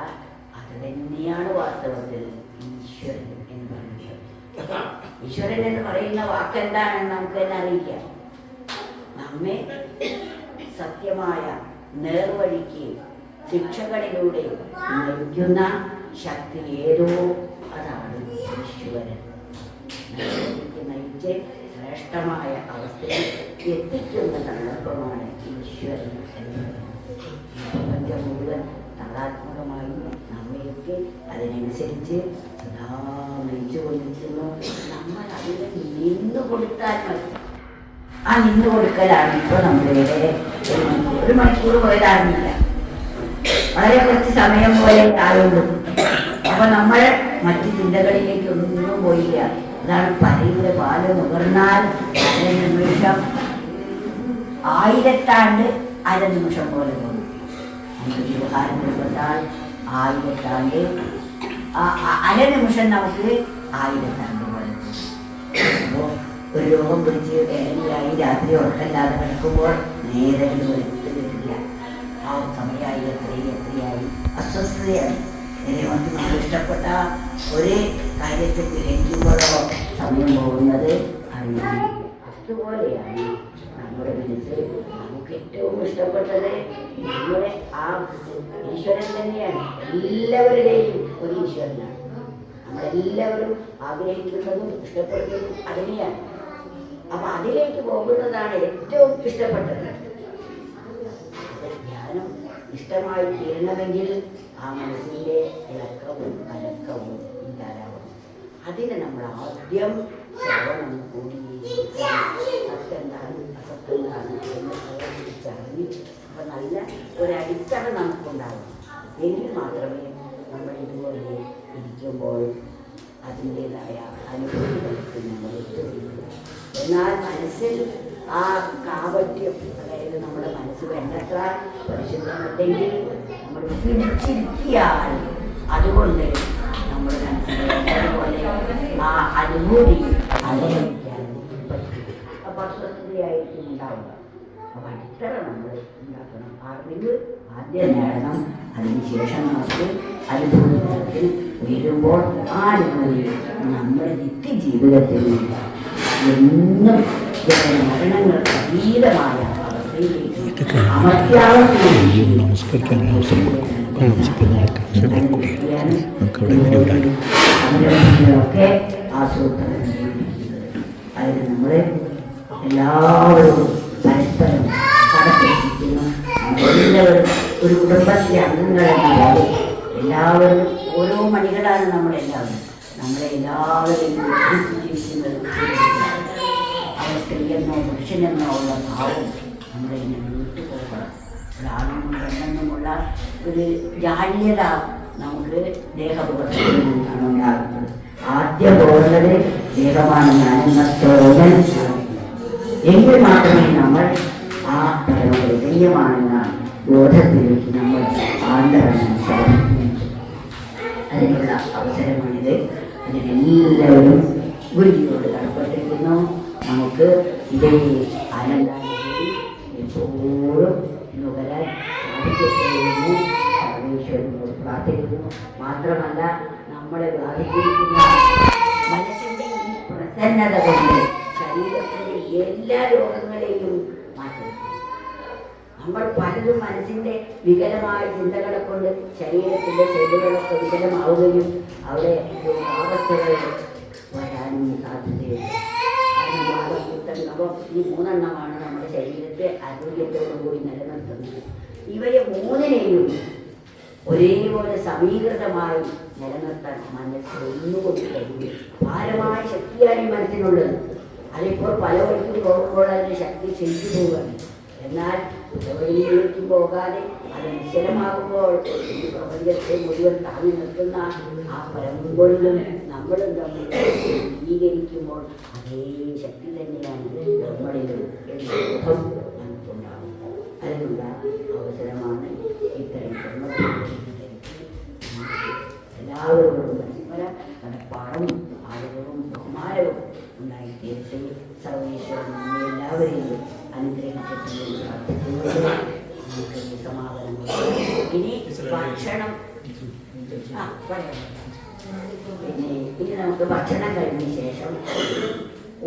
അത് തന്നെയാണ് വാസ്തവത്തിൽ ഈശ്വരൻ എന്ന് പറയുന്നത്. ഈശ്വരൻ എന്ന് പറയുന്ന വാക്കെന്താണെന്ന് നമുക്ക് തന്നെ അറിയിക്കാം. നമ്മെ സത്യമായ നേർവഴിക്ക് ശിക്ഷകളിലൂടെ നയിക്കുന്ന ശക്തി ഏതോ അതാണ് ഈശ്വരൻ. നയിച്ച് ശ്രേഷ്ഠമായ അവസ്ഥയിൽ എത്തിക്കുന്ന സന്ദർഭമാണ് ഈശ്വരൻ എന്ന് പറയുന്നത്. പ്രപഞ്ചം മുഴുവൻ താളാത്മകമായി നമ്മയൊക്കെ അതിനനുസരിച്ച് സദാ നയിച്ചു കൊണ്ടിരിക്കുന്നു. നമ്മൾ അതിന് നിന്ന് കൊടുത്താൽ മതി. ആ നിന്ന് കൊടുക്കലാണ് ഇപ്പോൾ നമ്മളിവിടെ ഒരു മണിക്കൂർ പോയതാകുന്നില്ല, വളരെ കുറച്ച് സമയം പോലെ ആയുള്ളൂ. അപ്പൊ നമ്മൾ മറ്റു ചിന്തകളിലേക്ക് ഒന്നും പോയില്ല. അതാണ് പറയുന്നത്, പാല് നുകർന്നാൽ അരനിമിഷം 1000 ആണ്ട് അരനിമിഷം പോലെ തോന്നും. നമുക്ക് വ്യവഹാരം ഉൾപ്പെട്ടാൽ 1000 ആണ്ട് അരനിമിഷം നമുക്ക് 1000 ആണ്ട് പോലെ തോന്നും. അപ്പോൾ ഒരു രോഗം പിടിച്ച് വേദനയായി രാത്രി ഉറക്കല്ലാതെ കിടക്കുമ്പോൾ നേരെ എടുത്തില്ല. ആ സമയമായി എത്രയായി അസ്വസ്ഥതയാണ്. നമുക്ക് നമ്മൾ ഇഷ്ടപ്പെട്ട ഒരു കാര്യത്തെ ഗ്രഹിക്കുമ്പോഴോ സമയം പോകുന്നത് അറിയില്ല. അതുപോലെയാണ് നമ്മുടെ മനസ്സ്. നമുക്ക് ഏറ്റവും ഇഷ്ടപ്പെട്ടത് നമ്മുടെ ആ ഈശ്വരൻ തന്നെയാണ്. എല്ലാവരുടെയും ഒരു ഈശ്വരനാണ്. നമ്മളെല്ലാവരും ആഗ്രഹിക്കുന്നതും ഇഷ്ടപ്പെടുന്നതും അതിനെയാണ്. അപ്പൊ അതിലേക്ക് പോകുന്നതാണ് ഏറ്റവും ഇഷ്ടപ്പെട്ടത്. ധ്യാനം ഇഷ്ടമായി തീരണമെങ്കിൽ ആ മനസ്സിൻ്റെ ഇളക്കവും കലക്കവും ഇല്ലാതാവണം. അതിന് നമ്മൾ ആദ്യം ശ്രവണം കൂടി സത്തെന്താണ് അസത്തെന്താണ് എന്ന് തിരിച്ചറിഞ്ഞ് അപ്പൊ നല്ല ഒരടിത്തറ നമുക്കുണ്ടാവും. എങ്കിൽ മാത്രമേ നമ്മൾ ഇതുപോലെ ഇരിക്കുമ്പോൾ അതിൻ്റെതായ അനുഭവങ്ങൾക്ക് നമ്മൾ എത്തുകയുള്ളൂ. എന്നാൽ മനസ്സിൽ ആ കാപട്യം, അതായത് നമ്മുടെ മനസ്സ് വേണ്ടത്ര പരിശുദ്ധമല്ലെങ്കിൽ നമ്മൾ പിടിച്ചിരിക്കിയാൽ അതുകൊണ്ട് നമ്മുടെ മനസ്സിലെ ആ അനുഭൂതി അനുഭവിക്കാൻ പറ്റും. അപ്പം അസ്വസ്ഥതയായിരിക്കും ഉണ്ടാവുക. അപ്പം അടിത്തറ നമ്മൾ ഉണ്ടാക്കണം. അറിവ് ആദ്യം നേടണം. അതിനുശേഷം നമുക്ക് അനുഭവത്തിൽ ഉയരുമ്പോൾ ആ അനുഭൂതി നമ്മുടെ നിത്യജീവിതത്തിൽ എന്നും മരണങ്ങൾക്ക് അതീതമായ അവസ്ഥയിലേക്ക് ഒക്കെ ആസൂത്രണം ചെയ്യുന്നത്. അതിന് നമ്മളെ എല്ലാവരും പരസ്പരം കടപ്പെട്ടിരിക്കുന്നു. എല്ലാവരും ഒരു കുടുംബത്തിലെ അംഗങ്ങളെന്ന പോലെ എല്ലാവരും ഓരോ മണികളാണ് നമ്മളെല്ലാവരും. നമ്മളെല്ലാവരെയും ജീവിക്കുന്നത് സ്ത്രീയെന്നോ പുരുഷനെന്നോ ഉള്ള ഭാവം നമ്മളെ ഇങ്ങനെ വിട്ടുപോകണം. ഒരാണെന്നും പെണ്ണെന്നുമുള്ള ഒരു ജാള്യത നമുക്ക് ദേഹപ്രവർത്തനമാണ് ഉണ്ടാകുന്നത്. ആദ്യം പോകുന്നത് ദേഹമാണെന്നാണെന്ന തോന്നൽ എങ്കിൽ മാത്രമേ നമ്മൾ ആ ചൈതന്യമാണെന്ന ബോധത്തിലേക്ക് നമ്മൾ ആന്തരണം സാധിക്കുന്നു. അതിനുള്ള അവസരമാണിത്. അതിനെല്ലാവരും ഗുരുജിയോട് കടപ്പെട്ടിരിക്കുന്നു. നമുക്ക് ഇതേ ആനന്ദാനുഭൂതി എപ്പോഴും നുകരാൻ സാധിക്കപ്പെടുന്നു. സർവേശ്വരനോട് പ്രാർത്ഥിക്കുന്നു. മാത്രമല്ല നമ്മളെ ബാധിച്ചിരിക്കുന്ന മനസ്സിൻ്റെ ഈ പ്രസന്നത കൊണ്ട് ശരീരത്തിൻ്റെ എല്ലാ രോഗങ്ങളെയും മാറ്റുന്നു. നമ്മൾ പലതും മനസ്സിൻ്റെ വികലമായ ചിന്തകളെ കൊണ്ട് ശരീരത്തിൻ്റെ സെല്ലുകളൊക്കെ വികലമാവുകയും അവിടെ രോഗാവസ്ഥകൾ വരാനും സാധ്യതയുണ്ട്. അപ്പോൾ ഈ 3 എണ്ണമാണ് നമ്മുടെ ശരീരത്തെ ആരോഗ്യത്തോടുകൂടി നിലനിർത്തുന്നത്. ഇവയെ 3നെയും ഒരേപോലെ സമീകൃതമായി നിലനിർത്താൻ മനസ്സ് ഒന്നുകൊണ്ട് കഴിയും. ഭാരമായ ശക്തിയാണ് ഈ മനസ്സിനുള്ളത്. അതിപ്പോൾ പല വഴിക്കും പോകുമ്പോൾ അതിൻ്റെ ശക്തി ക്ഷയിച്ചു പോവുകയാണ്. എന്നാൽ വഴിയിലേക്കും പോകാതെ അത് നിശ്ചലമാകുമ്പോൾ ഈ പ്രപഞ്ചത്തെ മുഴുവൻ താങ്ങി നിർത്തുന്ന ആ പരമ്പൊരുളും നമ്മളും തമ്മിൽ സ്വീകരിക്കുമ്പോൾ അതേ ശക്തി തന്നെയാണ് നമ്മളിലും ബോധം നമുക്കുണ്ടാകും. അതിനുള്ള അവസരമാണ് ഇത്തരം എല്ലാവരോടും പരസ്പരം പാഠവും ആദരവും ബഹുമാനവും ഉണ്ടായിത്തീരട്ടെ. സർവേശ്വരൻ എല്ലാവരെയും അനുഗ്രഹിക്കട്ടെ പ്രാർത്ഥിക്കുന്നത്. നമുക്ക് സമാധാനം. ഇനി ഭക്ഷണം ഇനി നമുക്ക് ഭക്ഷണം കഴിഞ്ഞ ശേഷം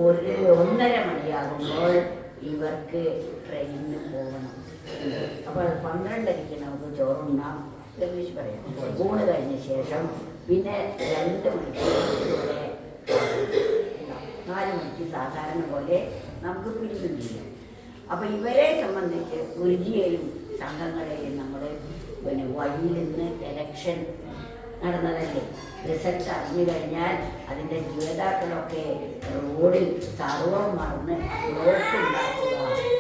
1-1:30 മണിയാകുമ്പോൾ ഇവർക്ക് ട്രെയിനിന് പോകണം. അപ്പോൾ 12:30 നമുക്ക് ചോറുണ്ണാം. രമേശ് പറയാം. ഊണ് കഴിഞ്ഞ ശേഷം പിന്നെ 2 മണിക്ക് 4 മണിക്ക് സാധാരണ പോലെ നമുക്ക് പിരിവില്ല. അപ്പോൾ ഇവരെ സംബന്ധിച്ച് ഗുരുജിയെയും സംഘങ്ങളെയും നമ്മൾ വഴിയിൽ നിന്ന് ഇലക്ഷൻ നടന്നതല്ലേ. റിസൾട്ട് അറിഞ്ഞു കഴിഞ്ഞാൽ അതിൻ്റെ ജീവിതാക്കളൊക്കെ റോഡിൽ സർവം മറന്ന് ബ്ലോക്ക് ഉണ്ടാക്കുക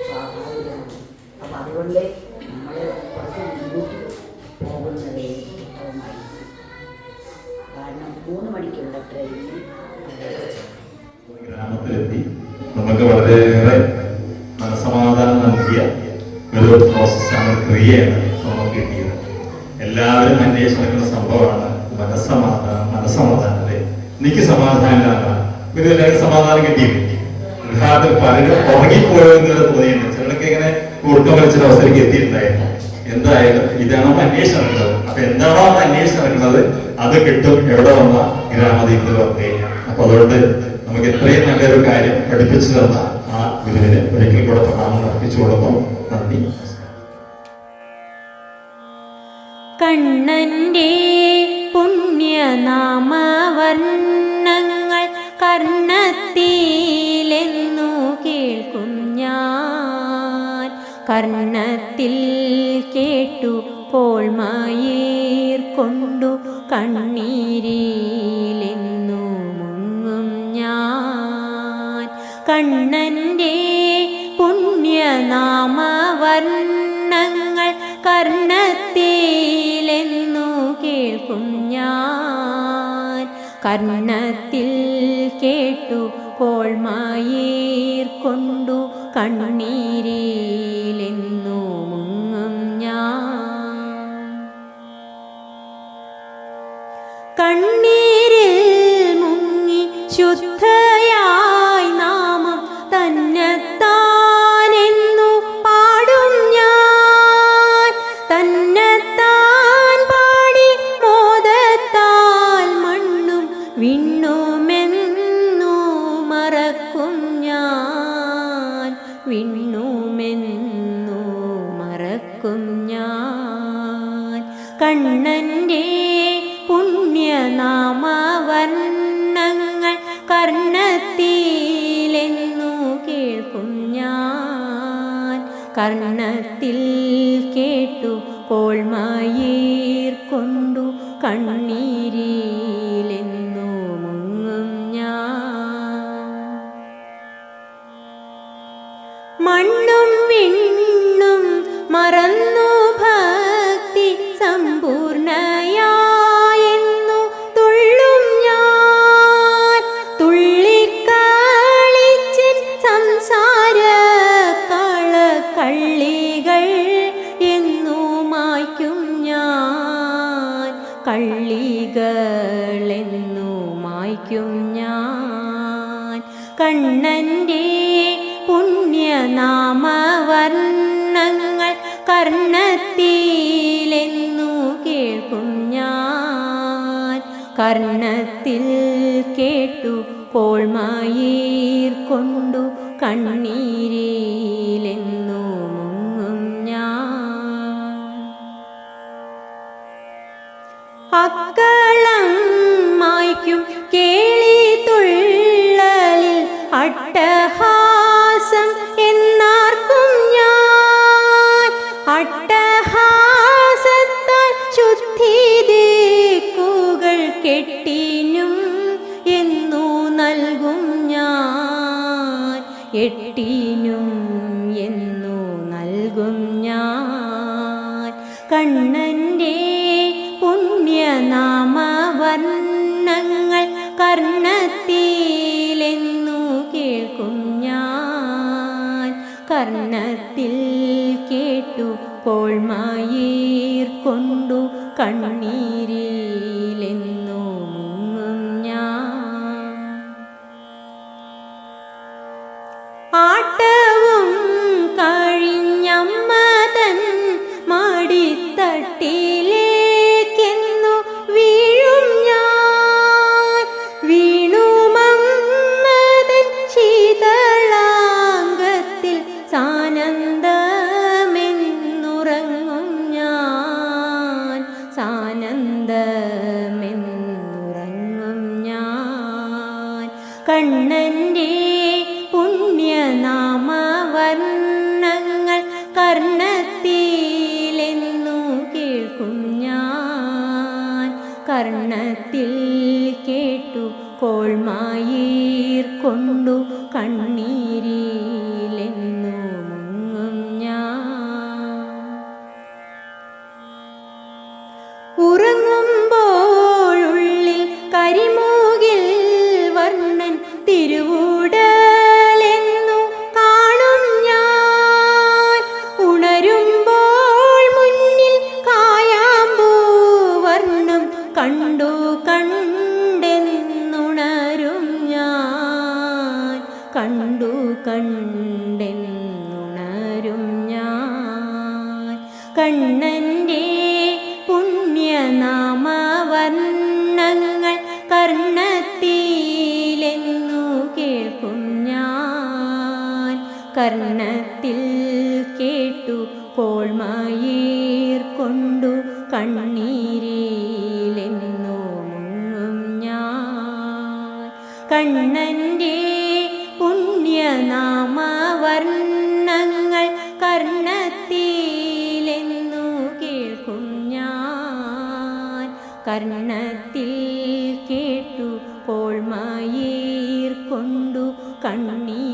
സ്വാഭാവികമാണ്. അപ്പം അതുകൊണ്ട് നമ്മൾ കുറച്ച് മുന്നോട്ട് പോകുന്നതേ ഉത്തമമായി. കാരണം 3 മണിക്കുള്ള ട്രെയിനിൽ
ഗ്രാമത്തിലെത്തി നമുക്ക് വളരെയേറെ മനസമാധാനം നൽകിയ ഒരു പ്രോസസ്സാണ്, ക്രിയയാണ് നമുക്ക് കിട്ടിയത്. എല്ലാവരും അന്വേഷിക്കുന്ന സംഭവമാണ് മനസ്സമാധാനത്തെ. എനിക്ക് സമാധാനമില്ലാതാണ്, ഒരു എല്ലാവരും സമാധാനം കിട്ടിയില്ല. ഗൃഹത്തിൽ പലരും ഉറങ്ങിപ്പോയെന്ന് തോന്നിയിട്ടുണ്ട്. ചിലർക്ക് ഇങ്ങനെ കൂട്ടം വലിച്ചൊരു അവസ്ഥയിലേക്ക് എത്തിയിട്ടുണ്ടായിരുന്നു. എന്തായാലും ഇതാണ് അന്വേഷണം നടക്കുന്നത്. അപ്പൊ എന്താണോ അത് അന്വേഷണം നടക്കുന്നത് അത് കിട്ടും എവിടെ വന്ന ഗ്രാമത്തിൽ വന്നു കഴിഞ്ഞാൽ. അപ്പൊ അതുകൊണ്ട് നമുക്ക് ഇത്രയും നല്ലൊരു കാര്യം പഠിപ്പിച്ചു തന്ന ആ ഗുരുവിന് ഒരിക്കൽ കൂടെ പ്രണാമം അർപ്പിച്ചു കൊടുക്കും. നന്ദി.
കണ്ണന്റെ പുണ്യനാമവർണ്ണങ്ങൾ കർണത്തിലെന്നു കേൾക്കും ഞാൻ. കർണത്തിൽ കേട്ടു കോൾമയേർ കൊണ്ടു കണ്ണീരിലെന്നു മുങ്ങും ഞാൻ. കണ്ണന്റെ പുണ്യനാമവർണ്ണങ്ങൾ കർണത്തിലെന്നു കേൾക്കും ഞാൻ. കർണത്തിൽ കേട്ടു കോൾമയേർ കൊണ്ടു കണ്ണീരിലെന്നു മുങ്ങും ഞാൻ. കണ്ണീരിൽ മുങ്ങി ശുദ്ധയായി നാമം തന്നെത്താനെന്നു പാടും ഞാൻ. തന്നെത്താൻ പാടി മോദത്താൽ മണ്ണും വിണ്ണുമെന്നു മറക്കും ഞാൻ. വിണ്ണുമെന്നു മറക്കും ഞാൻ. കണ്ണന്റെ പുണ്യനാമവർണ്ണങ്ങൾ കർണത്തിലെന്നു കേൾക്കും ഞാൻ. കർണത്തിൽ കേട്ടു കോൾമയേർ കൊണ്ടു കണ്ണീരിലെന്നു മുങ്ങും ഞാൻ. മണ്ണും വിണ്ണും മറന്നു ഭക്തി സമ്പൂർണയായെന്നു തുള്ളും ഞാൻ. തുള്ളിക്കളിച്ചിൻ സംസാര കളക്കള്ളികൾ എന്നു മായ്ക്കും ഞാൻ. കള്ളികളെന്നു മായ്ക്കും ഞാൻ. കണ്ണന്റെ പുണ്യനാമവർണ്ണങ്ങൾ കർണത്തിലെന്നു കേൾക്കും ഞാൻ. കർണത്തിൽ കേട്ടു കോൾമയേർ കൊണ്ടു കണ്ണീരിലെന്നു മുങ്ങും ഞാൻ. അക്കളം മായ്ക്കും കേളി തുള്ളലിൽ അട്ടഹാസം എന്നാർക്കും ഞാൻ. അട്ടഹാസത്താൽ ശുദ്ധി ദിക്കുകൾ കെട്ടിനും എന്നു നൽകും ഞാൻ. എട്ടിനും എന്നു നൽകും ഞാൻ. കണ്ണന്റെ പുണ്യനാമവർണ്ണങ്ങൾ കർണത്തിലെന്നു കേൾക്കും ഞാൻ. കർണത്തിൽ കേട്ടു കോൾമയേർ കൊണ്ടു കണ്ണീരിലെന്നു മുങ്ങും ഞാൻ. ആട്ടവും കഴിഞ്ഞമ്മ തൻ മടിത്തട്ടിലേക്കെന്നു വീഴും ഞാൻ. വീണുമമ്മതൻ ശീതളാംഗത്തിൽ സാനന്ദമെന്നുറങ്ങും ഞാൻ. സാനന്ദമെന്നുറങ്ങും ഞാൻ. കണ്ണന്റെ പുണ്യനാമവർണ്ണങ്ങൾ കർണത്തിലെന്നു കേൾക്കും ഞാൻ. കർണത്തിൽ കേട്ടു കോൾമായീർ കൊണ്ടു കണ്ണീരിലെന്നു മുങ്ങും ഞാൻ. ഉറങ്ങുമ്പോഴുള്ളിൽ കരിമൂകിൽ വർണ്ണൻ തിരുവൂടലെന്നു കാണും ഞാൻ. ഉണരുമ്പോൾ മുന്നിൽ കായാമ്പൂ വർണ്ണം കണ്ടു കണ്ടെന്നുണരും ഞാൻ. കണ്ടു കണ്ടെന്നുണരും ഞാൻ. കണ്ണൻ്റെ പുണ്യനാമവർണ്ണങ്ങൾ കർണത്തിലെന്നു കേൾക്കും ഞാൻ. കർണത്തിൽ കേട്ടു കോൾമായീർ കൊണ്ടു കണ്ണീരിലെന്നു മുങ്ങും ഞാൻ. കണ്ണൻ്റെ പുണ്യനാമവർണ്ണങ്ങൾ കർണത്തിലെന്നു കേൾക്കും ഞാൻ. കർണത്തിൽ കേട്ടു കോൾമായീർ കൊണ്ടു കണ്ണീരിലെന്നു